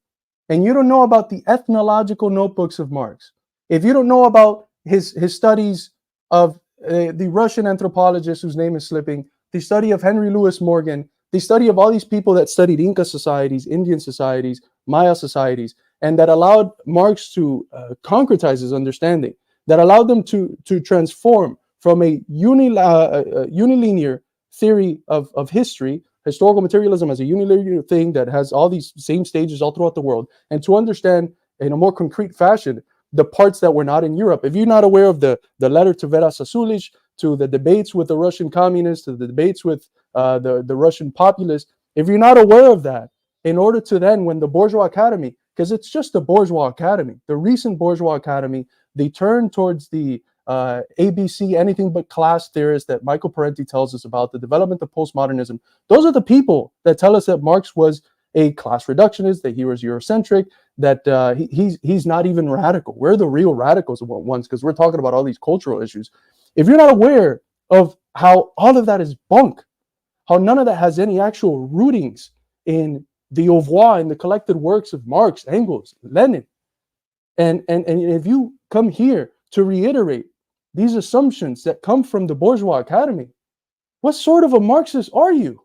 Speaker 4: and you don't know about the ethnological notebooks of Marx, if you don't know about his studies of the Russian anthropologist whose name is slipping, the study of Henry Louis Morgan, the study of all these people that studied Inca societies, Indian societies, Maya societies, and that allowed Marx to concretize his understanding, that allowed them to transform from a unilinear theory of history, historical materialism as a unilinear thing that has all these same stages all throughout the world, and to understand in a more concrete fashion the parts that were not in Europe. If you're not aware of the letter to Veras Azulis, to the debates with the Russian communists, to the debates with the Russian populists, if you're not aware of that, in order to then, when the bourgeois academy, because it's just a bourgeois academy, the recent bourgeois academy, they turn towards the ABC, anything but class theorists that Michael Parenti tells us about, the development of postmodernism. Those are the people that tell us that Marx was a class reductionist, that he was Eurocentric, that he's not even radical. We're the real radicals ones, because we're talking about all these cultural issues. If you're not aware of how all of that is bunk, how none of that has any actual rootings in the oeuvre, in the collected works of Marx, Engels, Lenin, and if you come here to reiterate these assumptions that come from the bourgeois academy, what sort of a Marxist are you?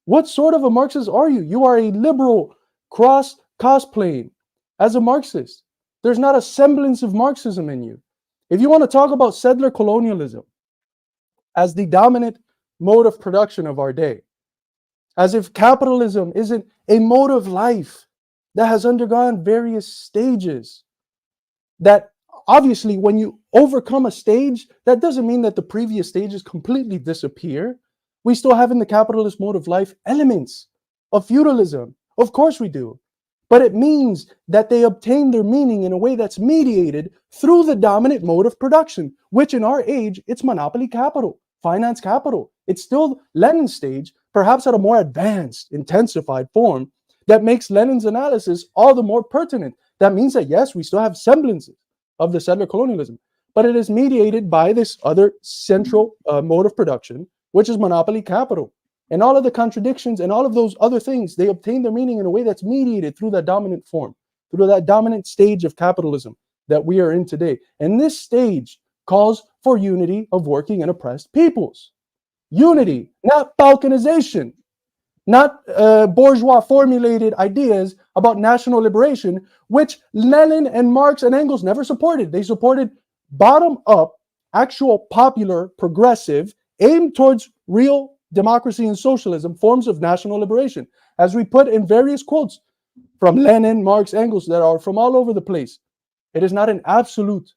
Speaker 4: What sort of a Marxist are you? You are a liberal cosplaying as a Marxist. There's not a semblance of Marxism in you. If you want to talk about settler colonialism as the dominant mode of production of our day, as if capitalism isn't a mode of life that has undergone various stages, that obviously when you overcome a stage, that doesn't mean that the previous stages completely disappear. We still have in the capitalist mode of life elements of feudalism. Of course we do. But it means that they obtain their meaning in a way that's mediated through the dominant mode of production, which in our age, it's monopoly capital, finance capital. It's still Lenin's stage, perhaps at a more advanced, intensified form that makes Lenin's analysis all the more pertinent. That means that, yes, we still have semblances of the settler colonialism, but it is mediated by this other central mode of production, which is monopoly capital. And all of the contradictions and all of those other things, they obtain their meaning in a way that's mediated through that dominant form, through that dominant stage of capitalism that we are in today. And this stage calls for unity of working and oppressed peoples. Unity, not balkanization, not bourgeois formulated ideas about national liberation, which Lenin and Marx and Engels never supported. They supported bottom-up, actual popular, progressive, aimed towards real democracy and socialism, forms of national liberation, as we put in various quotes from Lenin, Marx, Engels that are from all over the place. It is not an absolute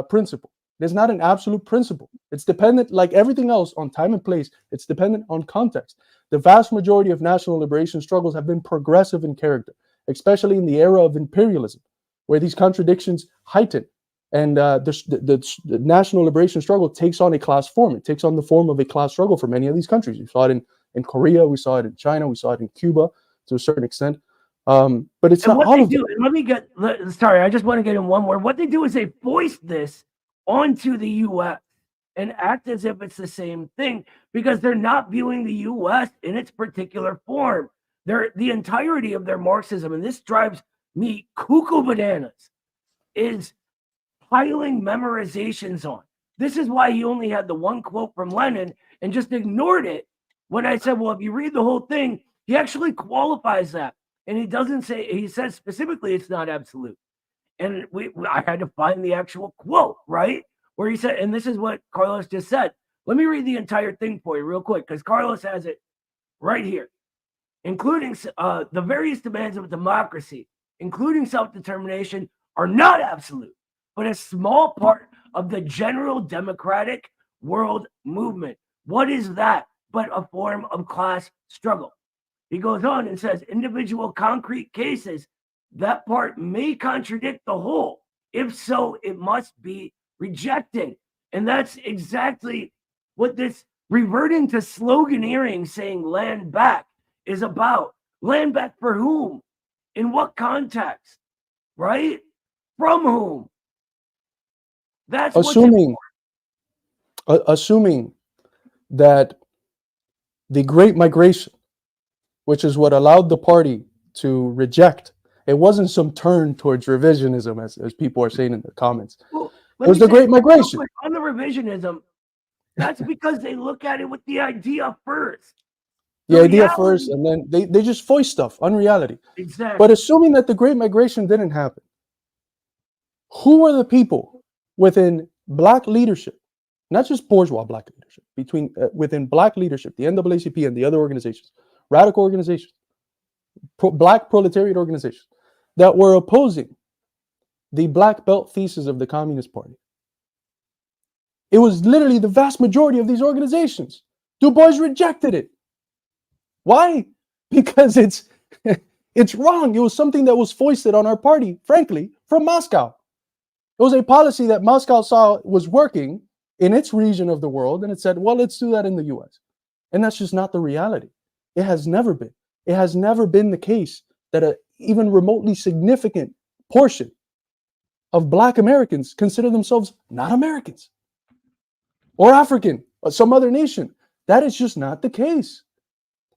Speaker 4: principle. It is not an absolute principle. It's dependent, like everything else, on time and place. It's dependent on context. The vast majority of national liberation struggles have been progressive in character, especially in the era of imperialism, where these contradictions heighten. And the national liberation struggle takes on a class form. It takes on the form of a class struggle for many of these countries. We saw it in Korea, we saw it in China, we saw it in Cuba to a certain extent. But it's not all of them.
Speaker 1: Sorry, I just want to get in one more. What they do is they foist this onto the U.S. and act as if it's the same thing, because they're not viewing the U.S. in its particular form. The entirety of their Marxism, and this drives me cuckoo bananas, is piling memorizations on. This is why he only had the one quote from Lenin and just ignored it when I said, well, if you read the whole thing, he actually qualifies that. And he doesn't say, he says specifically it's not absolute. And I had to find the actual quote, right? Where he said, and this is what Carlos just said. Let me read the entire thing for you real quick, because Carlos has it right here. Including the various demands of democracy, including self-determination, are not absolute, but a small part of the general democratic world movement. What is that but a form of class struggle? He goes on and says, individual concrete cases, that part may contradict the whole. If so, it must be rejected. And that's exactly what this reverting to sloganeering, saying land back, is about. Land back for whom? In what context? Right? From whom? That's
Speaker 4: assuming that the Great Migration, which is what allowed the party to reject, it wasn't some turn towards revisionism, as people are saying in the comments.
Speaker 1: Well,
Speaker 4: it was the Great Migration.
Speaker 1: On the revisionism, that's because they look at it with the idea first.
Speaker 4: The idea first, and then they just foist stuff, unreality.
Speaker 1: Exactly.
Speaker 4: But assuming that the Great Migration didn't happen, who are the people within Black leadership, not just bourgeois Black leadership, within Black leadership, the NAACP and the other organizations, radical organizations, Black proletariat organizations, that were opposing the Black Belt thesis of the Communist Party? It was literally the vast majority of these organizations. Du Bois rejected it. Why? Because it's wrong. It was something that was foisted on our party, frankly, from Moscow. It was a policy that Moscow saw was working in its region of the world, and it said, well, let's do that in the US. And that's just not the reality. It has never been. It has never been the case that an even remotely significant portion of Black Americans consider themselves not Americans or African or some other nation. That is just not the case.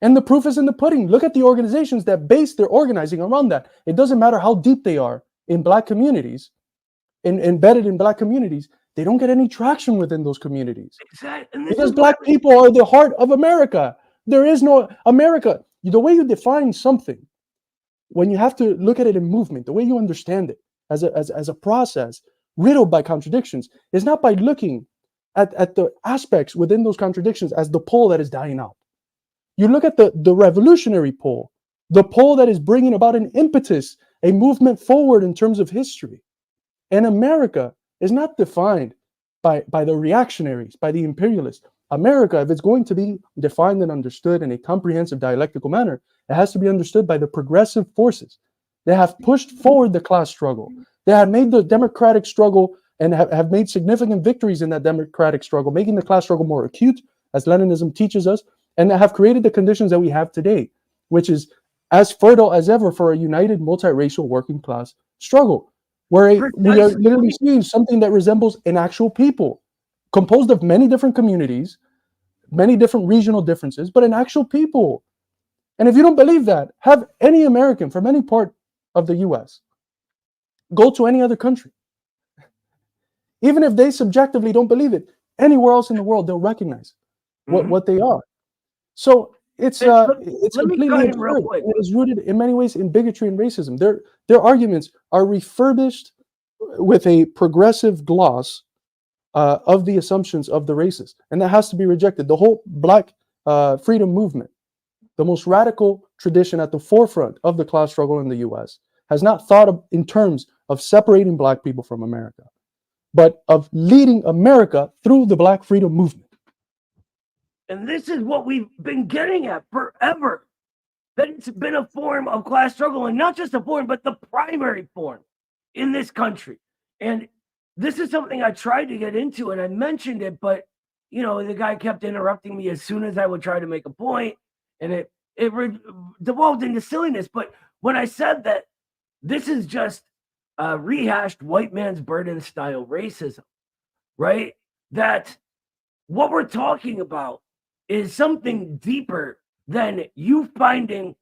Speaker 4: And the proof is in the pudding. Look at the organizations that base their organizing around that. It doesn't matter how deep they are in Black communities, embedded in Black communities, they don't get any traction within those communities.
Speaker 1: Exactly.
Speaker 4: Because Black people are the heart of America. There is no America. The way you define something, when you have to look at it in movement, the way you understand it as a process riddled by contradictions, is not by looking at the aspects within those contradictions as the pole that is dying out. You look at the revolutionary pole, the pole that is bringing about an impetus, a movement forward in terms of history. And America is not defined by the reactionaries, by the imperialists. America, if it's going to be defined and understood in a comprehensive dialectical manner, it has to be understood by the progressive forces that have pushed forward the class struggle. They have made the democratic struggle and have made significant victories in that democratic struggle, making the class struggle more acute, as Leninism teaches us, and that have created the conditions that we have today, which is as fertile as ever for a united multiracial working class struggle, where we are literally seeing something that resembles an actual people, composed of many different communities, many different regional differences, but an actual people. And if you don't believe that, have any American from any part of the US go to any other country. Even if they subjectively don't believe it, anywhere else in the world, they'll recognize what they are. So it's completely absurd. It is rooted in many ways in bigotry and racism. Their arguments are refurbished with a progressive gloss of the assumptions of the racists, and that has to be rejected. The whole Black freedom movement, the most radical tradition at the forefront of the class struggle in the US, has not thought of, in terms of separating Black people from America, but of leading America through the Black freedom movement.
Speaker 1: And this is what we've been getting at forever. That it's been a form of class struggle, and not just a form, but the primary form in this country. And this is something I tried to get into, and I mentioned it, but the guy kept interrupting me as soon as I would try to make a point, and it devolved into silliness. But when I said that this is just rehashed white man's burden style racism, right? That what we're talking about is something deeper than you finding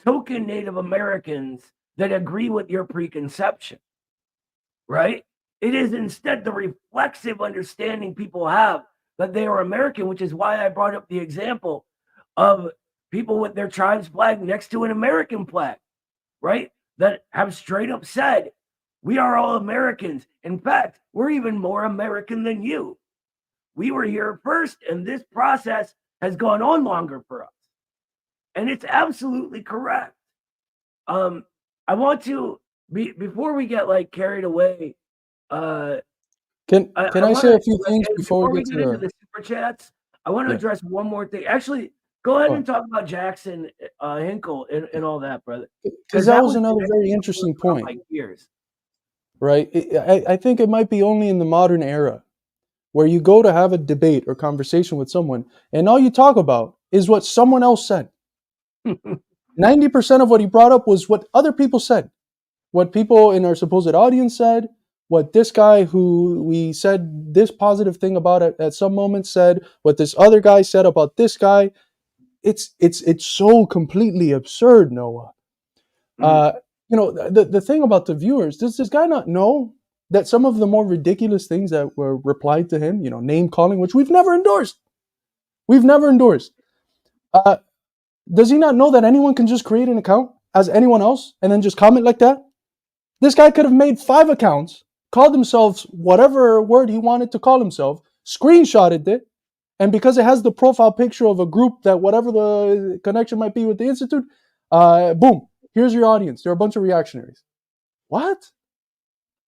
Speaker 1: token Native Americans that agree with your preconception, right? It is instead the reflexive understanding people have that they are American, which is why I brought up the example of people with their tribe's flag next to an American flag, right? That have straight up said, we are all Americans. In fact, we're even more American than you. We were here first, and this process has gone on longer for us. And it's absolutely correct. I want to, before we get carried away,
Speaker 4: can I say a few things before we get
Speaker 1: into the super chats? I want to address one more thing. Actually, go ahead and talk about Jackson Hinkle and all that, brother.
Speaker 4: Because that was another very interesting point. Right? I think it might be only in the modern era where you go to have a debate or conversation with someone, and all you talk about is what someone else said. 90% of what he brought up was what other people said, what people in our supposed audience said, what this guy who we said this positive thing about at some moment said, what this other guy said about this guy. It's so completely absurd, Noah. The thing about the viewers, does this guy not know that some of the more ridiculous things that were replied to him, name calling, which we've never endorsed. Does he not know that anyone can just create an account as anyone else and then just comment like that? This guy could have made 5 accounts, called himself whatever word he wanted to call himself, screenshotted it, and because it has the profile picture of a group that whatever the connection might be with the Institute, boom, here's your audience. They're a bunch of reactionaries. What?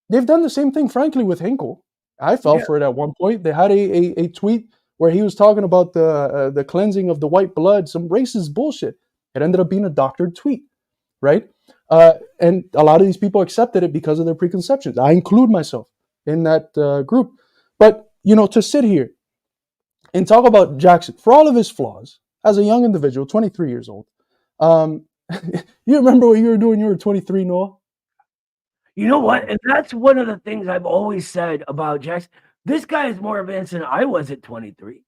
Speaker 4: They've done the same thing, frankly, with Hinkle. I fell for it at one point. They had a tweet where he was talking about the cleansing of the white blood, some racist bullshit. It ended up being a doctored tweet, right? And a lot of these people accepted it because of their preconceptions. I include myself in that group. But, to sit here and talk about Jackson, for all of his flaws, as a young individual, 23 years old, you remember what you were doing when you were 23, Noah?
Speaker 1: You know what? And that's one of the things I've always said about Jackson. This guy is more advanced than I was at 23.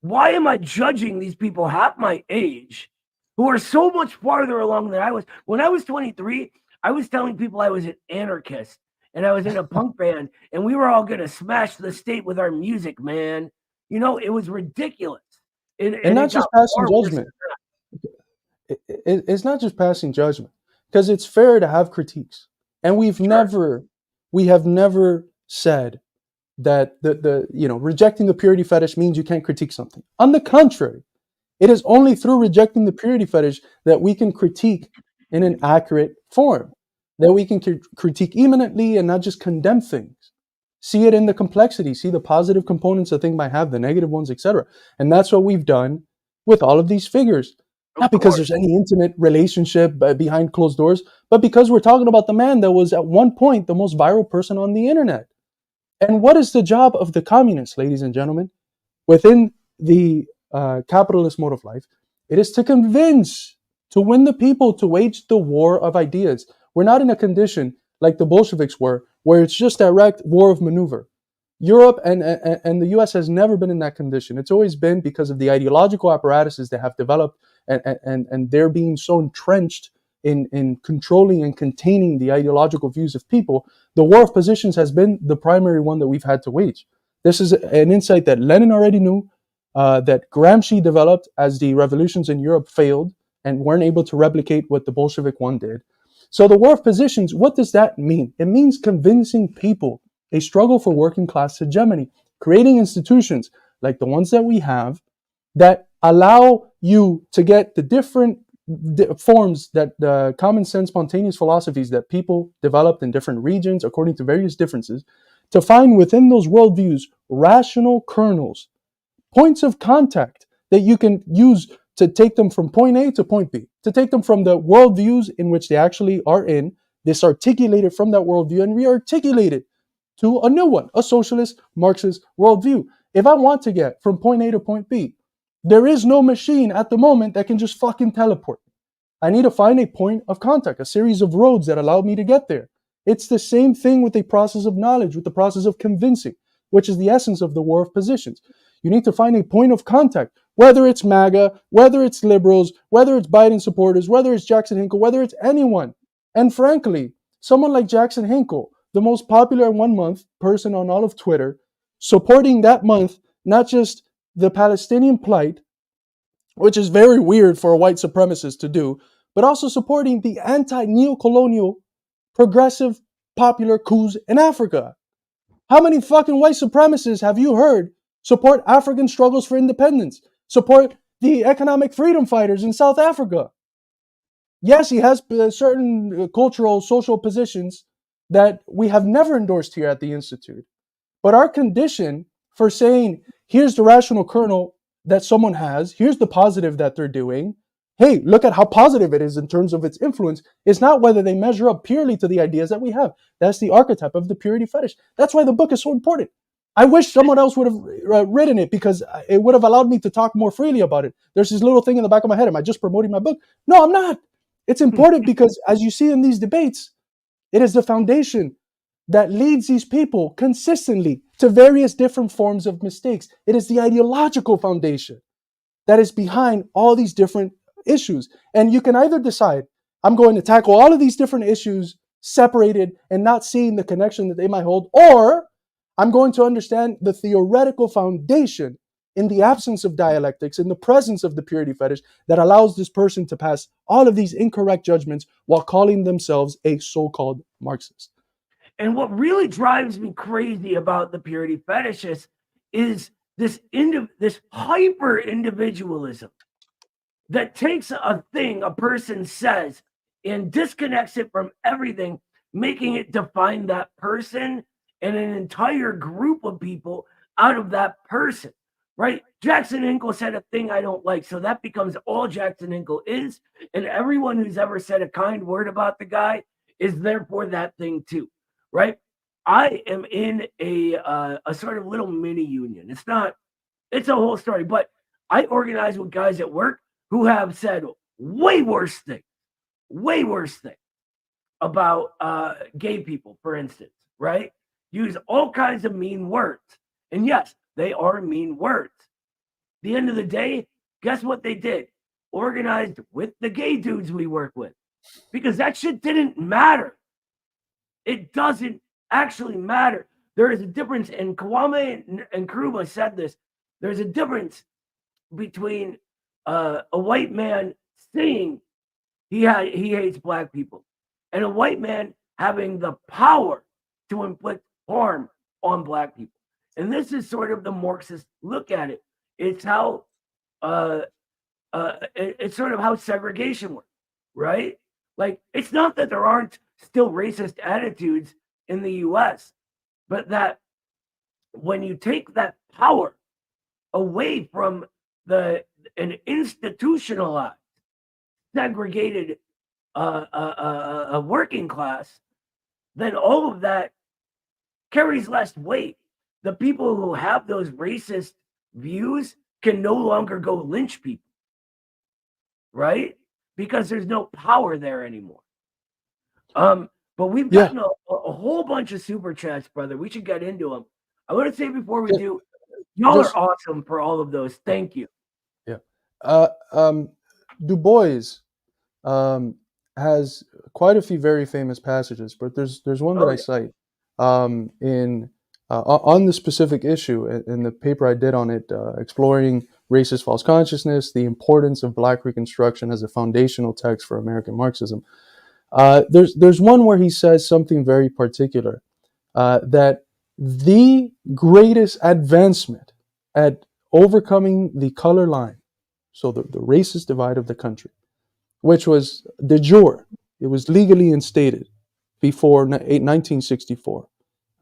Speaker 1: Why am I judging these people half my age who are so much farther along than I was? When I was 23, I was telling people I was an anarchist and I was in a punk band and we were all going to smash the state with our music, man. It was ridiculous.
Speaker 4: And not just passing judgment. It's not just passing judgment, because it's fair to have critiques. And we have never said that rejecting the purity fetish means you can't critique something. On the contrary, it is only through rejecting the purity fetish that we can critique in an accurate form, that we can critique imminently and not just condemn things. See it in the complexity, see the positive components a thing might have, the negative ones, etc. And that's what we've done with all of these figures. Not because there's any intimate relationship behind closed doors, but because we're talking about the man that was at one point the most viral person on the internet. And what is the job of the communists, ladies and gentlemen, within the capitalist mode of life? It is to convince, to win the people, to wage the war of ideas. We're not in a condition like the Bolsheviks were, where it's just direct war of maneuver. Europe and the US has never been in that condition. It's always been because of the ideological apparatuses that have developed, and they're being so entrenched in controlling and containing the ideological views of people. The war of positions has been the primary one that we've had to wage. This is an insight that Lenin already knew, that Gramsci developed as the revolutions in Europe failed and weren't able to replicate what the Bolshevik one did. So the war of positions, what does that mean? It means convincing people, a struggle for working class hegemony, creating institutions like the ones that we have that allow you to get the different forms that the common sense, spontaneous philosophies that people developed in different regions according to various differences, to find within those worldviews rational kernels, points of contact that you can use to take them from point A to point B, to take them from the worldviews in which they actually are in, disarticulated from that worldview and rearticulated to a new one, a socialist, Marxist worldview. If I want to get from point A to point B, there is no machine at the moment that can just fucking teleport. I need to find a point of contact, a series of roads that allow me to get there. It's the same thing with the process of knowledge, with the process of convincing, which is the essence of the war of positions. You need to find a point of contact, whether it's MAGA, whether it's liberals, whether it's Biden supporters, whether it's Jackson Hinkle, whether it's anyone. And frankly, someone like Jackson Hinkle, the most popular 1 month person on all of Twitter, supporting that month, not just the Palestinian plight, which is very weird for a white supremacist to do, but also supporting the anti-neocolonial, progressive, popular coups in Africa. How many fucking white supremacists have you heard support African struggles for independence, support the economic freedom fighters in South Africa? Yes, he has certain cultural, social positions that we have never endorsed here at the Institute. But our condition for saying, here's the rational kernel that someone has, here's the positive that they're doing, hey, look at how positive it is in terms of its influence, is not whether they measure up purely to the ideas that we have. That's the archetype of the purity fetish. That's why the book is so important. I wish someone else would have written it, because it would have allowed me to talk more freely about it. There's this little thing in the back of my head. Am I just promoting my book? No, I'm not. It's important because, as you see in these debates, it is the foundation that leads these people consistently to various different forms of mistakes. It is the ideological foundation that is behind all these different issues. And you can either decide, I'm going to tackle all of these different issues separated and not seeing the connection that they might hold, or I'm going to understand the theoretical foundation in the absence of dialectics, in the presence of the purity fetish, that allows this person to pass all of these incorrect judgments while calling themselves a so-called Marxist.
Speaker 1: And what really drives me crazy about the purity fetishists is this hyper individualism that takes a thing a person says and disconnects it from everything, making it define that person and an entire group of people out of that person, right? Jackson Hinkle said a thing I don't like, so that becomes all Jackson Hinkle is, and everyone who's ever said a kind word about the guy is therefore that thing too, right? I am in a sort of little mini union. It's a whole story, but I organize with guys at work who have said way worse things about gay people, for instance, right? Use all kinds of mean words. And yes, they are mean words. At the end of the day, guess what they did? Organized with the gay dudes we work with. Because that shit didn't matter. It doesn't actually matter. There is a difference, and Kwame and Nkrumah said this. There's a difference between a white man saying he hates black people and a white man having the power to inflict harm on black people. And this is sort of the Marxist look at it. It's how it's sort of how segregation works, right? Like, it's not that there aren't still racist attitudes in the US, but that when you take that power away from an institutionalized, segregated a working class, then all of that carries less weight. The people who have those racist views can no longer go lynch people, right? Because there's no power there anymore. But we've gotten a whole bunch of super chats, brother. We should get into them. I want to say before we do, y'all are awesome for all of those. Thank you.
Speaker 4: Yeah. Du Bois has quite a few very famous passages, but there's one that I cite in on the specific issue in the paper I did on it, exploring racist false consciousness, the importance of Black Reconstruction as a foundational text for American Marxism. There's one where he says something very particular, that the greatest advancement at overcoming the color line, so the racist divide of the country, which was de jure, it was legally instated before 1964.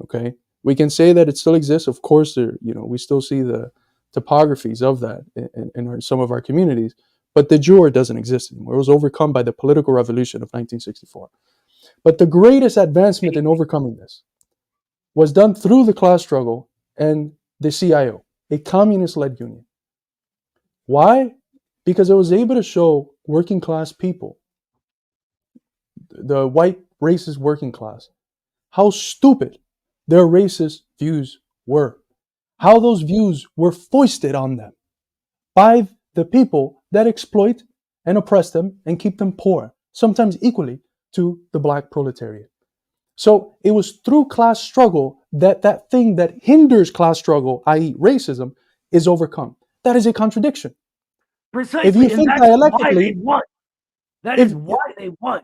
Speaker 4: Okay, we can say that it still exists. Of course, we still see the topographies of that in some of our communities, but de jure doesn't exist anymore. It was overcome by the political revolution of 1964. But the greatest advancement in overcoming this was done through the class struggle and the CIO, a communist-led union. Why? Because it was able to show working class people, the white racist working class, how stupid their racist views were, how those views were foisted on them by the people that exploit and oppress them and keep them poor, sometimes equally to the Black proletariat. So it was through class struggle that thing that hinders class struggle, i.e. racism, is overcome. That is a contradiction.
Speaker 1: Precisely,
Speaker 4: if you think dialectically,
Speaker 1: why they won.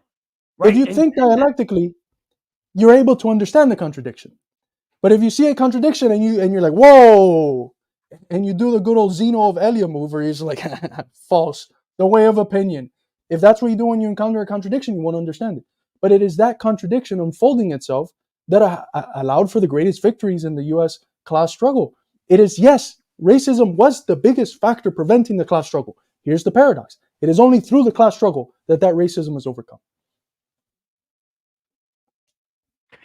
Speaker 4: Right? If you think dialectically, you're able to understand the contradiction. But if you see a contradiction and you're like, whoa, and you do the good old Zeno of Elia move where you're just like, false, the way of opinion. If that's what you do when you encounter a contradiction, you won't understand it. But it is that contradiction unfolding itself that allowed for the greatest victories in the U.S. class struggle. It is, yes, racism was the biggest factor preventing the class struggle. Here's the paradox. It is only through the class struggle that racism was overcome.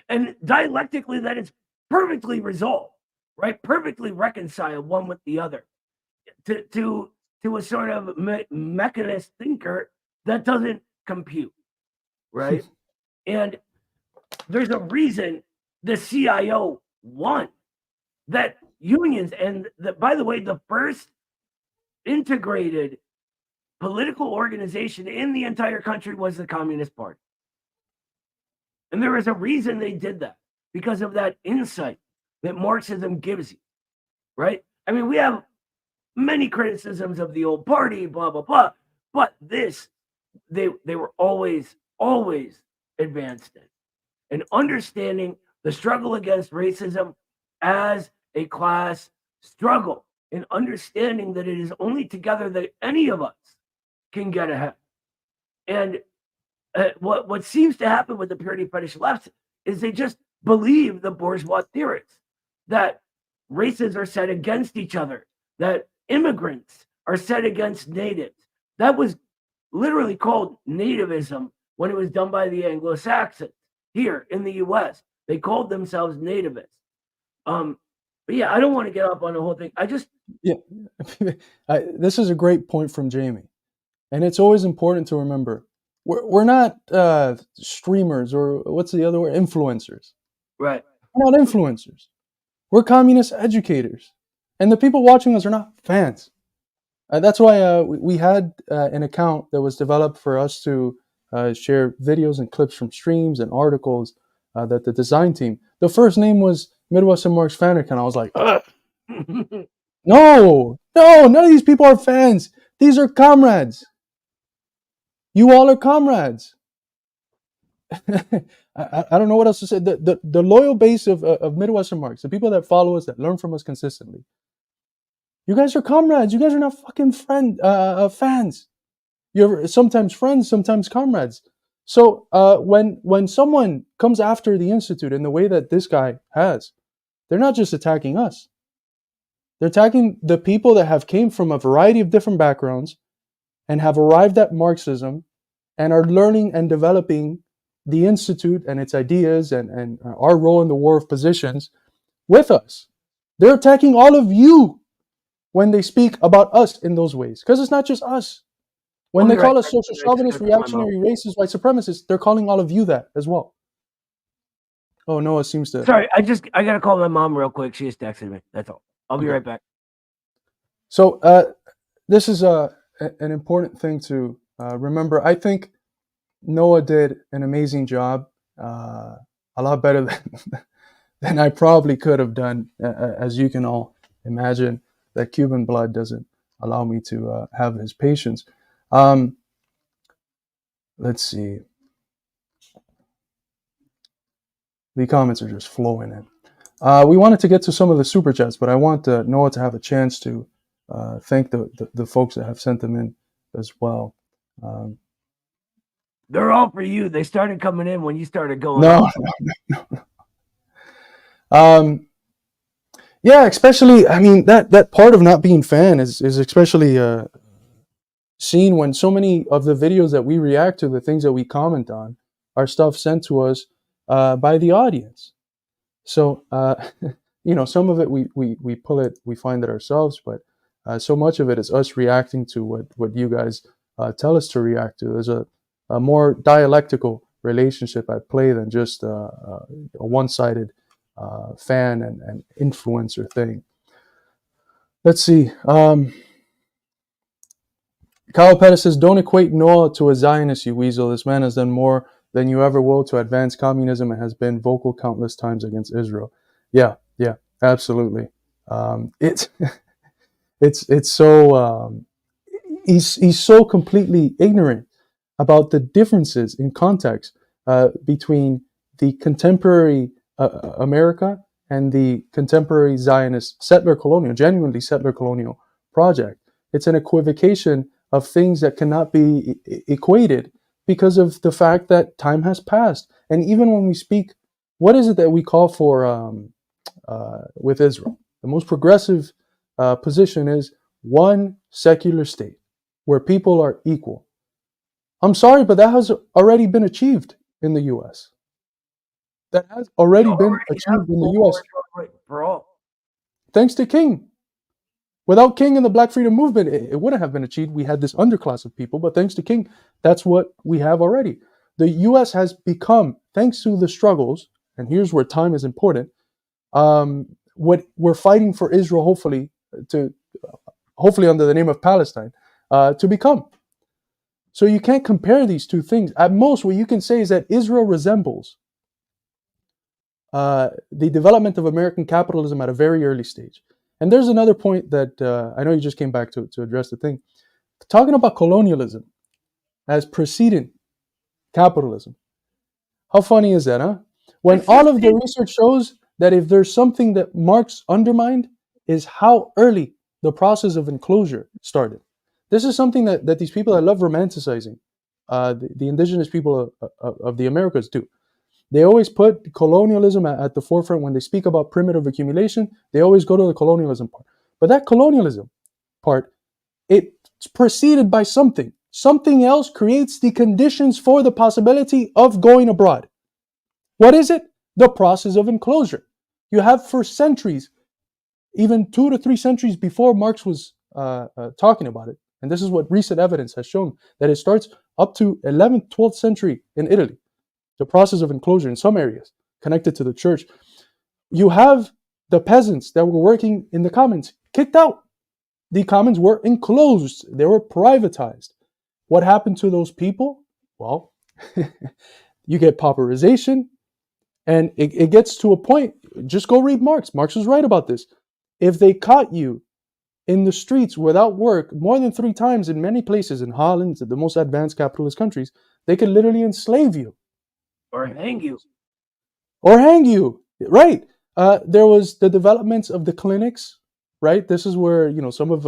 Speaker 1: And dialectically, that is perfectly resolved, right? Perfectly reconciled one with the other to a sort of mechanist thinker that doesn't compute, right? And there's a reason the CIO won, that unions, and by the way, the first integrated political organization in the entire country was the Communist Party. And there is a reason they did that, because of that insight that Marxism gives you, right? I mean, we have many criticisms of the old party, blah, blah, blah, but this, they were always advanced in. And understanding the struggle against racism as a class struggle, and understanding that it is only together that any of us can get ahead. And what seems to happen with the purity fetish left is they just believe the bourgeois theorists that races are set against each other, that immigrants are set against natives. That was literally called nativism when it was done by the Anglo-Saxons here in the U.S. They called themselves nativists. But yeah, I don't want to get up on the whole thing.
Speaker 4: This is a great point from Jamie, and it's always important to remember we're not streamers, or what's the other word, influencers.
Speaker 1: Right.
Speaker 4: We're not influencers. We're communist educators, and the people watching us are not fans. That's why we had an account that was developed for us to share videos and clips from streams and articles that the design team. The first name was Midwestern Marx Fan Account. I was like, no, none of these people are fans. These are comrades. You all are comrades. I don't know what else to say. The loyal base of Midwestern Marx, the people that follow us, that learn from us consistently. You guys are comrades. You guys are not fucking fans. You're sometimes friends, sometimes comrades. So when someone comes after the Institute in the way that this guy has, they're not just attacking us. They're attacking the people that have came from a variety of different backgrounds and have arrived at Marxism and are learning and developing the Institute and its ideas and our role in the war of positions with us. They're attacking all of you when they speak about us in those ways. Because it's not just us. When they call us social chauvinists, reactionary, racist, white supremacists, they're calling all of you that as well. Oh, Noah seems to...
Speaker 1: Sorry, I got to call my mom real quick. She just texted me. That's all. I'll be right back.
Speaker 4: So this is an important thing to remember. I think Noah did an amazing job, a lot better than I probably could have done, as you can all imagine. That Cuban blood doesn't allow me to have his patience. Let's see. The comments are just flowing in. We wanted to get to some of the super chats, but I want Noah to have a chance to thank the folks that have sent them in as well.
Speaker 1: They're all for you. They started coming in when you started going.
Speaker 4: No. Yeah, especially, I mean, that part of not being fan is especially seen when so many of the videos that we react to, the things that we comment on, are stuff sent to us by the audience. So, some of it we pull it, we find it ourselves, but so much of it is us reacting to what you guys tell us to react to. There's a more dialectical relationship at play than just a one-sided fan and influencer thing. Let's see. Kyle Pettis says, don't equate Noah to a Zionist, you weasel. This man has done more than you ever will to advance communism and has been vocal countless times against Israel. Yeah, absolutely. It's so he's so completely ignorant about the differences in context between the contemporary America and the contemporary Zionist genuinely settler colonial project. It's an equivocation of things that cannot be equated because of the fact that time has passed. And even when we speak, what is it that we call for with Israel? The most progressive position is one secular state where people are equal. I'm sorry, but that has already been achieved in the U.S. That has already been achieved in the U.S.
Speaker 1: For all.
Speaker 4: Thanks to King. Without King and the Black Freedom Movement, it wouldn't have been achieved. We had this underclass of people, but thanks to King, that's what we have already. The U.S. has become, thanks to the struggles, and here's where time is important, what we're fighting for Israel, hopefully under the name of Palestine, to become. So you can't compare these two things. At most, what you can say is that Israel resembles the development of American capitalism at a very early stage. And there's another point that I know you just came back to address the thing. Talking about colonialism as preceding capitalism. How funny is that, huh? When all of the research shows that if there's something that Marx undermined is how early the process of enclosure started. This is something that these people that love romanticizing, the indigenous people of the Americas do. They always put colonialism at the forefront when they speak about primitive accumulation. They always go to the colonialism part. But that colonialism part, it's preceded by something. Something else creates the conditions for the possibility of going abroad. What is it? The process of enclosure. You have for centuries, even 2 to 3 centuries before Marx was talking about it, and this is what recent evidence has shown, that it starts up to 11th, 12th century in Italy, the process of enclosure in some areas connected to the church. You have the peasants that were working in the commons kicked out. The commons were enclosed. They were privatized. What happened to those people? Well, you get pauperization, and it gets to a point. Just go read Marx. Marx was right about this. If they caught you in the streets without work more than 3 times in many places, in Holland, the most advanced capitalist countries, they could literally enslave you.
Speaker 1: Or hang you.
Speaker 4: Or hang you, right? There was the developments of the clinics, right? This is where, you know, some of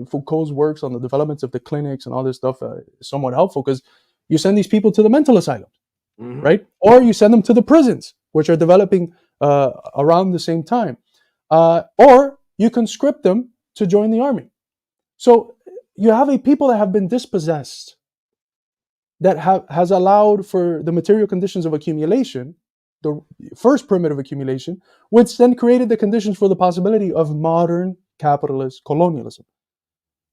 Speaker 4: Foucault's works on the developments of the clinics and all this stuff is somewhat helpful, because you send these people to the mental asylums, right? Or you send them to the prisons, which are developing around the same time. Or you conscript them to join the army. So you have a people that have been dispossessed, that has allowed for the material conditions of accumulation, the first primitive accumulation, which then created the conditions for the possibility of modern capitalist colonialism.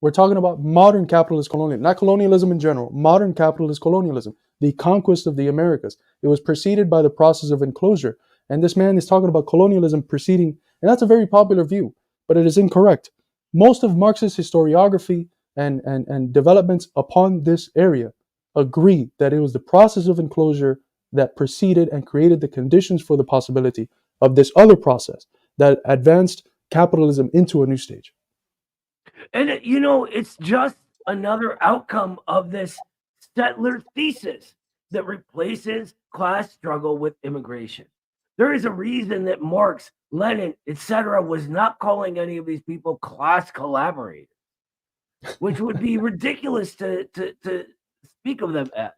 Speaker 4: We're talking about modern capitalist colonialism, not colonialism in general, modern capitalist colonialism, the conquest of the Americas. It was preceded by the process of enclosure. And this man is talking about colonialism preceding, and that's a very popular view, but it is incorrect. Most of Marxist historiography and developments upon this area agree that it was the process of enclosure that preceded and created the conditions for the possibility of this other process that advanced capitalism into a new stage.
Speaker 1: And, you know, it's just another outcome of this settler thesis that replaces class struggle with immigration. There is a reason that Marx, Lenin, etc., was not calling any of these people class collaborators, which would be ridiculous to speak of them as.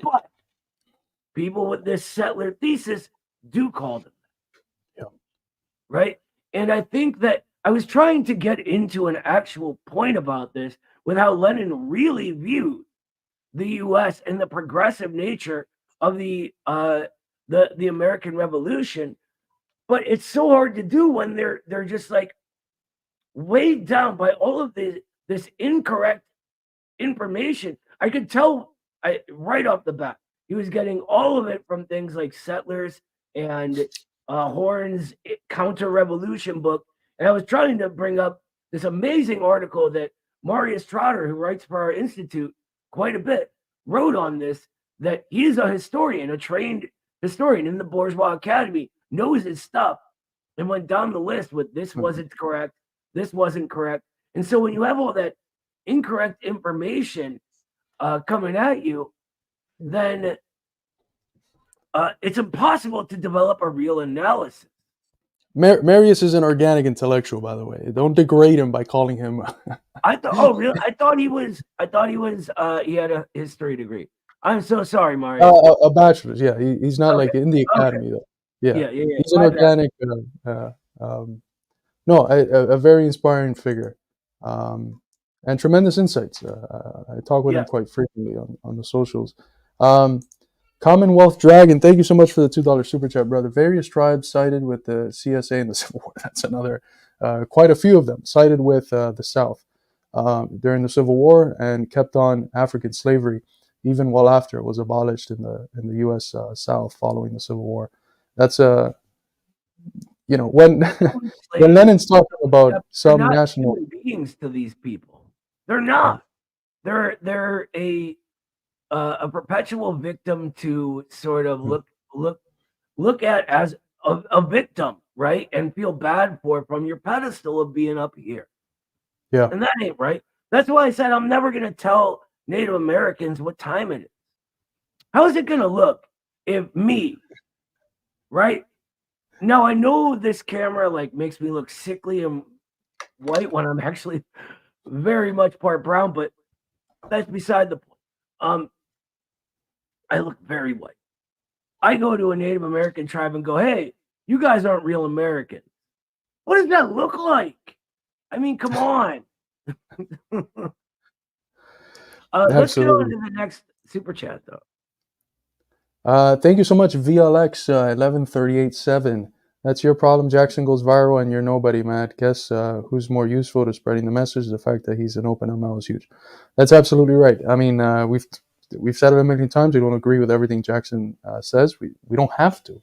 Speaker 1: But people with this settler thesis do call them that.
Speaker 4: Yeah.
Speaker 1: Right? And I think that I was trying to get into an actual point about this with how Lenin really viewed the U.S. and the progressive nature of the American Revolution, but it's so hard to do when they're just like weighed down by all of this incorrect information. I could tell right off the bat he was getting all of it from things like Settlers and Horn's Counter-Revolution book. And I was trying to bring up this amazing article that Marius Trotter, who writes for our institute quite a bit, wrote on this, that he's a historian, a trained historian in the Bourgeois Academy, knows his stuff, and went down the list with this wasn't correct, this wasn't correct. And so when you have all that incorrect information coming at you, then it's impossible to develop a real analysis.
Speaker 4: Marius is an organic intellectual, by the way. Don't degrade him by calling him.
Speaker 1: I thought, oh really? I thought he was. He had a history degree. I'm so sorry, Mario.
Speaker 4: A bachelor's, yeah. He's not like in the academy though. Yeah. He's an organic. A very inspiring figure, and tremendous insights. I talk with him quite frequently on the socials. Commonwealth Dragon, thank you so much for the $2 super chat, brother. Various tribes sided with the CSA in the Civil War. That's another, quite a few of them sided with the South during the Civil War and kept on African slavery even well after it was abolished in the U.S. South following the Civil War. That's when Lenin's talking about some national
Speaker 1: human beings to these people, they're not. They're a perpetual victim to sort of look at as a victim, right? And feel bad for from your pedestal of being up here.
Speaker 4: Yeah.
Speaker 1: And that ain't right. That's why I said I'm never going to tell Native Americans what time it is. How is it going to look if me, right? Now, I know this camera makes me look sickly and white when I'm actually very much part brown, but that's beside the point. I look very white. I go to a Native American tribe and go, hey, you guys aren't real Americans. What does that look like? I mean, come on. Let's get on to the next super chat, though.
Speaker 4: Thank you so much, VLX 11387. That's your problem. Jackson goes viral and you're nobody, Matt. Guess who's more useful to spreading the message? The fact that he's an open ML is huge. That's absolutely right. I mean, we've said it a million times. We don't agree with everything Jackson says. We don't have to.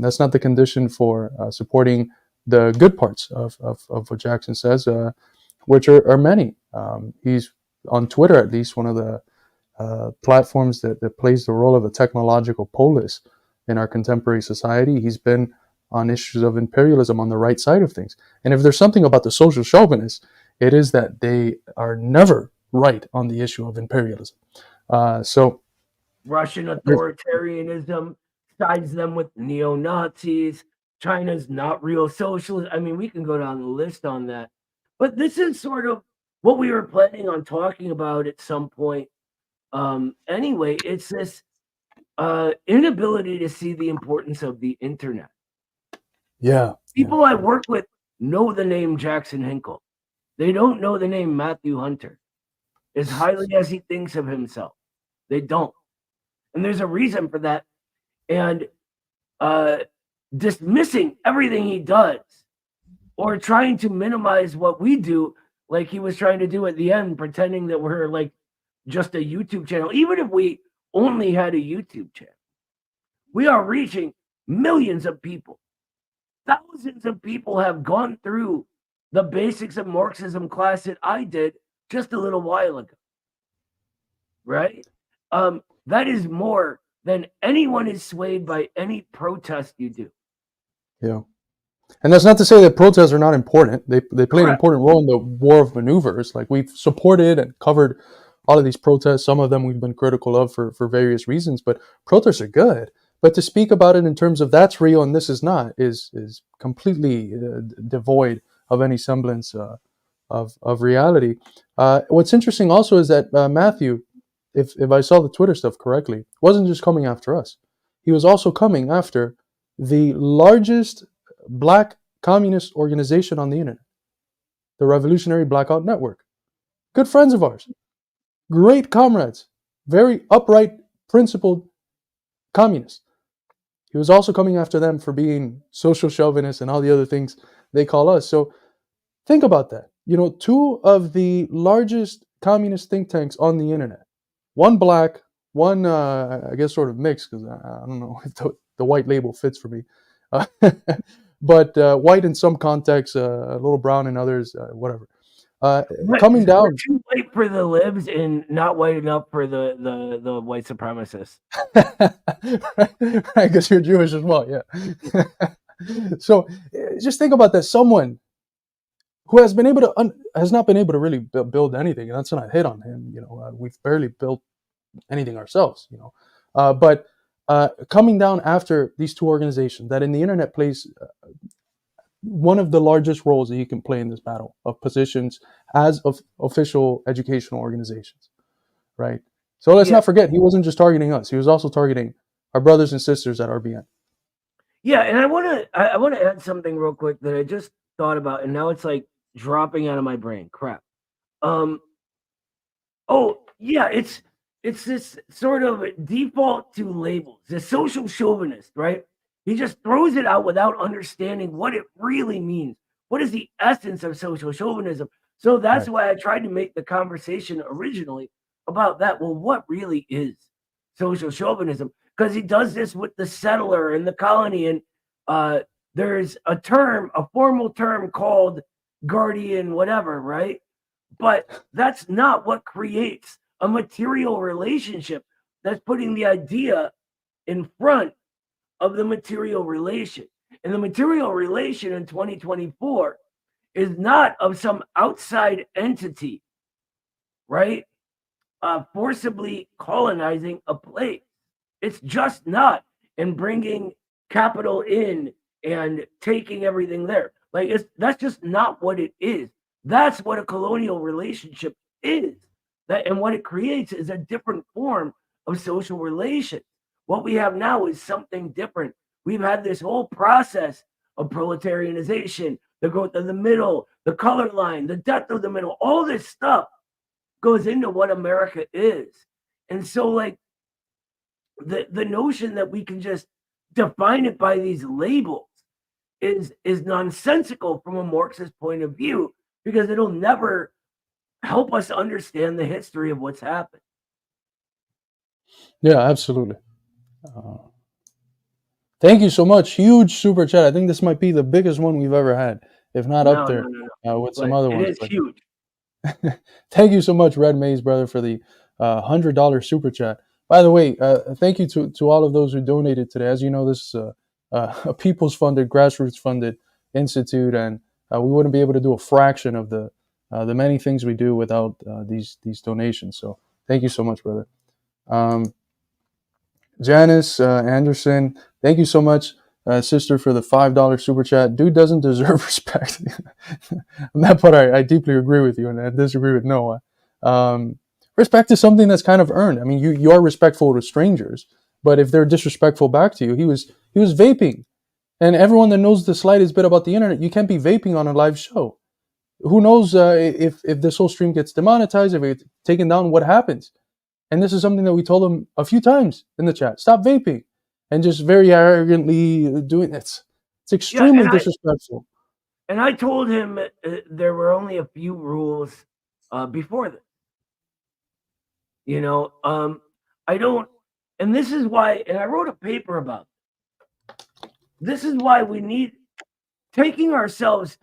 Speaker 4: That's not the condition for supporting the good parts of what Jackson says, which are many. He's on Twitter, at least, one of the platforms that plays the role of a technological polis in our contemporary society. He's been on issues of imperialism on the right side of things. And if there's something about the social chauvinists, it is that they are never right on the issue of imperialism. So
Speaker 1: Russian authoritarianism sides them with neo-Nazis. China's not real socialist. I mean, we can go down the list on that. But this is sort of what we were planning on talking about at some point. Anyway, it's this inability to see the importance of the internet.
Speaker 4: Yeah.
Speaker 1: People I work with know the name Jackson Hinkle. They don't know the name Matthew Hunter, as highly as he thinks of himself. They don't. And there's a reason for that. And dismissing everything he does or trying to minimize what we do, like he was trying to do at the end, pretending that we're like just a YouTube channel. Even if we only had a YouTube channel, we are reaching millions of people. Thousands of people have gone through the basics of Marxism class that I did just a little while ago. Right? That is more than anyone is swayed by any protest you do.
Speaker 4: Yeah. And that's not to say that protests are not important. They play an important role in the war of maneuvers. Like, we've supported and covered all of these protests. Some of them we've been critical of for various reasons, but protests are good. But to speak about it in terms of that's real and this is not is completely devoid of any semblance of reality. What's interesting also is that Matthew, if I saw the Twitter stuff correctly, wasn't just coming after us. He was also coming after the largest Black communist organization on the internet, the Revolutionary Blackout Network. Good friends of ours, great comrades, very upright, principled communists. He was also coming after them for being social chauvinists and all the other things they call us. So think about that. You know, two of the largest communist think tanks on the internet, one black, one, I guess, sort of mixed, because I don't know if the white label fits for me. But white in some contexts, a little brown in others, whatever. Coming down.
Speaker 1: Too white for the libs and not white enough for the white supremacists.
Speaker 4: I guess you're Jewish as well, yeah. So just think about that. Someone who has not been able to really build anything, and that's not a hit on him. You know, we've barely built anything ourselves. You know, but coming down after these two organizations that in the internet plays one of the largest roles that he can play in this battle of positions as of official educational organizations, right? So let's not forget, he wasn't just targeting us; he was also targeting our brothers and sisters at RBN.
Speaker 1: Yeah, and I want to add something real quick that I just thought about, and now it's like dropping out of my brain. Crap. Oh yeah, it's this sort of default to labels. The social chauvinist, right? He just throws it out without understanding what it really means. What is the essence of social chauvinism? So that's why I tried to make the conversation originally about that. Well, what really is social chauvinism? Because he does this with the settler and the colony. And there's a formal term called guardian, whatever, right? But that's not what creates a material relationship. That's putting the idea in front of the material relation. And the material relation in 2024 is not of some outside entity, right? Forcibly colonizing a place. It's just not. And bringing capital in and taking everything there. Like, that's just not what it is. That's what a colonial relationship is. And what it creates is a different form of social relation. What we have now is something different. We've had this whole process of proletarianization, the growth of the middle, the color line, the death of the middle, all this stuff goes into what America is. And so, like, the notion that we can just define it by these labels is nonsensical from a Marxist point of view, because it'll never help us understand the history of what's happened.
Speaker 4: Yeah, absolutely. Thank you so much. Huge super chat. I think this might be the biggest one we've ever had, if not up there with some other ones.
Speaker 1: It is huge.
Speaker 4: Thank you so much, Red Maze, brother, for the $100 super chat. By the way, thank you to all of those who donated today. As you know, this is a people's funded, grassroots funded institute, and we wouldn't be able to do a fraction of the many things we do without these donations. So thank you so much, brother. Janice Anderson, thank you so much, sister, for the $5 super chat. Dude doesn't deserve respect. On that part, I deeply agree with you, and I disagree with Noah. Respect is something that's kind of earned. I mean, you are respectful to strangers, but if they're disrespectful back to you, he was vaping, and everyone that knows the slightest bit about the internet, you can't be vaping on a live show. Who knows if this whole stream gets demonetized, if it's taken down, what happens? And this is something that we told him a few times in the chat. Stop vaping, and just very arrogantly doing it. It's extremely disrespectful.
Speaker 1: And I told him there were only a few rules before this. You know, I don't, and this is why, and I wrote a paper about this is why we need taking ourselves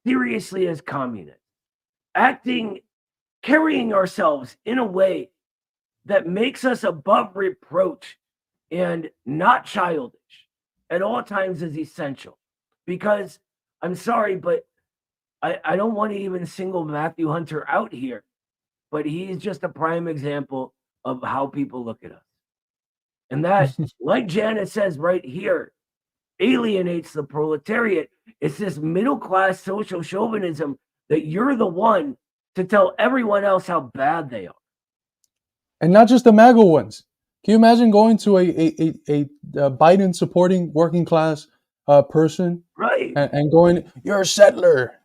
Speaker 1: seriously as communists, carrying ourselves in a way that makes us above reproach and not childish at all times is essential. Because I'm sorry, but I don't want to even single Matthew Hunter out here, but he's just a prime example of how people look at us. And that, like Janet says right here, alienates the proletariat. It's this middle-class social chauvinism that you're the one to tell everyone else how bad they are.
Speaker 4: And not just the MAGA ones. Can you imagine going to a Biden-supporting working-class person,
Speaker 1: right,
Speaker 4: and going, "You're a settler."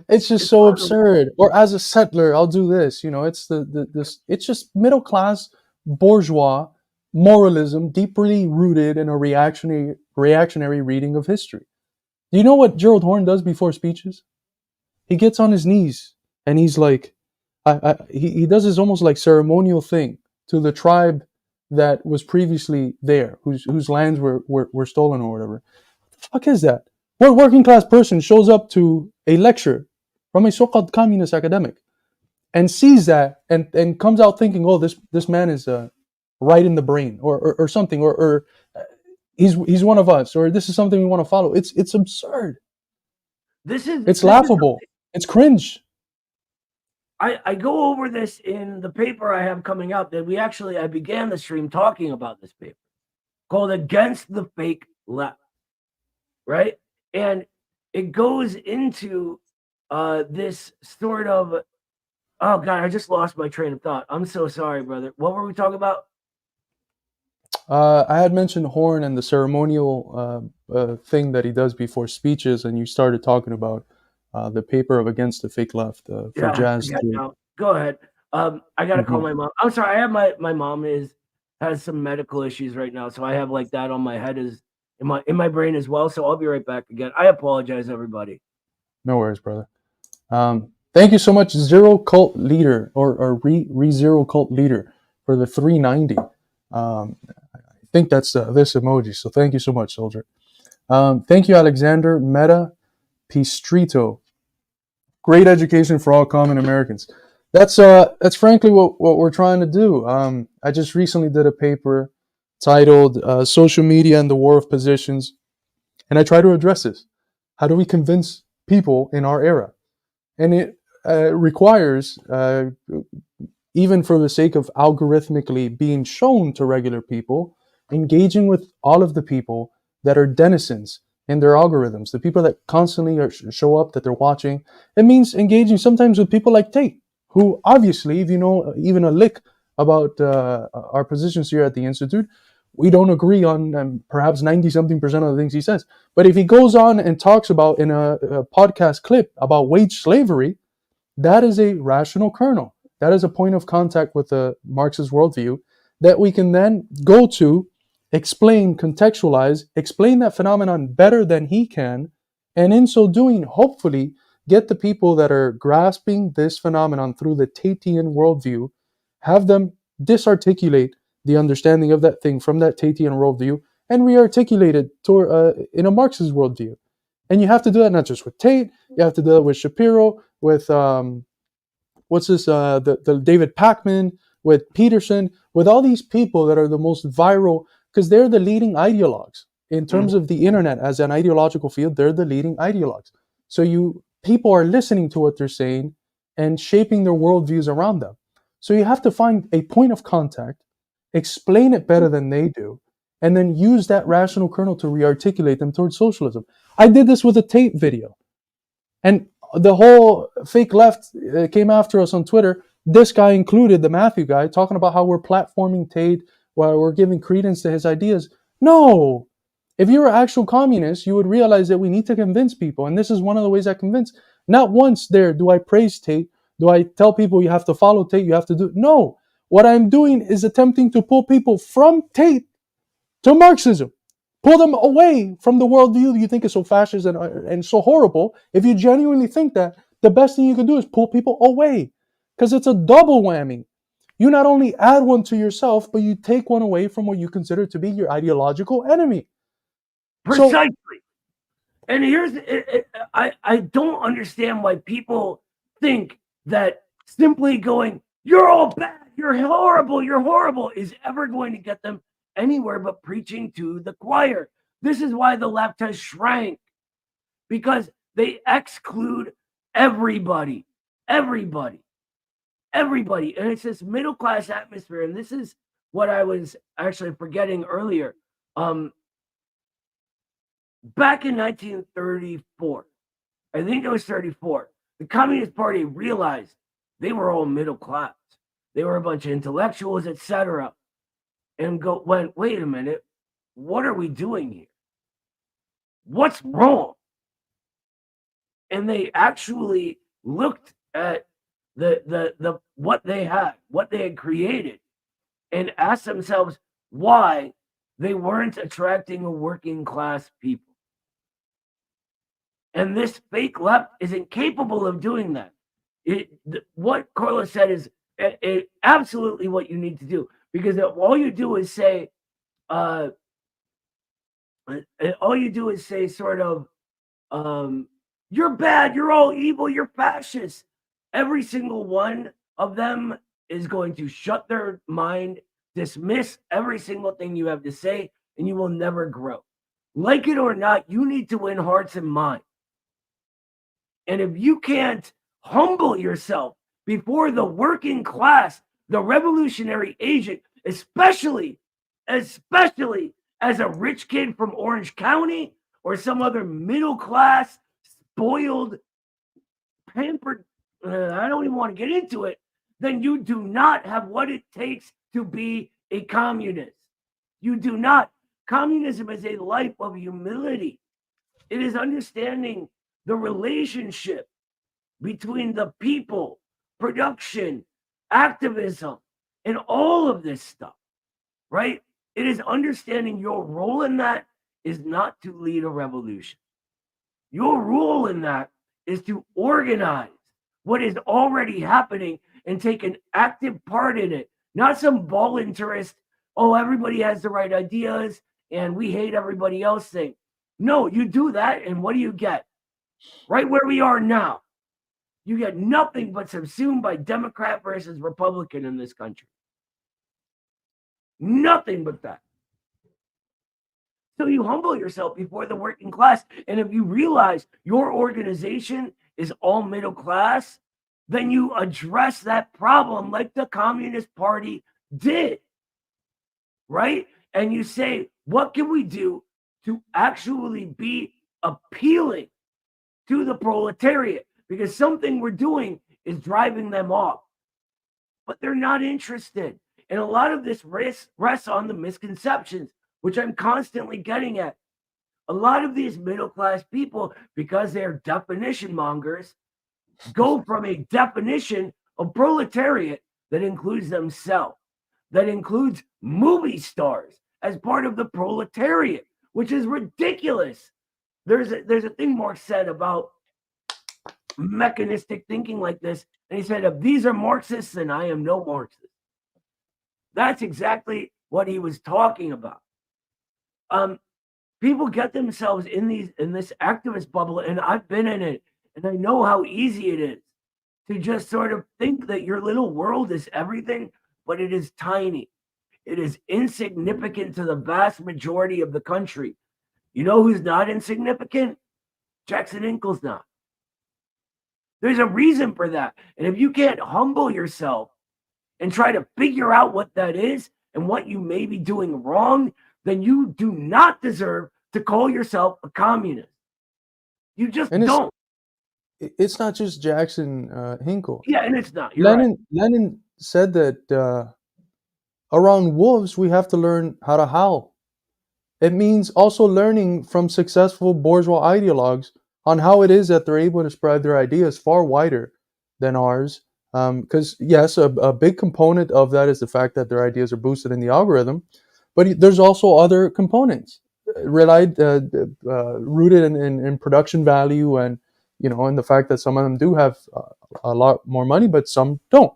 Speaker 4: It's just so absurd. Or as a settler, I'll do this. You know, it's it's just middle-class bourgeois moralism, deeply rooted in a reactionary reading of history. Do you know what Gerald Horne does before speeches? He gets on his knees and he's like, he does his almost like ceremonial thing to the tribe that was previously there, whose lands were stolen or whatever. What the fuck is that? What working class person shows up to a lecture from a so-called communist academic and sees that and comes out thinking, oh, this man is right in the brain or something, or he's one of us, or this is something we want to follow. It's absurd. It's laughable. It's cringe.
Speaker 1: I go over this in the paper I have coming out that I began the stream talking about this paper called Against the Fake Left, right? And it goes into this sort of, oh God, I just lost my train of thought. I'm so sorry, brother. What were we talking about?
Speaker 4: I had mentioned Horne and the ceremonial thing that he does before speeches, and you started talking about the paper of Against the Fake Left for Jazz.
Speaker 1: Go ahead. I gotta call my mom. I'm sorry. I have my mom has some medical issues right now, so I have like that on my head in my brain as well. So I'll be right back again. I apologize, everybody.
Speaker 4: No worries, brother. Thank you so much, Zero Cult Leader or Zero Cult Leader for the 390. I think that's this emoji. So thank you so much, soldier. Thank you, Alexander Meta Pistrito. Great education for all common Americans. That's frankly what we're trying to do. I just recently did a paper titled Social Media and the War of Positions, and I try to address this. How do we convince people in our era? And it requires, even for the sake of algorithmically being shown to regular people, engaging with all of the people that are denizens in their algorithms, the people that constantly show up, that they're watching. It means engaging sometimes with people like Tate, who obviously, if you know even a lick about our positions here at the Institute. We don't agree on perhaps 90-something% of the things he says. But if he goes on and talks about in a podcast clip about wage slavery, that is a rational kernel. That is a point of contact with the Marxist worldview that we can then go to, explain, contextualize, explain that phenomenon better than he can, and in so doing, hopefully, get the people that are grasping this phenomenon through the Tatian worldview, have them disarticulate the understanding of that thing from that Tatian worldview and rearticulate it in a Marxist worldview. And you have to do that not just with Tate, you have to do that with Shapiro, with the David Pachman, with Peterson, with all these people that are the most viral, because they're the leading ideologues in terms of the internet as an ideological field. They're the leading ideologues. So people are listening to what they're saying and shaping their worldviews around them. So you have to find a point of contact, explain it better than they do, and then use that rational kernel to rearticulate them towards socialism. I did this with a Tate video. And the whole fake left came after us on Twitter. This guy included, the Matthew guy, talking about how we're platforming Tate while we're giving credence to his ideas. No! If you're an actual communist, you would realize that we need to convince people. And this is one of the ways I convince. Not once there do I praise Tate. Do I tell people you have to follow Tate, you have to do... No! What I'm doing is attempting to pull people from Tate to Marxism. Pull them away from the worldview you think is so fascist and so horrible. If you genuinely think that, the best thing you can do is pull people away. Because it's a double whammy. You not only add one to yourself, but you take one away from what you consider to be your ideological enemy.
Speaker 1: Precisely. And I don't understand why people think that simply going, you're all bad, you're horrible, is ever going to get them anywhere but preaching to the choir. This is why the left has shrank, because they exclude everybody. And it's this middle class atmosphere. And this is what I was actually forgetting earlier. Back in 1934, I think it was 34, the Communist Party realized they were all middle class. They were a bunch of intellectuals, etc. And went, wait a minute, what are we doing here? What's wrong? And they actually looked at the what they had created, and asked themselves why they weren't attracting a working class people. And this fake left is incapable of doing that. What Carlos said is absolutely what you need to do. Because all you do is say, sort of, you're bad, you're all evil, you're fascist. Every single one of them is going to shut their mind, dismiss every single thing you have to say, and you will never grow. Like it or not, you need to win hearts and minds. And if you can't humble yourself before the working class, the revolutionary agent, especially as a rich kid from Orange County or some other middle class, spoiled, pampered, I don't even want to get into it, then you do not have what it takes to be a communist. You do not. Communism is a life of humility. It is understanding the relationship between the people, production, activism, and all of this stuff, right? It is understanding your role in that is not to lead a revolution. Your role in that is to organize what is already happening and take an active part in it, not some voluntarist, oh, everybody has the right ideas and we hate everybody else thing. No, you do that, and what do you get? Right where we are now, you get nothing but subsumed by Democrat versus Republican in this country. Nothing but that. So you humble yourself before the working class. And if you realize your organization is all middle class, then you address that problem like the Communist Party did. Right? And you say, what can we do to actually be appealing to the proletariat? Because something we're doing is driving them off. But they're not interested. And a lot of this rests on the misconceptions, which I'm constantly getting at. A lot of these middle class people, because they're definition mongers, go from a definition of proletariat that includes themselves, that includes movie stars as part of the proletariat, which is ridiculous. There's a thing Marx said about mechanistic thinking like this, and he said, if these are Marxists, then I am no Marxist. That's exactly what he was talking about. People get themselves in this activist bubble, and I've been in it, and I know how easy it is to just sort of think that your little world is everything, but it is tiny. It is insignificant to the vast majority of the country. You know who's not insignificant? Jackson Hinkle's not. There's a reason for that. And if you can't humble yourself and try to figure out what that is and what you may be doing wrong, then you do not deserve to call yourself a communist. You just don't.
Speaker 4: It's not just Jackson Hinkle.
Speaker 1: Yeah, and it's not.
Speaker 4: Lenin said that around wolves, we have to learn how to howl. It means also learning from successful bourgeois ideologues on how it is that they're able to spread their ideas far wider than ours. Because, yes, a big component of that is the fact that their ideas are boosted in the algorithm. But there's also other components rooted in production value and, and the fact that some of them do have a lot more money, but some don't.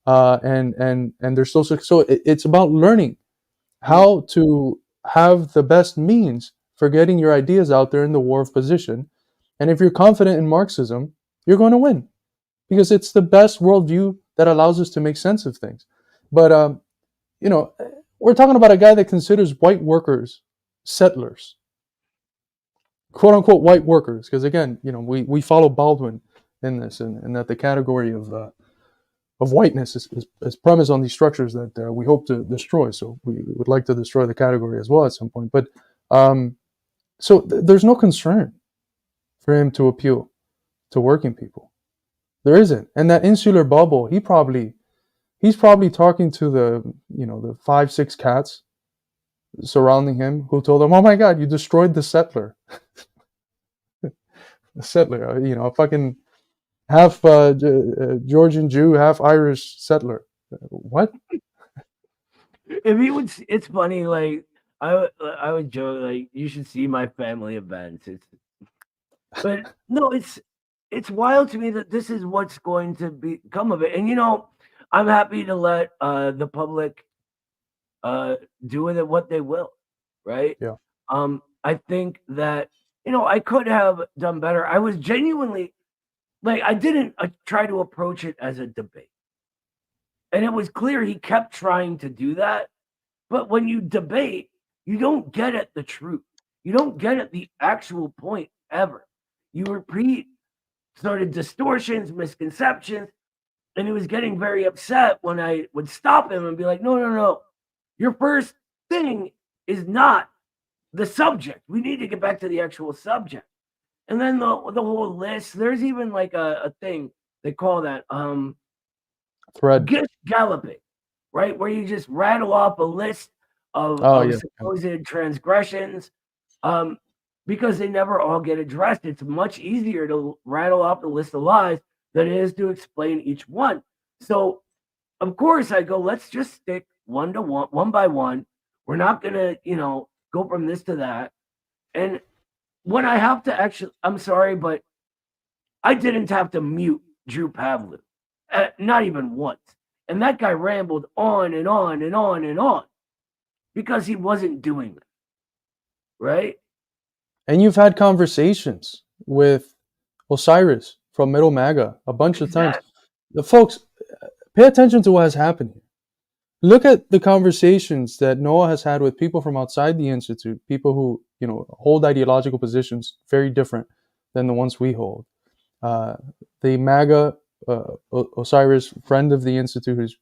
Speaker 4: And they're still so it's about learning how to have the best means for getting your ideas out there in the war of position. And if you're confident in Marxism, you're going to win because it's the best worldview that allows us to make sense of things. But, we're talking about a guy that considers white workers settlers, quote unquote white workers. Because again, we follow Baldwin in this, and that the category of whiteness is premised on these structures that we hope to destroy. So we would like to destroy the category as well at some point. But there's no concern for him to appeal to working people. There isn't. And that insular bubble, he's probably talking to the 5-6 cats surrounding him who told him, "Oh my God, you destroyed the settler." The settler, a fucking half Georgian Jew, half Irish settler. What?
Speaker 1: If he would, it's funny. Like I would joke, like, you should see my family events. But no, it's wild to me that this is what's going to become of it. And I'm happy to let the public do with it what they will, right?
Speaker 4: Yeah.
Speaker 1: I think that I could have done better. I was genuinely I didn't try to approach it as a debate, and it was clear he kept trying to do that. But when you debate, you don't get at the truth. You don't get at the actual point ever. You repeat sort of distortions, misconceptions. And he was getting very upset when I would stop him and be like, no. Your first thing is not the subject. We need to get back to the actual subject. And then the whole list, there's even like a thing, they call that
Speaker 4: thread
Speaker 1: galloping, right? Where you just rattle off a list of supposed transgressions because they never all get addressed. It's much easier to rattle off the list of lies than it is to explain each one. So, of course, I go, let's just stick one by one. We're not going to, go from this to that. And when I have to actually, I'm sorry, but I didn't have to mute Drew Pavlou, not even once. And that guy rambled on and on and on and on because he wasn't doing it. Right?
Speaker 4: And you've had conversations with Osiris from Middle MAGA a bunch of times. The folks, pay attention to what has happened here. Look at the conversations that Noah has had with people from outside the Institute, people who, hold ideological positions very different than the ones we hold. The MAGA, Osiris, friend of the Institute, who's,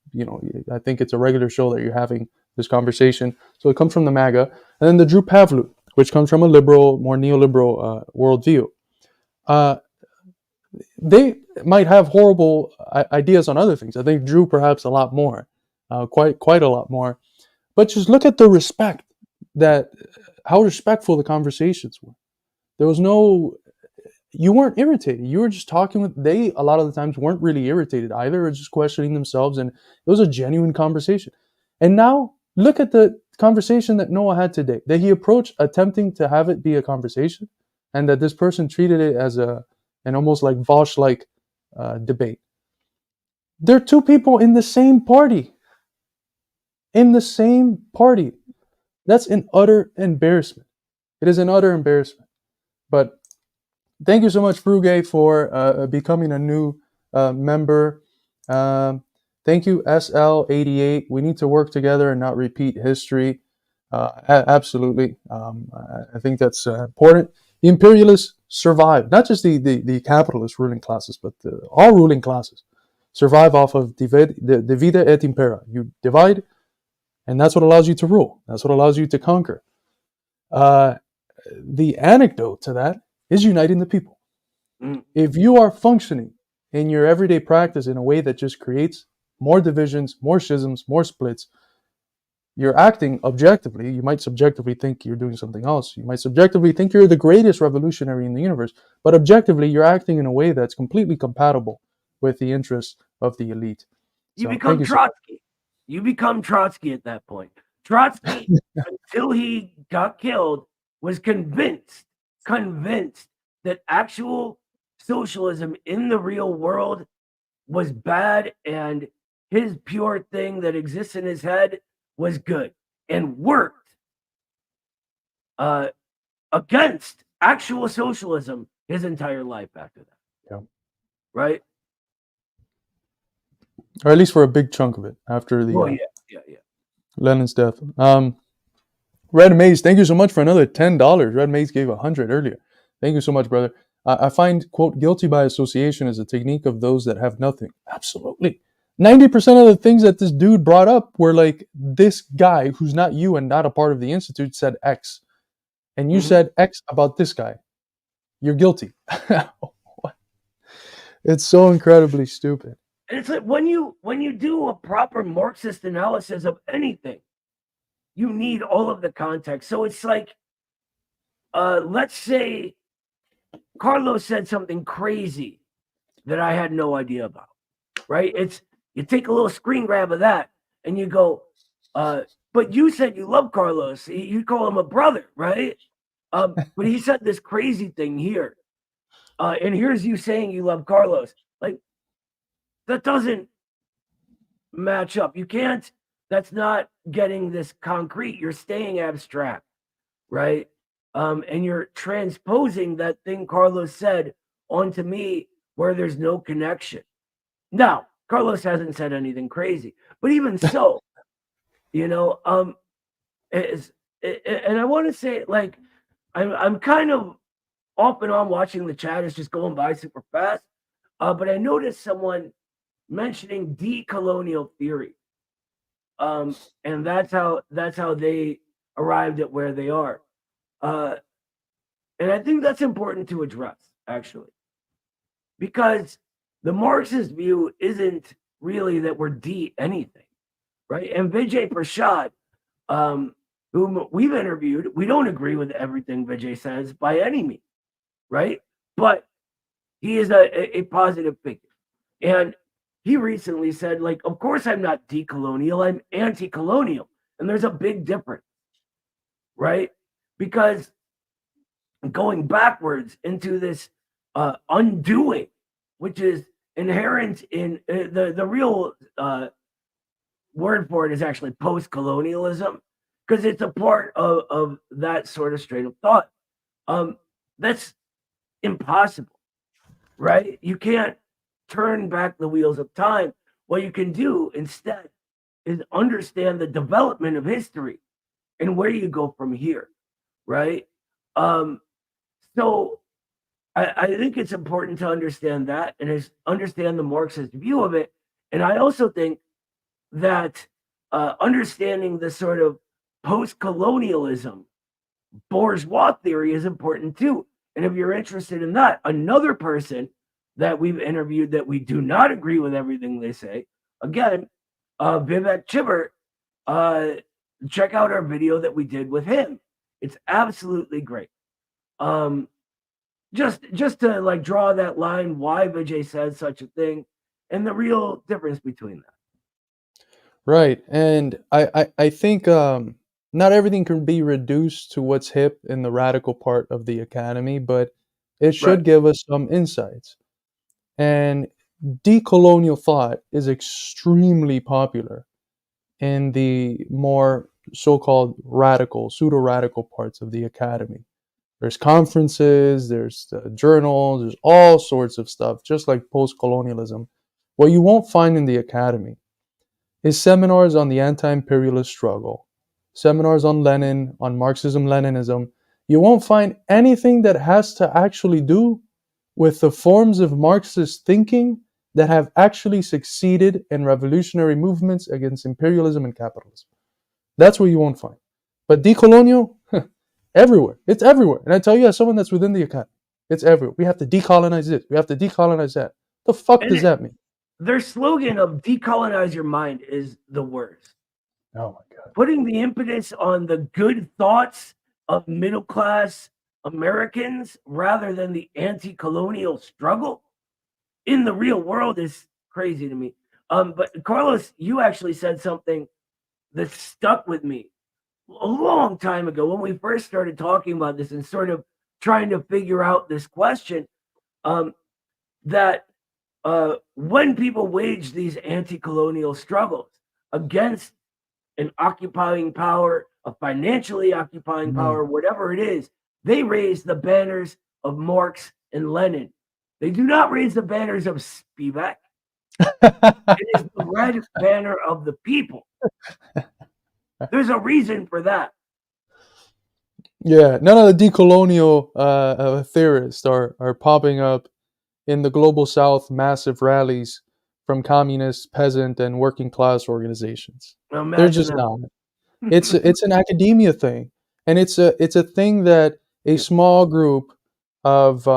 Speaker 4: I think it's a regular show that you're having this conversation. So it comes from the MAGA. And then the Drew Pavlou, which comes from a liberal, more neoliberal worldview. They might have horrible ideas on other things. I think Drew perhaps a lot more. quite a lot more. But just look at the respect how respectful the conversations were. There was no, you weren't irritated. You were just talking with, they a lot of the times weren't really irritated either, or just questioning themselves, and it was a genuine conversation. And now look at the conversation that Noah had today, that he approached attempting to have it be a conversation, and that this person treated it as an almost like Vosh-like debate. They're two people in the same party. In the same party. That's an utter embarrassment. It is an utter embarrassment. But thank you so much, Fruge, for becoming a new member. Thank you, SL88. We need to work together and not repeat history. Absolutely. I think that's important. The imperialists survive, not just the capitalist ruling classes, but all ruling classes survive off of divide et impera. You divide, and that's what allows you to rule. That's what allows you to conquer. The anecdote to that is uniting the people. If you are functioning in your everyday practice in a way that just creates more divisions, more schisms, more splits, you're acting objectively. You might subjectively think you're doing something else. You might subjectively think you're the greatest revolutionary in the universe, but objectively you're acting in a way that's completely compatible with the interests of the elite.
Speaker 1: You become Trotsky. You become Trotsky at that point. Trotsky, until he got killed, was convinced that actual socialism in the real world was bad, and his pure thing that exists in his head was good, and worked against actual socialism his entire life after that.
Speaker 4: Yeah.
Speaker 1: Right?
Speaker 4: Or at least for a big chunk of it after the Lenin's death. Red Maze, thank you so much for another $10. Red Maze gave 100 earlier. Thank you so much, brother. I find, quote, guilty by association is a technique of those that have nothing. Absolutely. 90% of the things that this dude brought up were like, this guy who's not you and not a part of the Institute said X. And you said X about this guy. You're guilty. It's so incredibly stupid.
Speaker 1: And it's like when you do a proper Marxist analysis of anything, you need all of the context. So it's like, let's say Carlos said something crazy that I had no idea about, right? You take a little screen grab of that and you go, but you said you love Carlos. You call him a brother, right? But he said this crazy thing here. And here's you saying you love Carlos. Like, that doesn't match up. You can't, that's not getting this concrete. You're staying abstract, right? And you're transposing that thing Carlos said onto me where there's no connection. Now, Carlos hasn't said anything crazy, but even so, and I want to say, like, I'm kind of off and on watching the chat. It's just going by super fast. But I noticed someone mentioning decolonial theory. And that's how they arrived at where they are. And I think that's important to address, actually, because the Marxist view isn't really that we're anything, right? And Vijay Prashad, whom we've interviewed, we don't agree with everything Vijay says by any means, right? But he is a positive figure. And he recently said, like, of course I'm not decolonial, I'm anti-colonial. And there's a big difference, right? Because going backwards into this undoing, which is inherent in the real word for it is actually post-colonialism, because it's a part of that sort of strain of thought. That's impossible, right? You can't turn back the wheels of time. What you can do instead is understand the development of history and where you go from here, right? So I think it's important to understand that and understand the Marxist view of it. And I also think that understanding the sort of post-colonialism bourgeois theory is important too. And if you're interested in that, another person that we've interviewed that we do not agree with everything they say, again, Vivek Chibber, check out our video that we did with him. It's absolutely great. Just to like draw that line, why Vijay says such a thing, and the real difference between that.
Speaker 4: Right. And I think not everything can be reduced to what's hip in the radical part of the academy, but it should
Speaker 1: Right.
Speaker 4: give us some insights. And decolonial thought is extremely popular in the more so-called radical, pseudo-radical parts of the academy. There's conferences, there's journals, there's all sorts of stuff, just like post-colonialism. What you won't find in the academy is seminars on the anti-imperialist struggle, seminars on Lenin, on Marxism, Leninism. You won't find anything that has to actually do with the forms of Marxist thinking that have actually succeeded in revolutionary movements against imperialism and capitalism. That's what you won't find. But decolonial, everywhere. It's everywhere. And I tell you, as someone that's within the academy, it's everywhere. We have to decolonize this. We have to decolonize that. The fuck does that mean?
Speaker 1: Their slogan of decolonize your mind is the worst.
Speaker 4: Oh my God.
Speaker 1: Putting the impetus on the good thoughts of middle class Americans rather than the anti-colonial struggle in the real world is crazy to me. But Carlos, you actually said something that stuck with me a long time ago when we first started talking about this and sort of trying to figure out this question. That when people wage these anti-colonial struggles against an occupying power, a financially occupying power, whatever it is, they raise the banners of Marx and Lenin. They do not raise the banners of Spivak. It is the red banner of the people. There's a reason for that.
Speaker 4: Yeah, none of the decolonial theorists are popping up in the global south massive rallies from communist, peasant, and working class organizations. They're just not. It's an academia thing, and it's a thing that a small group of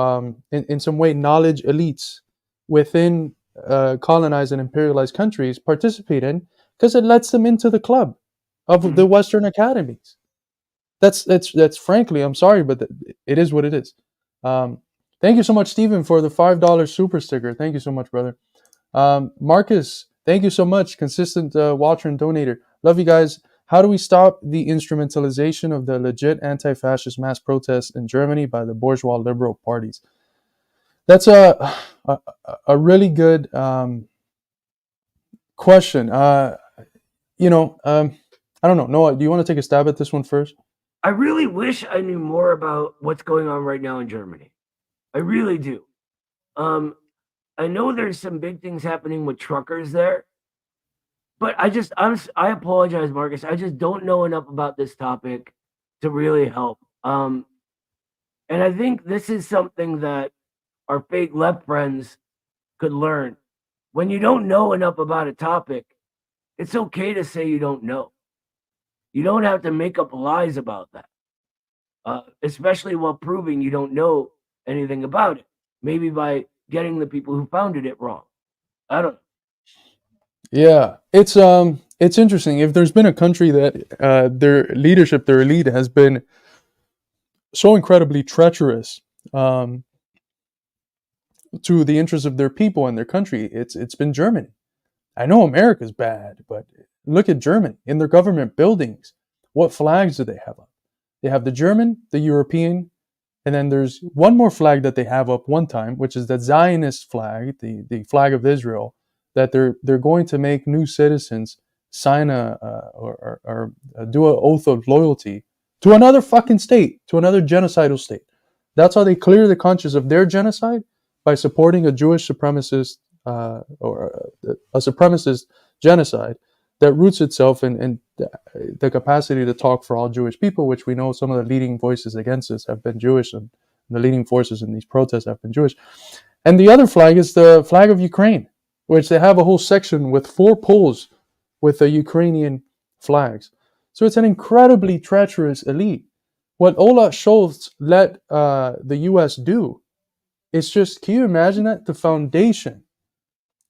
Speaker 4: in some way knowledge elites within colonized and imperialized countries participate in because it lets them into the club of the Western academies. That's frankly, I'm sorry, but it is what it is. Thank you so much, Stephen, for the $5 super sticker. Thank you so much, brother. Marcus, thank you so much. Consistent watcher and donator. Love you guys. How do we stop the instrumentalization of the legit anti-fascist mass protests in Germany by the bourgeois liberal parties? That's a really good question. I don't know. Noah, do you want to take a stab at this one first?
Speaker 1: I really wish I knew more about what's going on right now in Germany. I really do. I know there's some big things happening with truckers there, but I apologize, Marcus. I just don't know enough about this topic to really help. And I think this is something that our fake left friends could learn. When you don't know enough about a topic, it's okay to say you don't know. You don't have to make up lies about that, especially while proving you don't know anything about it. Maybe by getting the people who founded it wrong. I don't know.
Speaker 4: Yeah, it's interesting. If there's been a country that their leadership, their elite has been so incredibly treacherous to the interests of their people and their country, it's been Germany. I know America's bad, but look at Germany in their government buildings. What flags do they have up? They have the German, the European, and then there's one more flag that they have up one time, which is the Zionist flag, the flag of Israel, that they're going to make new citizens sign or do an oath of loyalty to another fucking state, to another genocidal state. That's how they clear the conscience of their genocide, by supporting a Jewish supremacist or a supremacist genocide that roots itself in the capacity to talk for all Jewish people, which we know some of the leading voices against this have been Jewish, and the leading forces in these protests have been Jewish. And the other flag is the flag of Ukraine, which they have a whole section with 4 poles with the Ukrainian flags. So it's an incredibly treacherous elite. What Olaf Scholz let the U.S. do is just, can you imagine that? The foundation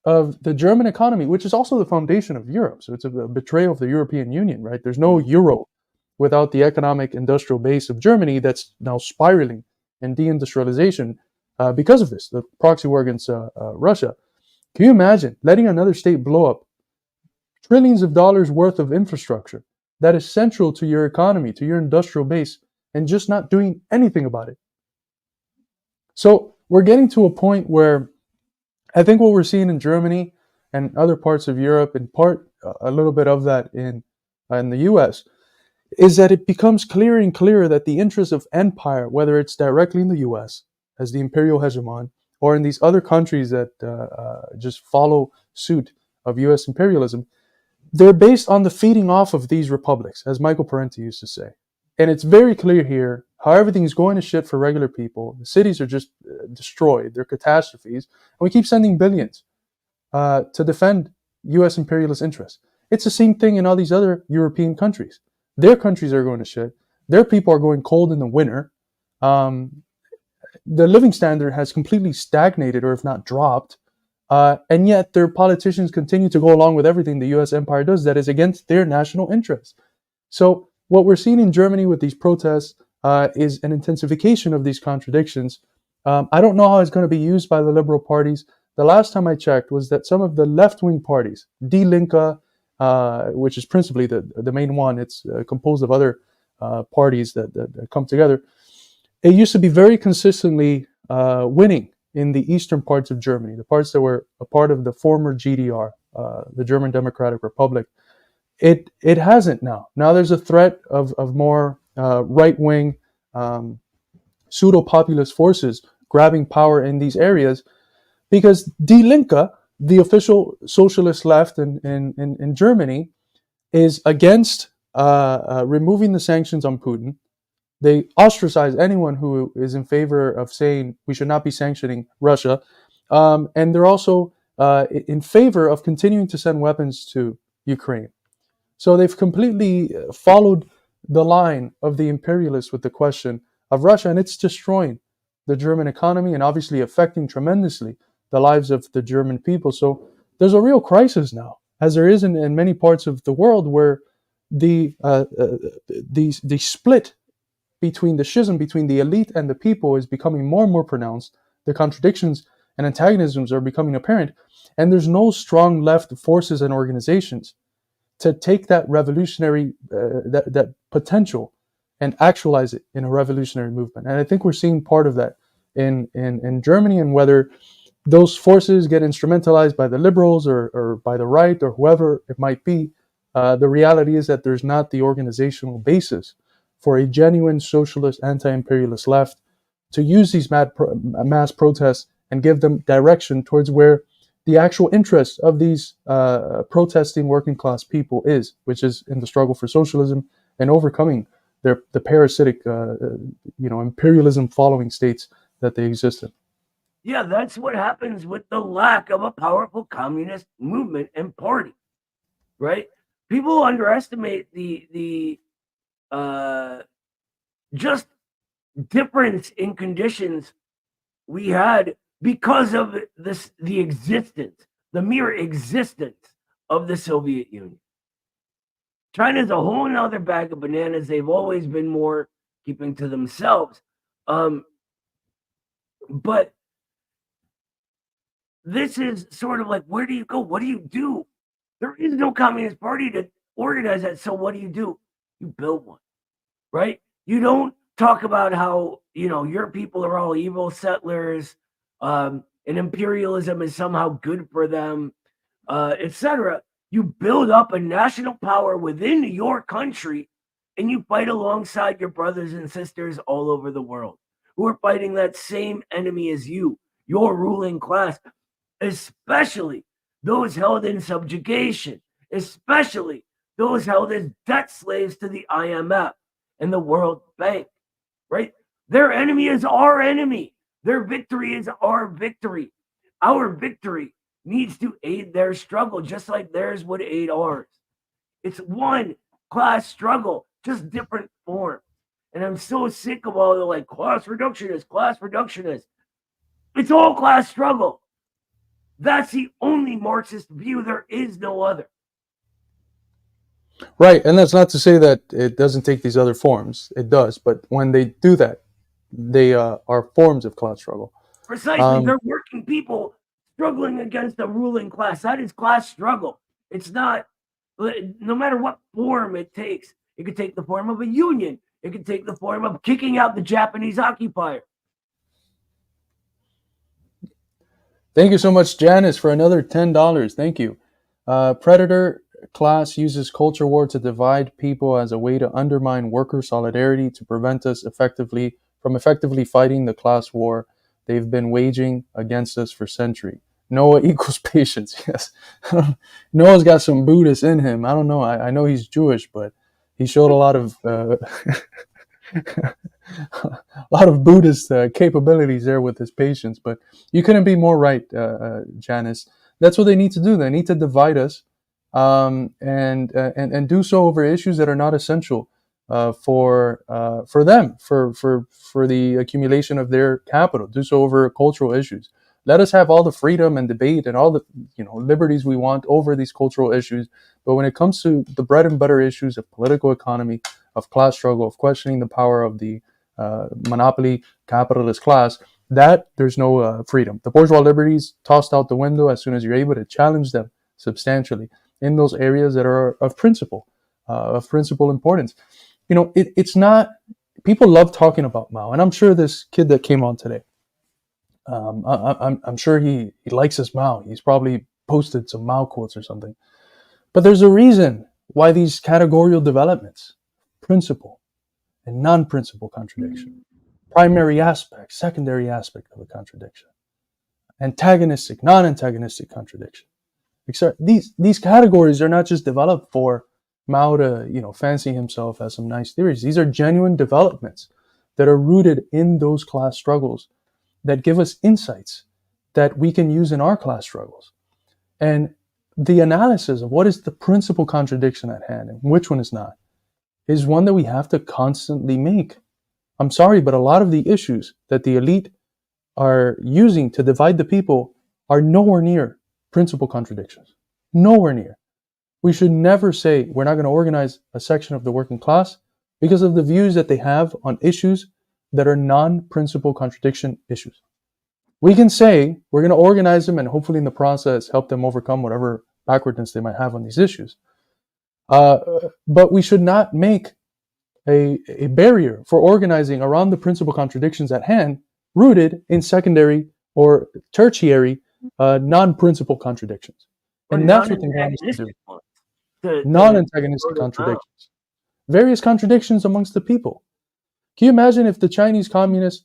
Speaker 4: of the German economy, which is also the foundation of Europe. So it's a betrayal of the European Union, right? There's no euro without the economic industrial base of Germany that's now spiraling in deindustrialization because of this, the proxy war against Russia. Can you imagine letting another state blow up trillions of dollars worth of infrastructure that is central to your economy, to your industrial base, and just not doing anything about it? So we're getting to a point where I think what we're seeing in Germany and other parts of Europe, in part a little bit of that in the U.S., is that it becomes clearer and clearer that the interests of empire, whether it's directly in the U.S. as the imperial hegemon, or in these other countries that just follow suit of U.S. imperialism, they're based on the feeding off of these republics, as Michael Parenti used to say. And it's very clear here how everything's going to shit for regular people. The cities are just destroyed. They're catastrophes. And we keep sending billions to defend U.S. imperialist interests. It's the same thing in all these other European countries. Their countries are going to shit. Their people are going cold in the winter. The living standard has completely stagnated, or if not dropped. And yet their politicians continue to go along with everything the U.S. empire does that is against their national interests. So what we're seeing in Germany with these protests is an intensification of these contradictions. I don't know how it's going to be used by the liberal parties. The last time I checked was that some of the left-wing parties, Die Linke, which is principally the main one, it's composed of other parties that come together. It used to be very consistently winning in the eastern parts of Germany, the parts that were a part of the former GDR, the German Democratic Republic. It hasn't now. Now there's a threat of more right-wing pseudo-populist forces grabbing power in these areas, because Die Linke, the official socialist left in Germany, is against removing the sanctions on Putin. They ostracize anyone who is in favor of saying we should not be sanctioning Russia. And they're also in favor of continuing to send weapons to Ukraine. So they've completely followed the line of the imperialists with the question of Russia, and it's destroying the German economy and obviously affecting tremendously the lives of the German people. So there's a real crisis now, as there is in many parts of the world, where the split between the schism between the elite and the people is becoming more and more pronounced. The contradictions and antagonisms are becoming apparent, and there's no strong left forces and organizations to take that revolutionary, that potential and actualize it in a revolutionary movement. And I think we're seeing part of that in Germany, and whether those forces get instrumentalized by the liberals or by the right or whoever it might be, the reality is that there's not the organizational basis for a genuine socialist, anti-imperialist left to use these mass protests and give them direction towards where the actual interest of these protesting working class people is, which is in the struggle for socialism and overcoming the parasitic, imperialism following states that they exist in.
Speaker 1: Yeah, that's what happens with the lack of a powerful communist movement and party, right? People underestimate the just difference in conditions we had because of the mere existence of the Soviet Union. China's a whole nother bag of bananas. They've always been more keeping to themselves. But this is sort of like, where do you go? What do you do? There is no Communist Party to organize that. So what do? You build one, right? You don't talk about how, your people are all evil settlers, and imperialism is somehow good for them, etc. You build up a national power within your country, and you fight alongside your brothers and sisters all over the world who are fighting that same enemy as you, your ruling class, especially those held in subjugation, especially those held as debt slaves to the IMF and the World Bank, right? Their enemy is our enemy. Their victory is our victory. Our victory needs to aid their struggle, just like theirs would aid ours. It's one class struggle, just different forms. And I'm so sick of all the class reductionist. It's all class struggle. That's the only Marxist view. There is no other.
Speaker 4: Right, and that's not to say that it doesn't take these other forms. It does, but when they do that, they are forms of class struggle.
Speaker 1: Precisely, they're working people struggling against the ruling class. That is class struggle. It's not, no matter what form it takes. It could take the form of a union. It could take the form of kicking out the Japanese occupier.
Speaker 4: Thank you so much, Janice, for another $10. Thank you. Predator class uses culture war to divide people as a way to undermine worker solidarity to prevent us from effectively fighting the class war they've been waging against us for centuries. Noah equals patience. Yes. Noah's got some Buddhist in him. I don't know. I know he's Jewish, but he showed a lot of Buddhist capabilities there with his patience. But you couldn't be more right, Janice. That's what they need to do. They need to divide us, and do so over issues that are not essential for them, for the accumulation of their capital. Do so over cultural issues. Let us have all the freedom and debate and all the liberties we want over these cultural issues. But when it comes to the bread and butter issues of political economy, of class struggle, of questioning the power of the monopoly capitalist class, that there's no freedom. The bourgeois liberties tossed out the window as soon as you're able to challenge them substantially in those areas that are of principle importance. It's not, people love talking about Mao, and I'm sure this kid that came on today, I'm sure he likes his Mao. He's probably posted some Mao quotes or something. But there's a reason why these categorical developments, principle and non-principle contradiction, primary aspect, secondary aspect of a contradiction, antagonistic, non-antagonistic contradiction. These categories are not just developed for Mao to fancy himself as some nice theories. These are genuine developments that are rooted in those class struggles that give us insights that we can use in our class struggles. And the analysis of what is the principal contradiction at hand and which one is not is one that we have to constantly make. I'm sorry, but a lot of the issues that the elite are using to divide the people are nowhere near principal contradictions. Nowhere near. We should never say we're not going to organize a section of the working class because of the views that they have on issues that are non-principal contradiction issues. We can say we're going to organize them and hopefully in the process help them overcome whatever backwardness they might have on these issues. But we should not make a barrier for organizing around the principal contradictions at hand rooted in secondary or tertiary non-principal contradictions. And that's what they want us to do. Non-antagonistic contradictions. Various contradictions amongst the people. Can you imagine if the Chinese communists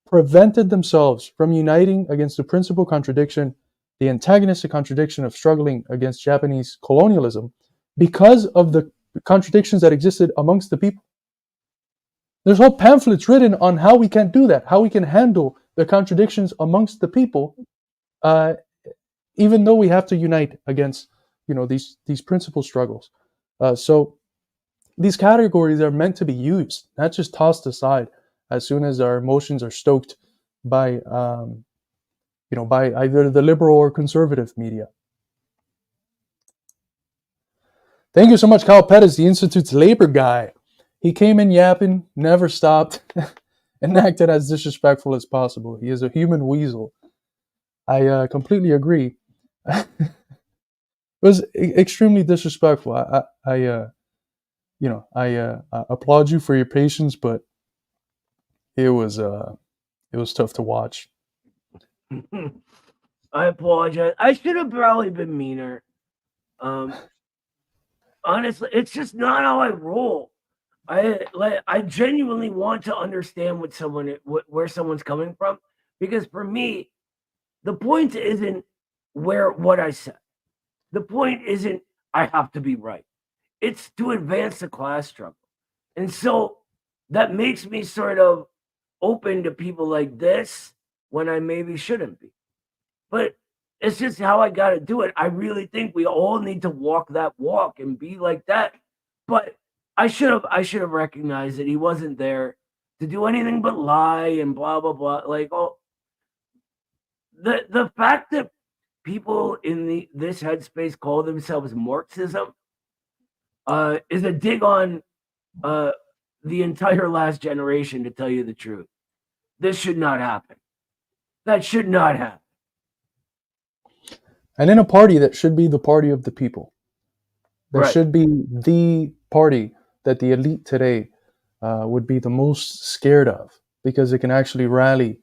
Speaker 4: prevented themselves from uniting against the principal contradiction, the antagonistic contradiction of struggling against Japanese colonialism, because of the contradictions that existed amongst the people? There's whole pamphlets written on how we can do that, how we can handle the contradictions amongst the people, even though we have to unite against these principal struggles. So these categories are meant to be used, not just tossed aside as soon as our emotions are stoked by by either the liberal or conservative media. Thank you so much, Kyle Pettis, the Institute's labor guy. He came in yapping, never stopped, and acted as disrespectful as possible. He is a human weasel. I completely agree. It was extremely disrespectful. I applaud you for your patience, but it was tough to watch.
Speaker 1: I apologize. I should have probably been meaner. Honestly, it's just not how I roll. I genuinely want to understand where someone's coming from, because for me, the point isn't what I said. The point isn't I have to be right. It's to advance the class struggle. And so that makes me sort of open to people like this when I maybe shouldn't be. But it's just how I got to do it. I really think we all need to walk that walk and be like that. But I should have recognized that he wasn't there to do anything but lie and blah blah blah. Like, the fact that people in this headspace call themselves Marxism is a dig on the entire last generation, to tell you the truth. This should not happen. That should not happen.
Speaker 4: And in a party that should be the party of the people, that
Speaker 1: Right.
Speaker 4: should be the party that the elite today would be the most scared of, because it can actually rally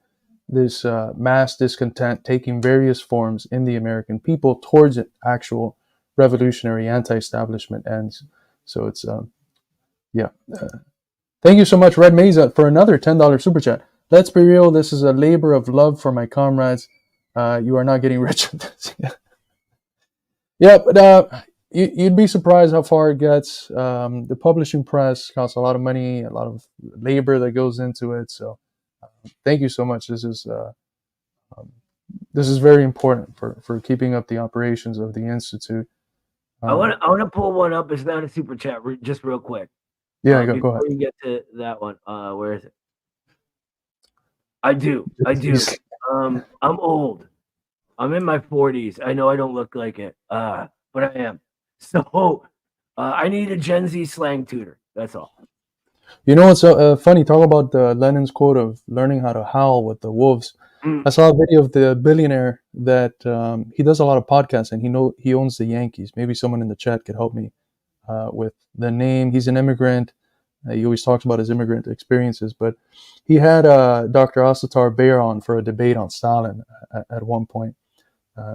Speaker 4: this mass discontent taking various forms in the American people towards an actual revolutionary anti-establishment ends. So it's, yeah. Thank you so much, Red Mesa, for another $10 super chat. Let's be real, this is a labor of love for my comrades. You are not getting rich with this. Yeah, but you'd be surprised how far it gets. The publishing press costs a lot of money, a lot of labor that goes into it. So thank you so much. This is very important for keeping up the operations of the Institute.
Speaker 1: I want to pull one up. It's not a super chat, just real quick.
Speaker 4: Yeah, go
Speaker 1: before
Speaker 4: ahead.
Speaker 1: we get to that one, where is it? I do. I'm old. I'm in my 40s. I know I don't look like it, but I am. So I need a Gen Z slang tutor. That's all.
Speaker 4: You know what's funny? Talk about Lenin's quote of learning how to howl with the wolves. I saw a video of the billionaire that he does a lot of podcasts, and he owns the Yankees. Maybe someone in the chat could help me with the name. He's an immigrant. He always talks about his immigrant experiences, but he had Dr. Asatar Bear on for a debate on Stalin at one point.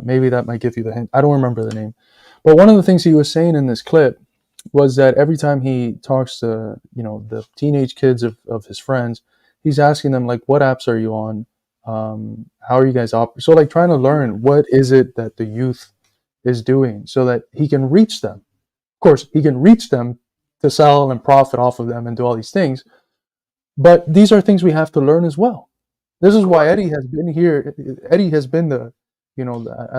Speaker 4: Maybe that might give you the hint. I don't remember the name. But one of the things he was saying in this clip was that every time he talks to, the teenage kids of his friends, he's asking them, like, what apps are you on? How are you guys operating? So, like, trying to learn what is it that the youth is doing so that he can reach them. Of course, he can reach them to sell and profit off of them and do all these things. But these are things we have to learn as well. This is why Eddie has been here. Eddie has been at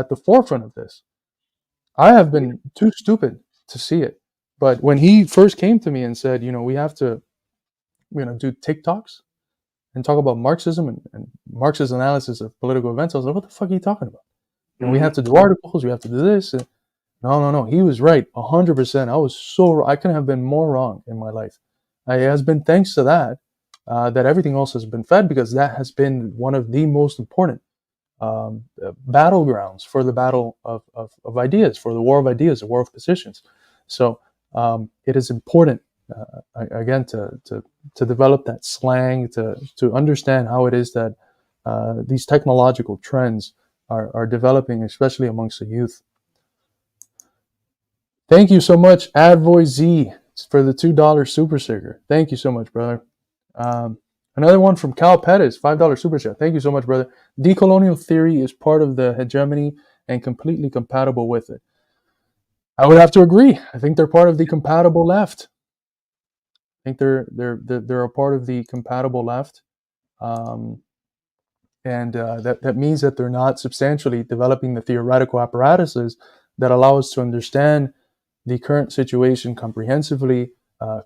Speaker 4: the forefront of this. I have been too stupid to see it. But when he first came to me and said, we have to, do TikToks and talk about Marxism and Marxist analysis of political events, I was like, what the fuck are you talking about? And we have to do articles, we have to do this. And no. He was right, 100%. I couldn't have been more wrong in my life. It has been thanks to that, that everything else has been fed, because that has been one of the most important battlegrounds for the battle of ideas, for the war of ideas, the war of positions. So it is important, again, to develop that slang, to understand how it is that these technological trends are developing, especially amongst the youth. Thank you so much, Advoy Z, for the $2 super sticker. Thank you so much, brother. Another one from Cal Pettis, $5 super chat. Thank you so much, brother. Decolonial theory is part of the hegemony and completely compatible with it. I would have to agree. I think they're part of the compatible left. I think they're a part of the compatible left, and that means that they're not substantially developing the theoretical apparatuses that allow us to understand the current situation comprehensively,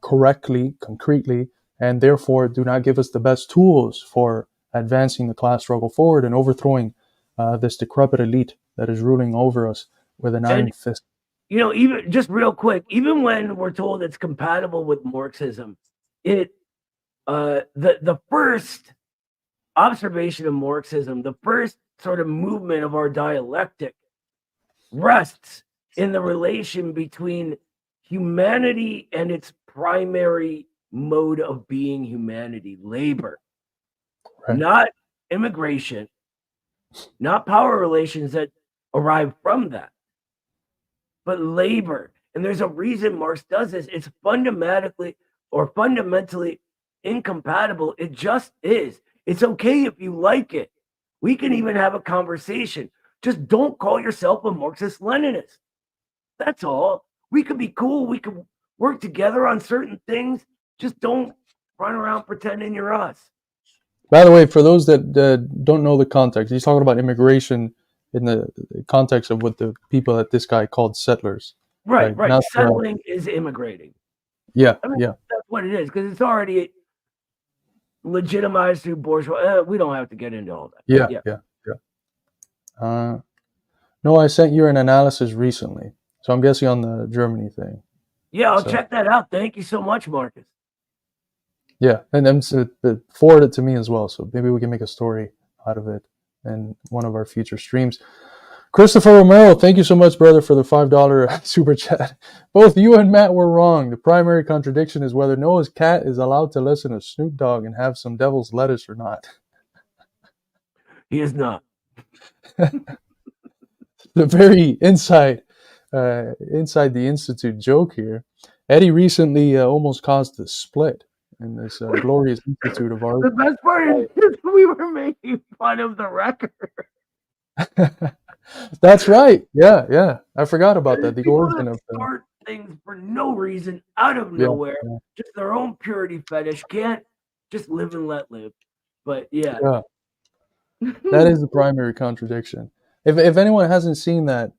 Speaker 4: correctly, concretely, and therefore do not give us the best tools for advancing the class struggle forward and overthrowing this decrepit elite that is ruling over us with an iron fist.
Speaker 1: Even just real quick, even when we're told it's compatible with Marxism, the first observation of Marxism, the first sort of movement of our dialectic, rests in the relation between humanity and its primary mode of being humanity, labor. Right. Not immigration, not power relations that arrive from that, but labor. And there's a reason Marx does this. It's fundamentally incompatible. It just is. It's okay if you like it. We can even have a conversation. Just don't call yourself a Marxist-Leninist. That's all. We could be cool. We could work together on certain things. Just don't run around pretending you're us.
Speaker 4: By the way, for those that don't know the context, he's talking about immigration in the context of what the people that this guy called settlers.
Speaker 1: Right. Settling is immigrating.
Speaker 4: Yeah,
Speaker 1: That's what it is, because it's already legitimized through bourgeois. We don't have to get into all that.
Speaker 4: Yeah. No, I sent you an analysis recently, so I'm guessing on the Germany thing.
Speaker 1: Yeah, I'll
Speaker 4: So-
Speaker 1: check that out. Thank you so much, Marcus.
Speaker 4: Yeah, and then forward it to me as well, so maybe we can make a story out of it in one of our future streams. Christopher Romero, thank you so much, brother, for the $5 super chat. Both you and Matt were wrong. The primary contradiction is whether Noah's cat is allowed to listen to Snoop Dogg and have some devil's lettuce or not.
Speaker 1: He is not.
Speaker 4: The very inside the Institute joke here. Eddie recently almost caused a split in this glorious Institute of ours.
Speaker 1: The best part is we were making fun of the record.
Speaker 4: That's right. Yeah. I forgot about that. The
Speaker 1: People
Speaker 4: origin
Speaker 1: that
Speaker 4: of the
Speaker 1: start things for no reason, out of nowhere, just their own purity fetish, can't just live and let live. But yeah.
Speaker 4: That is the primary contradiction. If anyone hasn't seen that,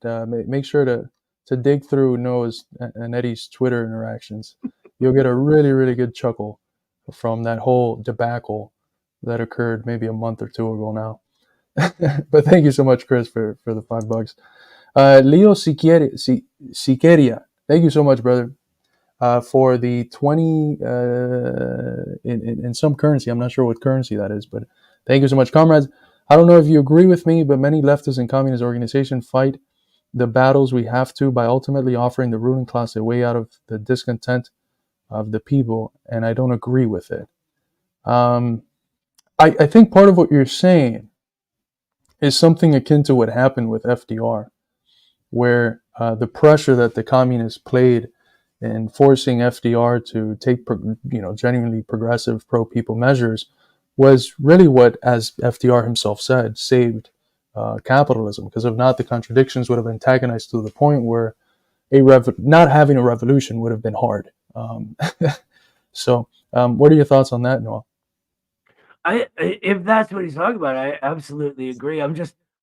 Speaker 4: make sure to dig through Noah's and Eddie's Twitter interactions. You'll get a really, really good chuckle from that whole debacle that occurred maybe a month or two ago now. But thank you so much, Chris, for the $5. Leo Siqueria, thank you so much, brother, for the 20 in some currency. I'm not sure what currency that is, but thank you so much, comrades. I don't know if you agree with me, but many leftist and communist organizations fight the battles we have to by ultimately offering the ruling class a way out of the discontent of the people, and I don't agree with it. I think part of what you're saying is something akin to what happened with FDR, where the pressure that the communists played in forcing FDR to take, genuinely progressive pro-people measures was really what, as FDR himself said, saved capitalism. Because if not, the contradictions would have antagonized to the point where not having a revolution would have been hard. So, what are your thoughts on that, Noah?
Speaker 1: If that's what he's talking about, I absolutely agree. I'm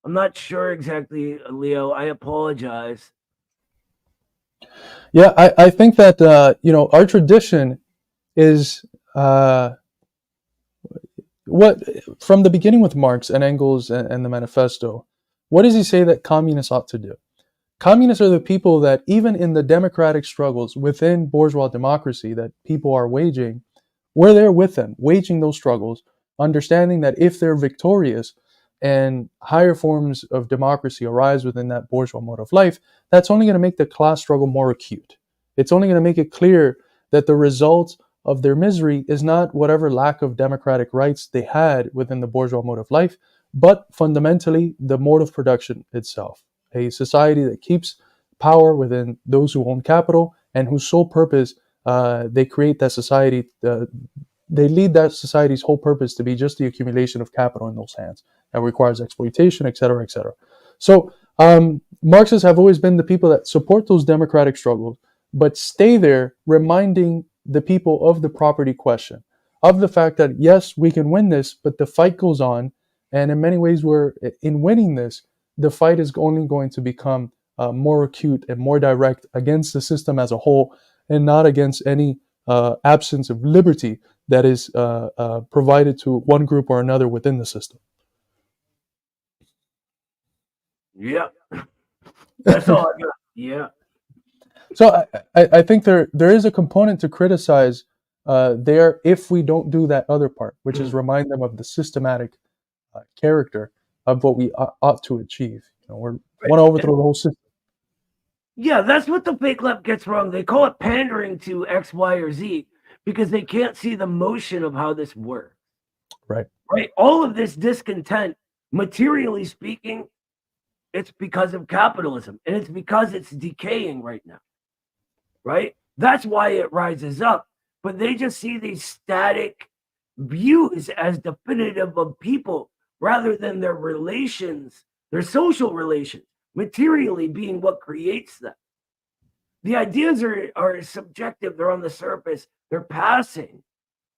Speaker 1: not sure exactly, Leo. I apologize.
Speaker 4: Yeah, I think that our tradition is what from the beginning with Marx and Engels and the Manifesto. What does he say that communists ought to do? Communists are the people that, even in the democratic struggles within bourgeois democracy that people are waging, we're there with them, waging those struggles, understanding that if they're victorious and higher forms of democracy arise within that bourgeois mode of life, that's only going to make the class struggle more acute. It's only going to make it clear that the result of their misery is not whatever lack of democratic rights they had within the bourgeois mode of life, but fundamentally the mode of production itself. A society that keeps power within those who own capital and whose sole purpose they create that society, they lead that society's whole purpose to be just the accumulation of capital in those hands. That requires exploitation, et cetera, et cetera. So Marxists have always been the people that support those democratic struggles, but stay there reminding the people of the property question, of the fact that, yes, we can win this, but the fight goes on. And in many ways, in winning this, the fight is only going to become more acute and more direct against the system as a whole, and not against any absence of liberty that is provided to one group or another within the system.
Speaker 1: Yeah. That's all I got. Yeah.
Speaker 4: So I think there is a component to criticize there if we don't do that other part, which is remind them of the systematic character of what we ought to achieve. We want to overthrow the whole system.
Speaker 1: Yeah, that's what the fake left gets wrong. They call it pandering to X, Y, or Z because they can't see the motion of how this works.
Speaker 4: Right.
Speaker 1: All of this discontent, materially speaking, it's because of capitalism, and it's because it's decaying right now. Right? That's why it rises up. But they just see these static views as definitive of people rather than their relations, their social relations, materially being what creates them. The ideas are subjective. They're on the surface. They're passing,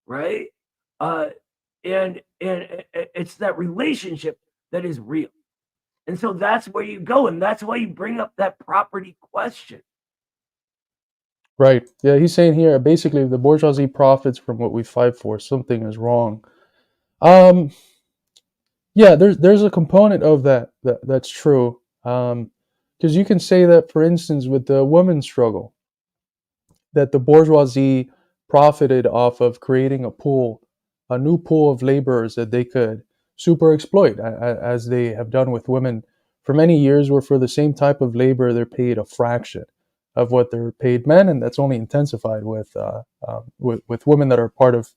Speaker 1: right? And it's that relationship that is real. And so that's where you go. And that's why you bring up that property question.
Speaker 4: Right. Yeah, he's saying here, basically, if the bourgeoisie profits from what we fight for, something is wrong. Yeah, there's a component of that's true. Because you can say that, for instance, with the women's struggle, that the bourgeoisie profited off of creating a new pool of laborers that they could super exploit, as they have done with women for many years, where for the same type of labor they're paid a fraction of what they're paid men, and that's only intensified with women that are part of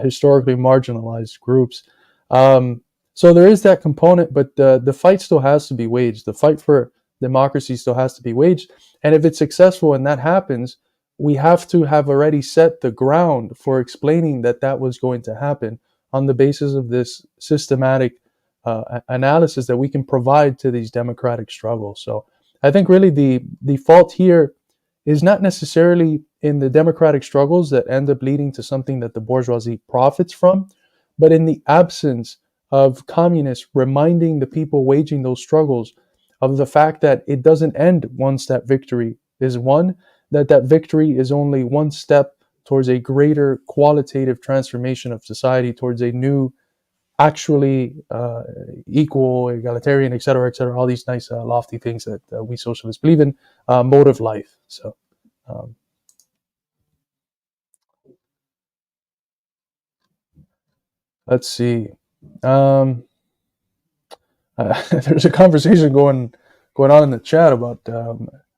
Speaker 4: historically marginalized groups. So there is that component, but the fight still has to be waged. The fight for democracy still has to be waged, and if it's successful and that happens, we have to have already set the ground for explaining that that was going to happen on the basis of this systematic analysis that we can provide to these democratic struggles. So I think really the fault here is not necessarily in the democratic struggles that end up leading to something that the bourgeoisie profits from, but in the absence of communists reminding the people waging those struggles of the fact that it doesn't end once that victory is won, that victory is only one step towards a greater qualitative transformation of society, towards a new, actually equal, egalitarian, et cetera, all these nice lofty things that we socialists believe in, mode of life. So let's see. There's a conversation going on in the chat about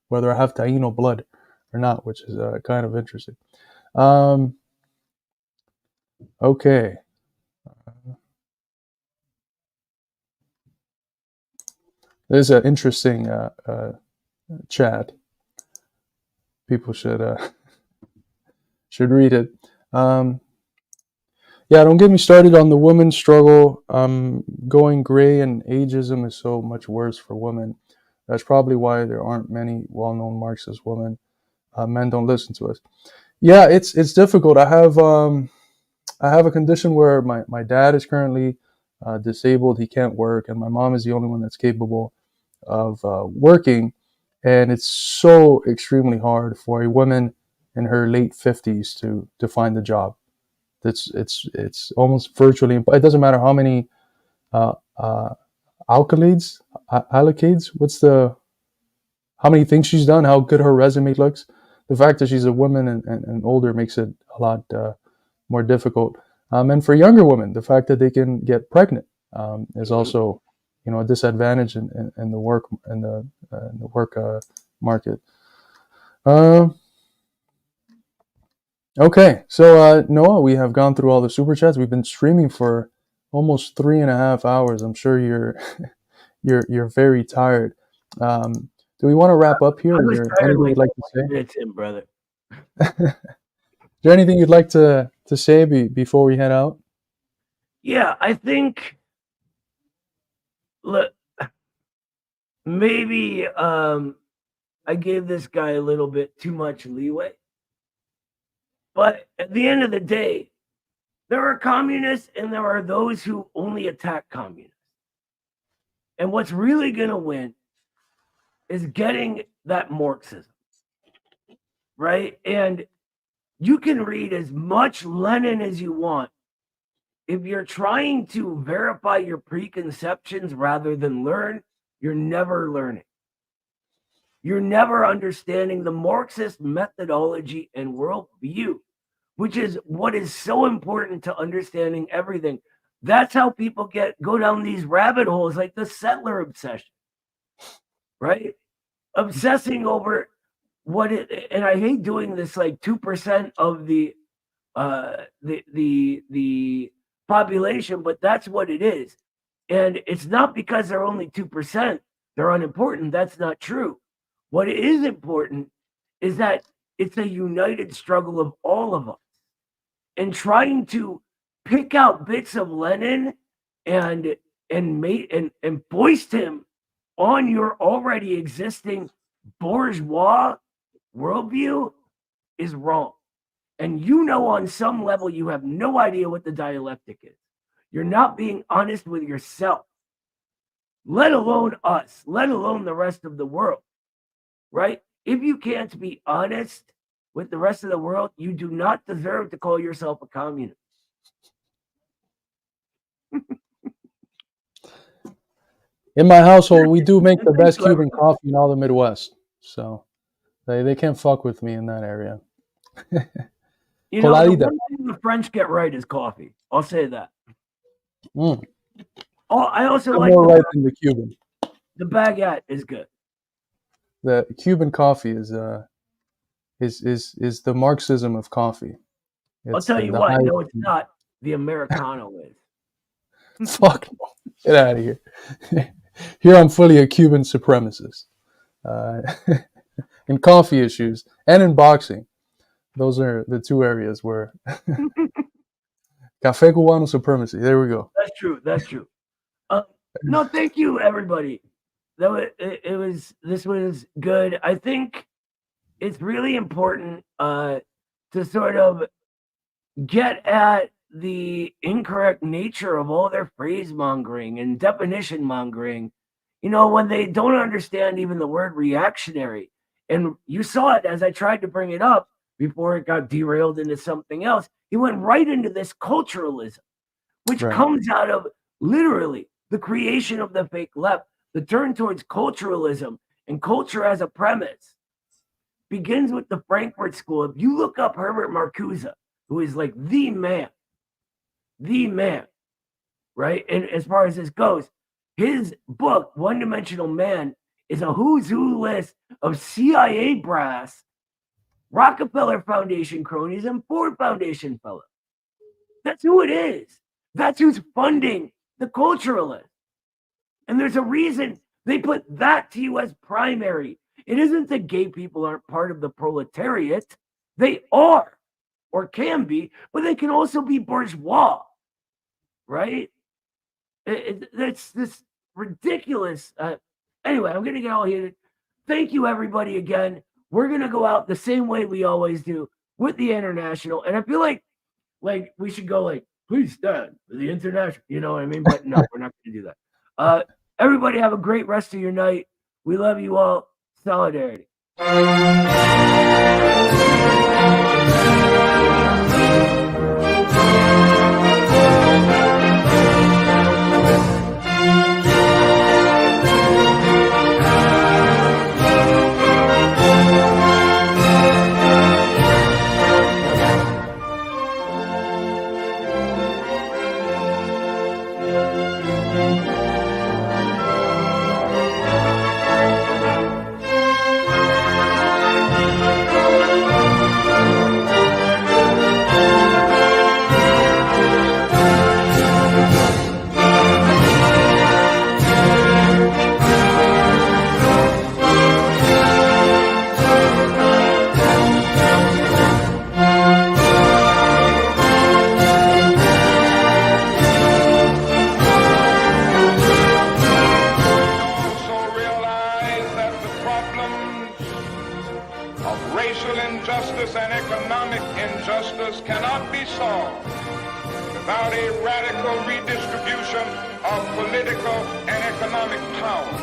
Speaker 4: whether I have Taino blood or not, which is kind of interesting. Okay. There's an interesting chat. People should read it. Yeah, don't get me started on the women's struggle. Going gray and ageism is so much worse for women. That's probably why there aren't many well-known Marxist women. Men don't listen to us. Yeah, it's difficult. I have a condition where my dad is currently disabled. He can't work, and my mom is the only one that's capable of working. And it's so extremely hard for a woman in her late 50s to find a job. It's almost virtually. It doesn't matter how many accolades. How many things she's done, how good her resume looks. The fact that she's a woman and older makes it a lot more difficult. And for younger women, the fact that they can get pregnant is also, a disadvantage in the work market. Okay, so Noah, we have gone through all the super chats. We've been streaming for almost 3.5 hours. I'm sure you're you're very tired. Do we want to wrap up here? Is there anything you'd like to say?
Speaker 1: It's him, brother.
Speaker 4: Is there anything you'd like to say before we head out?
Speaker 1: Yeah, I think. Look, maybe I gave this guy a little bit too much leeway. But at the end of the day, there are communists and there are those who only attack communists. And what's really going to win is getting that Marxism, right? And you can read as much Lenin as you want. If you're trying to verify your preconceptions rather than learn, you're never learning. You're never understanding the Marxist methodology and worldview, which is what is so important to understanding everything. That's how people go down these rabbit holes, like the settler obsession, right? Obsessing over and I hate doing this, like 2% of the population, but that's what it is. And it's not because they're only 2%, they're unimportant. That's not true. What is important is that it's a united struggle of all of us. And trying to pick out bits of Lenin and foist him on your already existing bourgeois worldview is wrong. And on some level, you have no idea what the dialectic is. You're not being honest with yourself, let alone us, let alone the rest of the world, right? If you can't be honest with the rest of the world, you do not deserve to call yourself a communist.
Speaker 4: In my household, we do make the best Cuban coffee in all the Midwest. So they can't fuck with me in that area.
Speaker 1: You know, the one thing the French get right is coffee. I'll say that.
Speaker 4: Mm.
Speaker 1: Oh, I also
Speaker 4: I'm
Speaker 1: like
Speaker 4: more right than the Cuban.
Speaker 1: The baguette is good.
Speaker 4: The Cuban coffee is the Marxism of coffee.
Speaker 1: I'll tell you what. No, it's not. The Americano is.
Speaker 4: Fuck no. Get out of here. Here I'm fully a Cuban supremacist. In coffee issues and in boxing. Those are the two areas where Café Cubano supremacy. There we go.
Speaker 1: That's true. That's true. No, thank you, everybody. This was good. I think it's really important to sort of get at the incorrect nature of all their phrase mongering and definition mongering. You know, when they don't understand even the word reactionary. And you saw it as I tried to bring it up before it got derailed into something else. He went right into this culturalism, which comes out of literally the creation of the fake left. The turn towards culturalism and culture as a premise begins with the Frankfurt School. If you look up Herbert Marcuse, who is like the man, right? And as far as this goes, his book, One Dimensional Man, is a who's who list of CIA brass, Rockefeller Foundation cronies, and Ford Foundation fellows. That's who it is. That's who's funding the culturalists. And there's a reason they put that to you as primary. It isn't that gay people aren't part of the proletariat. They are, or can be, but they can also be bourgeois, right? That's this ridiculous. Anyway, I'm going to get all heated. Thank you, everybody, again. We're going to go out the same way we always do with the international. And I feel like we should go please stand for the international. You know what I mean? But no, we're not going to do that. Everybody have a great rest of your night. We love you all. Solidarity.
Speaker 2: Cannot be solved without a radical redistribution of political and economic power.